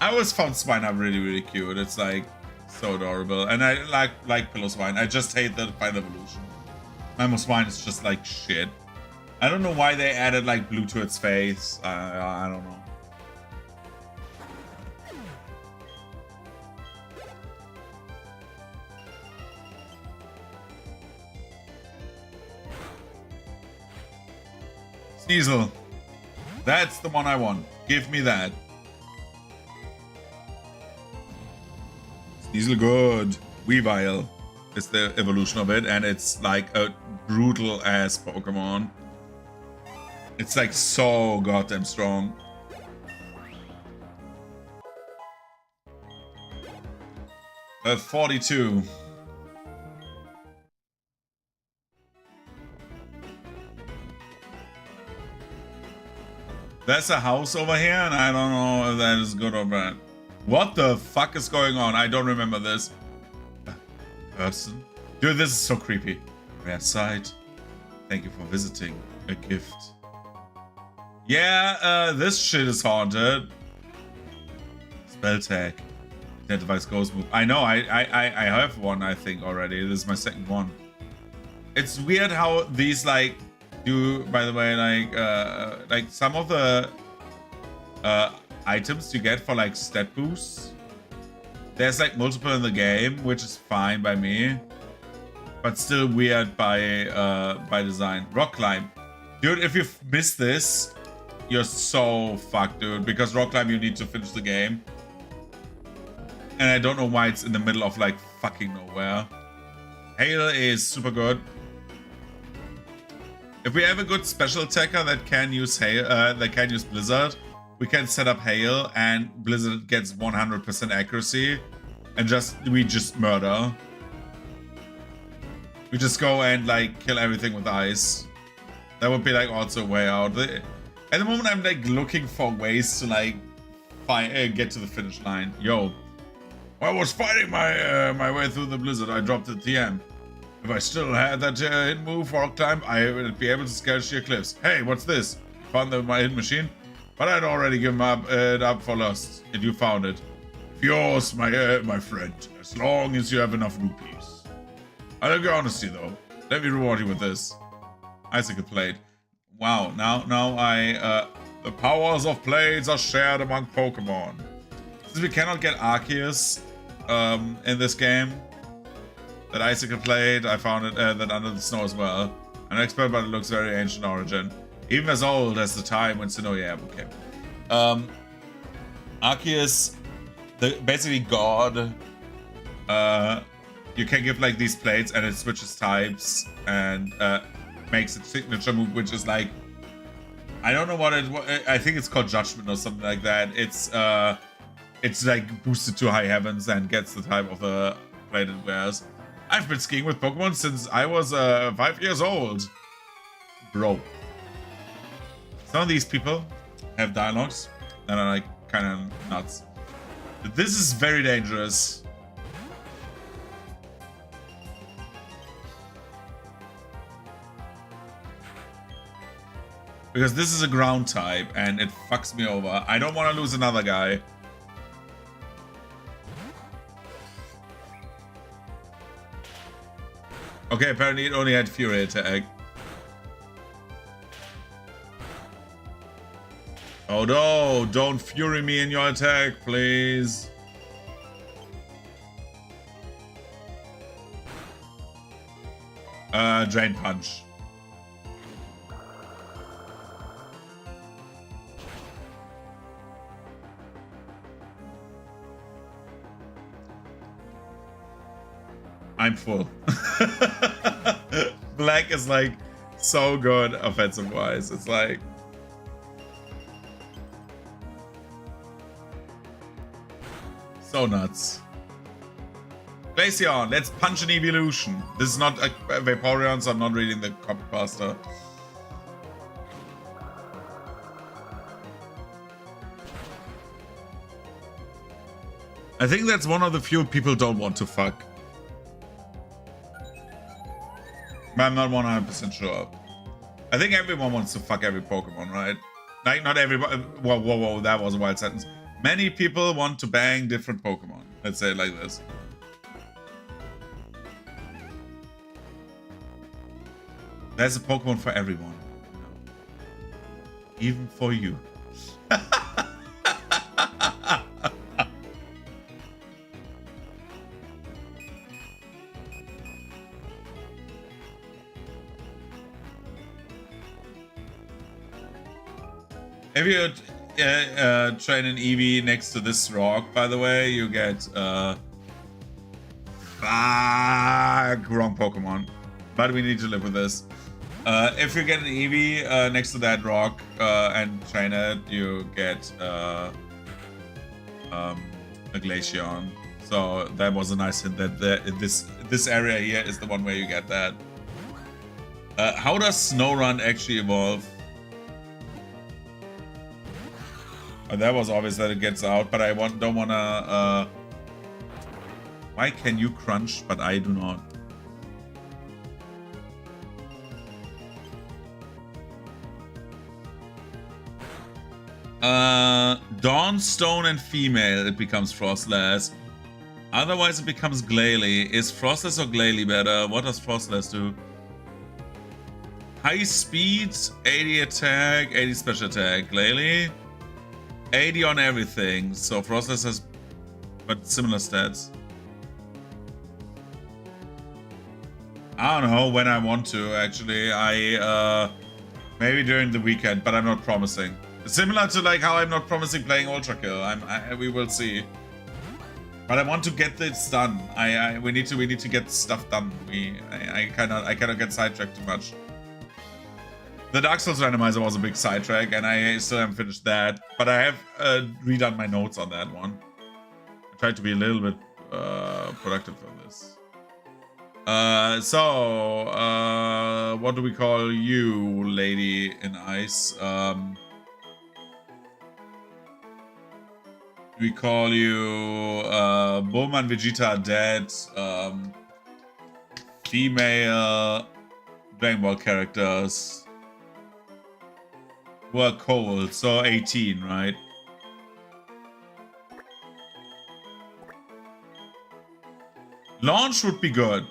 I always found Swinub really cute. It's like so adorable, and I like Pillow Swine. I just hate the final evolution. Mammo Swine is just like shit. I don't know why they added like blue to its face. I don't know. Sneasel. That's the one I want. Give me that. Sneasel good. Weavile is the evolution of it, and it's like a brutal ass Pokemon. It's like so goddamn strong. I have 42. There's a house over here, and I don't know if that is good or bad. What the fuck is going on? I don't remember this. Person? Dude, this is so creepy. Rare sight. Thank you for visiting. A gift. Yeah, this shit is haunted. Spell tag. Identifies ghost move. I know, I have one, I think, already. This is my second one. It's weird how these, like, do, by the way, like some of the items you get for, like, stat boosts. There's, like, multiple in the game, which is fine by me. But still weird by design. Rock climb. Dude, if you've missed this, you're so fucked, dude. Because rock climb, you need to finish the game. And I don't know why it's in the middle of, like, fucking nowhere. Hail is super good. If we have a good special attacker that can use hail, that can use Blizzard, we can set up Hail, and Blizzard gets 100% accuracy, and we just murder. We just go and like kill everything with ice. That would be like also a way out. At the moment, I'm like looking for ways to like get to the finish line. Yo, while I was fighting my way through the blizzard, I dropped the TM. If I still had that hidden move for climb, I would be able to scale sheer cliffs. Hey, what's this? Found my hidden machine? But I'd already given it up for lost. And you found it. Yours, my friend. As long as you have enough rupees. I like your honesty, though. Let me reward you with this. Icicle Plate. Wow, now the powers of blades are shared among Pokemon. Since we cannot get Arceus in this game, that Icicle Plate, I found it that under the snow as well. I'm an expert, but it looks very ancient origin. Even as old as the time when Sinnoh, yeah, okay. Arceus, basically God. You can give like these plates and it switches types and makes a signature move, which is like, I don't know what I think it's called Judgment or something like that. It's like boosted to high heavens and gets the type of the plate it wears. I've been skiing with Pokemon since I was 5 years old. Bro. Some of these people have dialogues that are like kind of nuts. But this is very dangerous. Because this is a ground type and it fucks me over. I don't want to lose another guy. Okay, apparently it only had Fury attack. Oh no, don't Fury me in your attack, please. Drain Punch. I'm full. Black is like so good offensive wise. It's like so nuts. Glaceon, let's punch an evolution. This is not a Vaporeon, so I'm not reading the copy pasta. I think that's one of the few people don't want to fuck. But I'm not 100% sure. I think everyone wants to fuck every Pokemon, right? Like, not everybody. Whoa, that was a wild sentence. Many people want to bang different Pokemon. Let's say it like this. There's a Pokemon for everyone. Even for you. If you train an Eevee next to this rock, by the way, you get fuck, wrong Pokemon. But we need to live with this. If you get an Eevee next to that rock and train it, you get a Glaceon. So that was a nice hint that this area here is the one where you get that. How does Snorunt actually evolve? That was obvious that it gets out, but I don't wanna. Why can you crunch, but I do not? Dawnstone and female, it becomes Frostless. Otherwise, it becomes Glalie. Is Frostless or Glalie better? What does Frostless do? High speed, 80 attack, 80 special attack. Glalie, 80 on everything. So Frostless has but similar stats. I don't know when I want to, actually. Maybe during the weekend, but I'm not promising. Similar to like how I'm not promising playing Ultra Kill. We will see. But I want to get this done. We need to get stuff done. I cannot get sidetracked too much. The Dark Souls randomizer was a big sidetrack, and I still haven't finished that. But I have redone my notes on that one. I tried to be a little bit productive for this. What do we call you, lady in ice? We call you Bulma and Vegeta are dead. Female Dragon Ball characters who are cold, so 18, right? Launch would be good.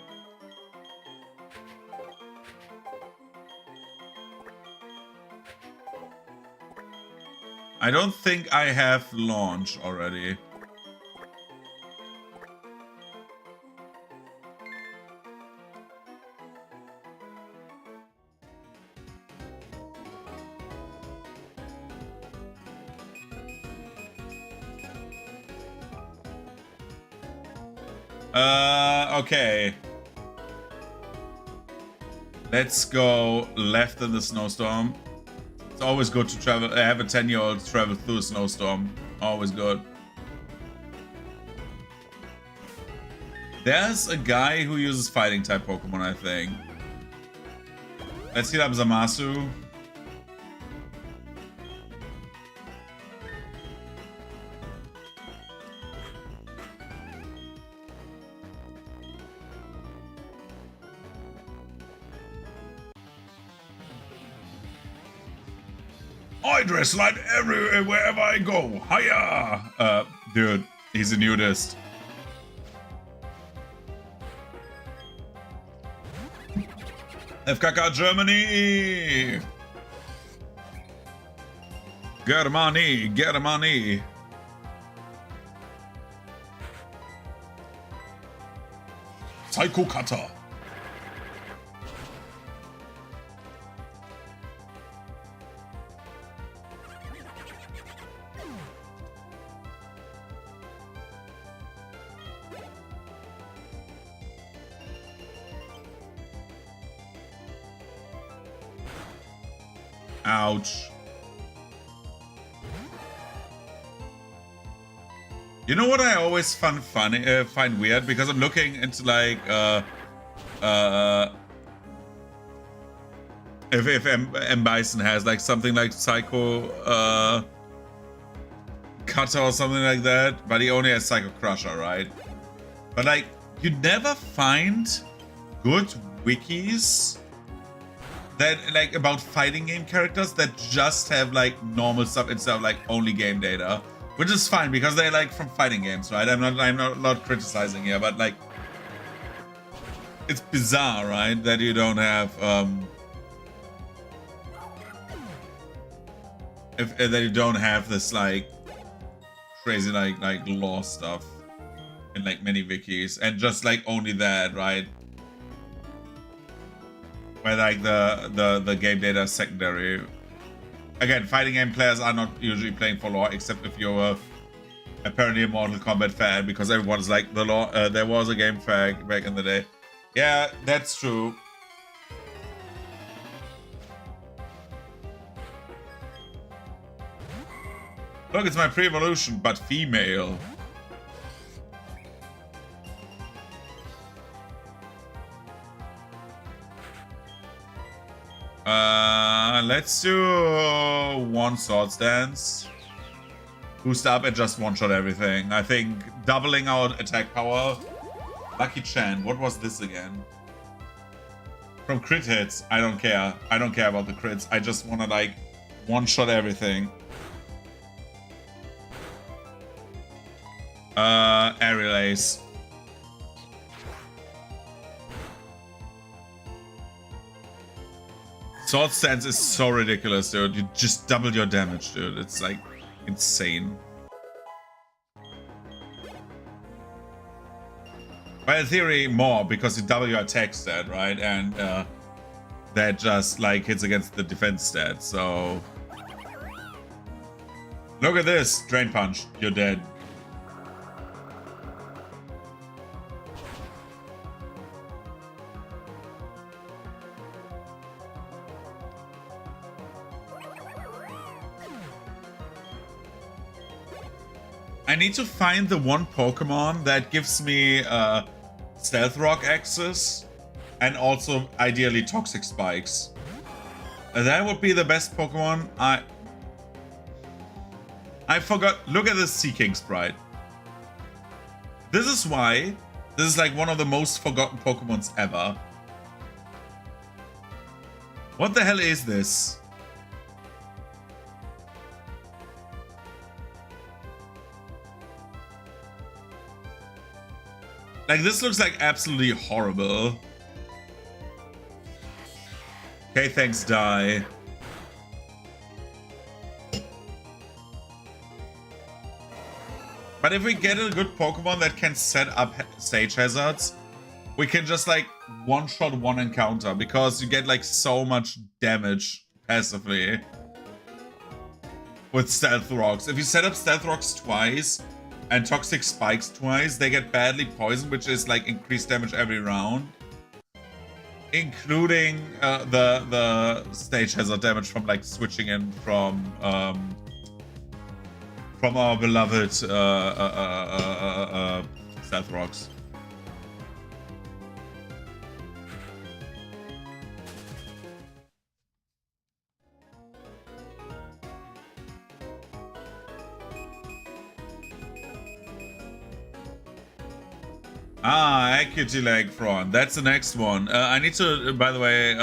I don't think I have launch already. Okay. Let's go left in the snowstorm. It's always good to travel. Have a 10-year-old travel through a snowstorm. Always good. There's a guy who uses fighting type Pokemon, I think. Let's heal up Zamasu. I dress like everywhere wherever I go. Hiya! Dude, he's a nudist. FKK Germany! Germany! Psycho Cutter. Ouch. You know what I always find weird? Because I'm looking into like if M. Bison has like something like Psycho Cutter or something like that, but he only has Psycho Crusher, right? But like, you never find good wikis that like about fighting game characters that just have like normal stuff instead of like only game data, which is fine because they're like from fighting games, right? I'm not criticizing here, but like, it's bizarre, right, that you don't have that you don't have this like crazy like lore stuff in like many wikis, and just like only that, right? Where like the game data is secondary. Again, fighting game players are not usually playing for lore, except if you're apparently a Mortal Kombat fan, because everyone's like the lore. There was a game fag back in the day. Yeah, that's true. Look, it's my pre-evolution, but female. Let's do one Swords Dance. Boost up and just one-shot everything. I think doubling our attack power. Lucky Chan, what was this again? From crit hits, I don't care. I don't care about the crits. I just want to like one-shot everything. Aerial Ace. Sword Stance is so ridiculous, dude. You just double your damage, dude. It's like insane. But in theory, more, because you double your attack stat, right? And that just like hits against the defense stat, so... Look at this! Drain Punch. You're dead. I need to find the one Pokemon that gives me Stealth Rock access and also ideally Toxic Spikes. That would be the best Pokemon. I forgot. Look at this Sea King sprite. This is why this is like one of the most forgotten Pokemons ever. What the hell is this? Like, this looks like absolutely horrible. Okay, thanks, die. But if we get a good Pokemon that can set up stage hazards, we can just like one-shot one encounter, because you get like so much damage passively with Stealth Rocks. If you set up Stealth Rocks twice and Toxic Spikes twice, they get badly poisoned, which is like increased damage every round, including the stage hazard damage from like switching in from our beloved Stealth Rocks. Ah, Acuity Leg Prawn. That's the next one. I need to, by the way,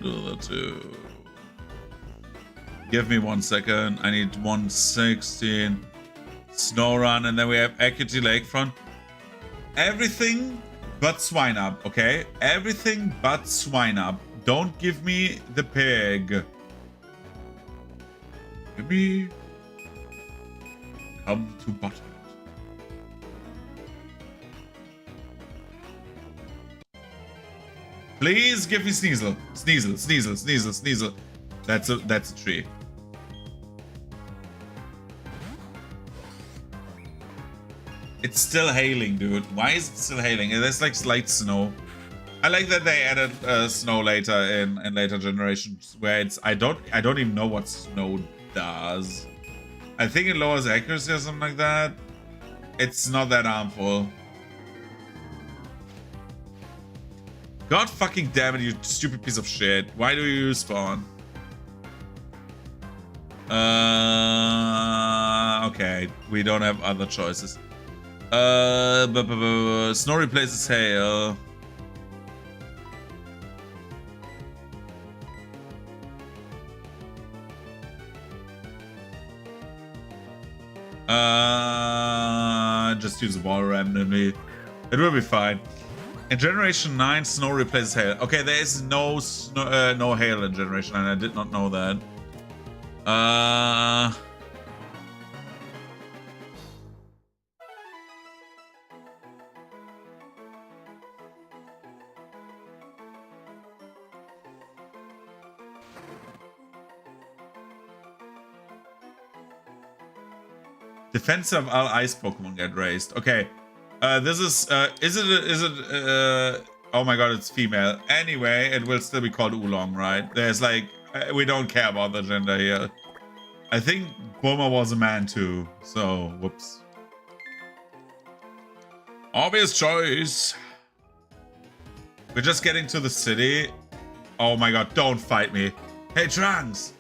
do the two. Give me 1 second. I need 116. Snow Run, and then we have Acuity Lakefront. Everything but Swine Up, okay? Everything but Swine Up. Don't give me the pig. Give me... Come to Buttermilk. Please give me Sneasel. Sneasel, Sneasel, Sneasel, Sneasel. That's a tree. It's still hailing, dude. Why is it still hailing? There's like slight snow. I like that they added snow later in later generations where it's I don't even know what snow does. I think it lowers accuracy or something like that. It's not that harmful. God fucking damn it, you stupid piece of shit. Why do you spawn? Okay, we don't have other choices. Snow replaces hail. Just use the ball randomly. It will be fine. In Generation 9, snow replaces hail. Okay, there is no snow, no hail in Generation 9. I did not know that. Defense of all ice Pokemon get raised. Okay. This is it oh my god, it's female. Anyway, it will still be called Oolong, right? There's like we don't care about the gender here. I think Bulma was a man too, so whoops. Obvious choice. We're just getting to the city. Oh my god, don't fight me. Hey Trunks!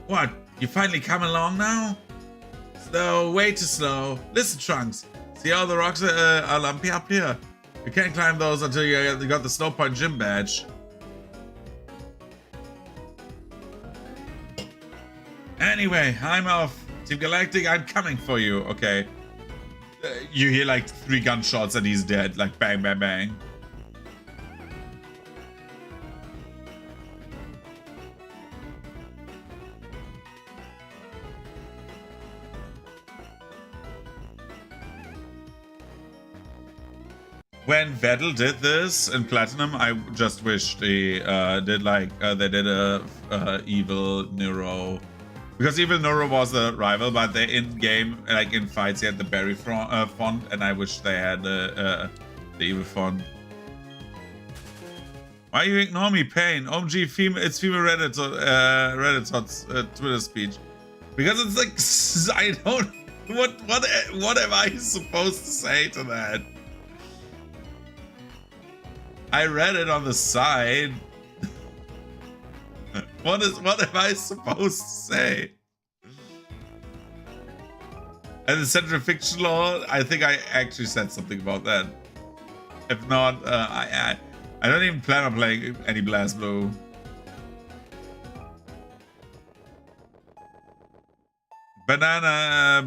What? You finally come along now? Slow, way too slow. Listen, Trunks. See all the rocks are lumpy up here? You can't climb those until you got the Snow Point Gym badge. Anyway, I'm off. Team Galactic, I'm coming for you. Okay. You hear like 3 gunshots and he's dead. Like bang, bang, bang. When Vettel did this in Platinum, I just wished they did like they did a evil Neuro, because evil Neuro was a rival, but they in game like in fights he had the berry font, and I wish they had the evil font. Why you ignore me, Pain? OMG, it's female Reddit's Twitter speech, because it's like I don't what am I supposed to say to that? I read it on the side. What am I supposed to say? And the Central Fiction Law, I think I actually said something about that. If not, I don't even plan on playing any Blast Blue. Banana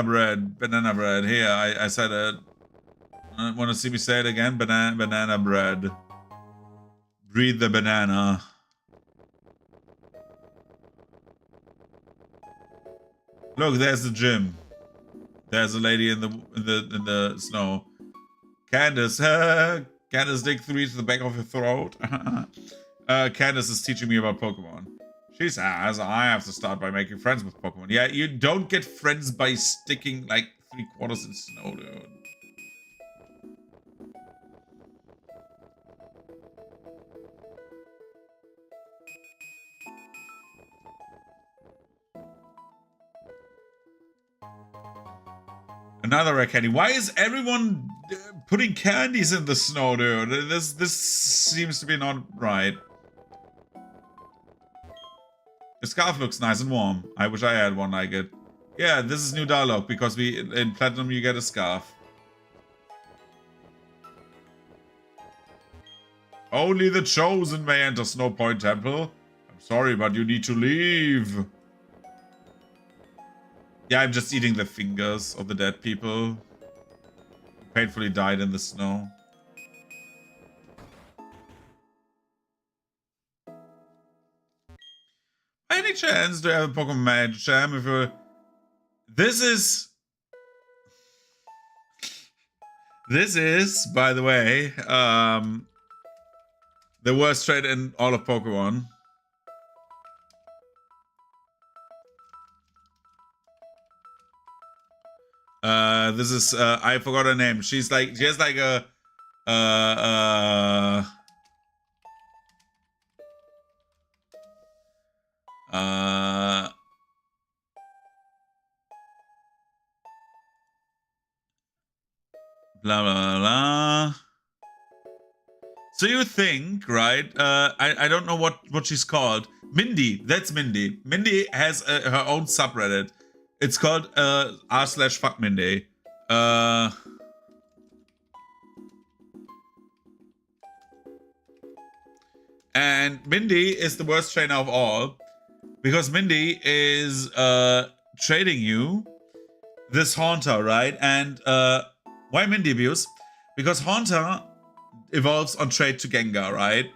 bread. Here, I said it. Want to see me say it again? Banana bread. Breathe the banana. Look, there's the gym. There's a lady in the snow. Candace, Candace, dig 3 to the back of your throat. Candace is teaching me about Pokemon. She says I have to start by making friends with Pokemon. Yeah, you don't get friends by sticking like 3/4 in snow, dude. Another rare candy. Why is everyone putting candies in the snow, dude? This seems to be not right. The scarf looks nice and warm. I wish I had one like it. Yeah, this is new dialogue because in Platinum you get a scarf. Only the chosen may enter Snow Point Temple. I'm sorry, but you need to leave. Yeah, I'm just eating the fingers of the dead people who painfully died in the snow. By any chance, do you have a Pokemon Magic Jam? If you're... This is, by the way, the worst trade in all of Pokemon. This is I forgot her name. She has like a Uh, blah blah blah. So you think, right? I don't know what she's called. Mindy, that's Mindy. Mindy has her own subreddit. It's called r/fuck Mindy. And Mindy is the worst trainer of all because Mindy is trading you this Haunter, right? And why Mindy abuse? Because Haunter evolves on trade to Gengar, right?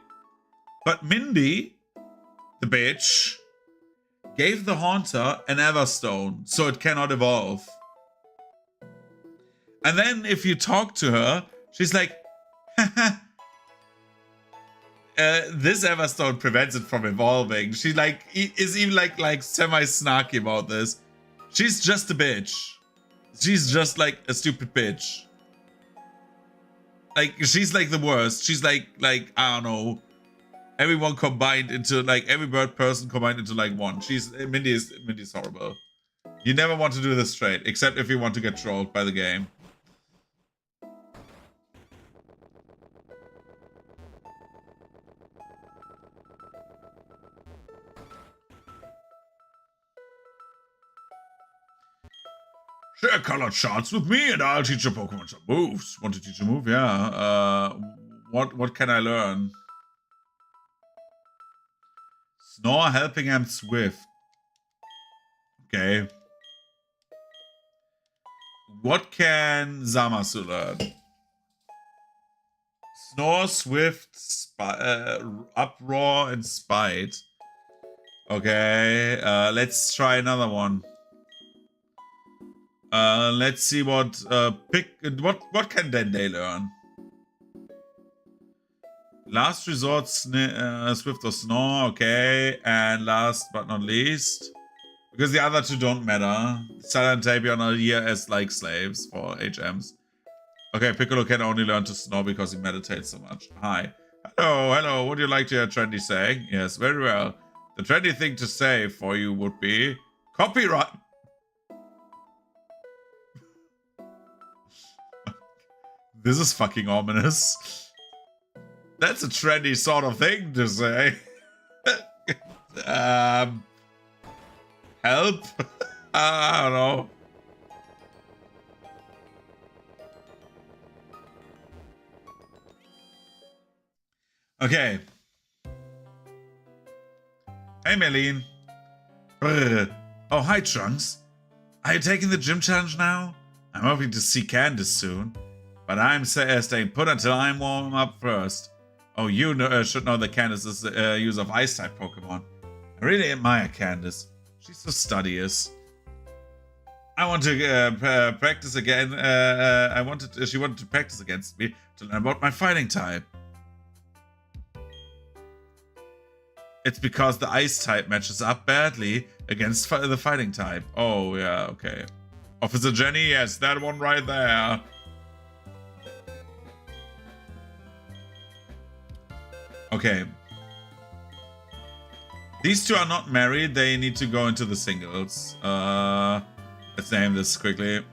But Mindy, the bitch, gave the Haunter an Everstone, so it cannot evolve. And then if you talk to her, she's like, this Everstone prevents it from evolving. She like is even like semi-snarky about this. She's just a bitch. She's just like a stupid bitch. Like she's like the worst. She's like I don't know, everyone combined into like every bird person combined into like one. Mindy's horrible. You never want to do this trade, except if you want to get trolled by the game. Share colored charts with me and I'll teach your Pokemon some moves. Want to teach a move? Yeah. What can I learn? Snore, Helping Hand, Swift. Okay. What can Zamasu learn? Snore, Swift, Uproar, and Spite. Okay. Let's try another one. Let's see what can Dende learn? Last resort, Swift or Snore, okay. And last but not least, because the other two don't matter, Silent Tapion are here as like slaves for HMs. Okay, Piccolo can only learn to Snore because he meditates so much. Hi. Hello, would you like to hear a trendy saying? Yes, very well. The trendy thing to say for you would be copyright. This is fucking ominous. That's a trendy sort of thing to say. Help? I don't know. Okay. Hey, Merlin. Brr. Oh, hi, Trunks. Are you taking the gym challenge now? I'm hoping to see Candace soon. But I'm staying put until I'm warm up first. Oh, you should know that Candace is the user of Ice-type Pokemon. I really admire Candace. She's so studious. I want to practice again. She wanted to practice against me to learn about my fighting type. It's because the Ice-type matches up badly against the fighting type. Oh, yeah, okay. Officer Jenny, yes, that one right there. Okay. These two are not married. They need to go into the singles. Let's name this quickly.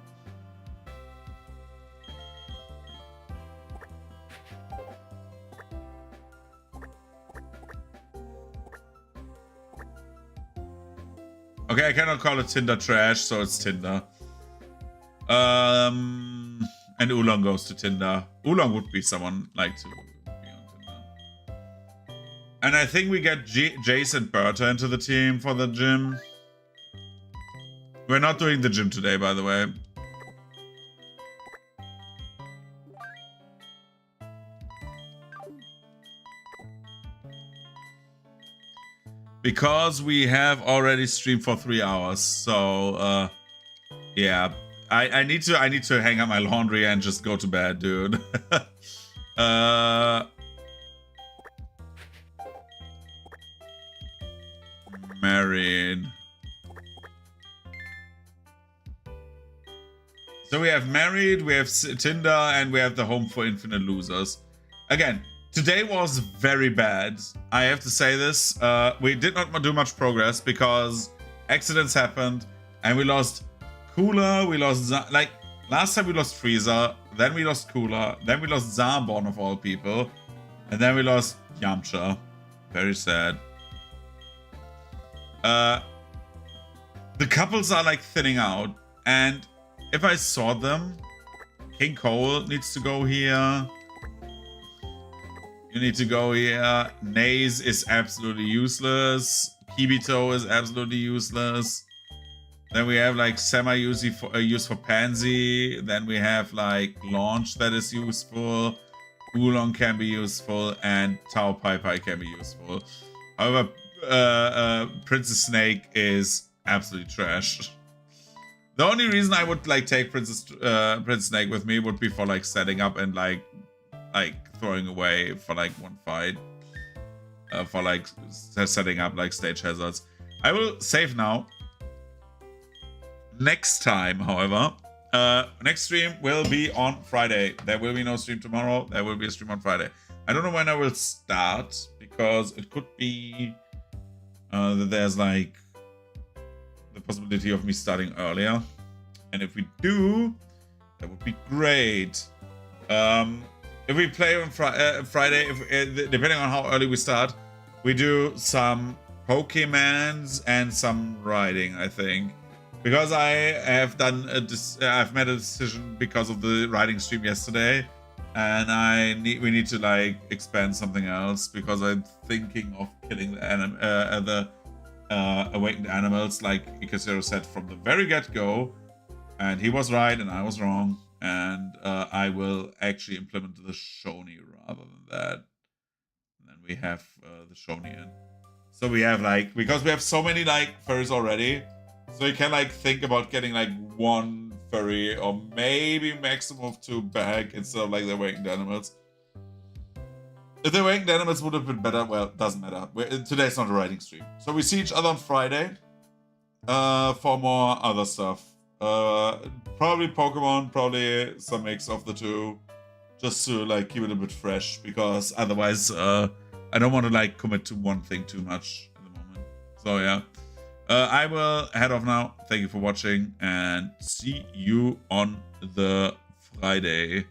Okay, I cannot call it Tinder trash, so it's Tinder. And Oolong goes to Tinder. Oolong would be someone like to... And I think we get Jace and Berta into the team for the gym. We're not doing the gym today, by the way. Because we have already streamed for 3 hours, so yeah. I need to hang up my laundry and just go to bed, dude. Married. So we have Married, we have Tinder, and we have the Home for Infinite Losers. Again, today was very bad. I have to say this. We did not do much progress because accidents happened, and we lost Cooler, we lost... Like, last time we lost Frieza, then we lost Cooler, then we lost Zarbon of all people, and then we lost Yamcha. Very sad. The couples are like thinning out, and if I saw them, King Cole needs to go here. You need to go here. Naze is absolutely useless. Kibito is absolutely useless. Then we have like semi-used for Pansy. Then we have like Launch that is useful. Oolong can be useful, and Tao Pai Pai can be useful. However, Princess Snake is absolutely trash. The only reason I would like take Princess Snake with me would be for like setting up and like throwing away for like one fight. For like setting up like stage hazards. I will save now. Next time, however, next stream will be on Friday. There will be no stream tomorrow. There will be a stream on Friday. I don't know when I will start because it could be that there's like the possibility of me starting earlier, and if we do, that would be great. If we play on Friday, depending on how early we start, we do some Pokemons and some riding, I think, because I have done I've made a decision because of the riding stream yesterday, and we need to like expand something else because I'm thinking of killing the awakened animals, like Ikazero said from the very get-go, and he was right and I was wrong, and I will actually implement the Shoni rather than that. And then we have the Shoni in. So we have like, because we have so many like furries already, so you can like think about getting like one furry or maybe maximum of 2 back instead of like the awakened animals. If the awakened animals would have been better, well, doesn't matter. Today's not a writing stream. So we see each other on Friday for more other stuff. Probably Pokemon, probably some mix of the two. Just to like keep it a bit fresh, because otherwise I don't want to like commit to one thing too much at the moment. So yeah. I will head off now. Thank you for watching and see you on the Friday.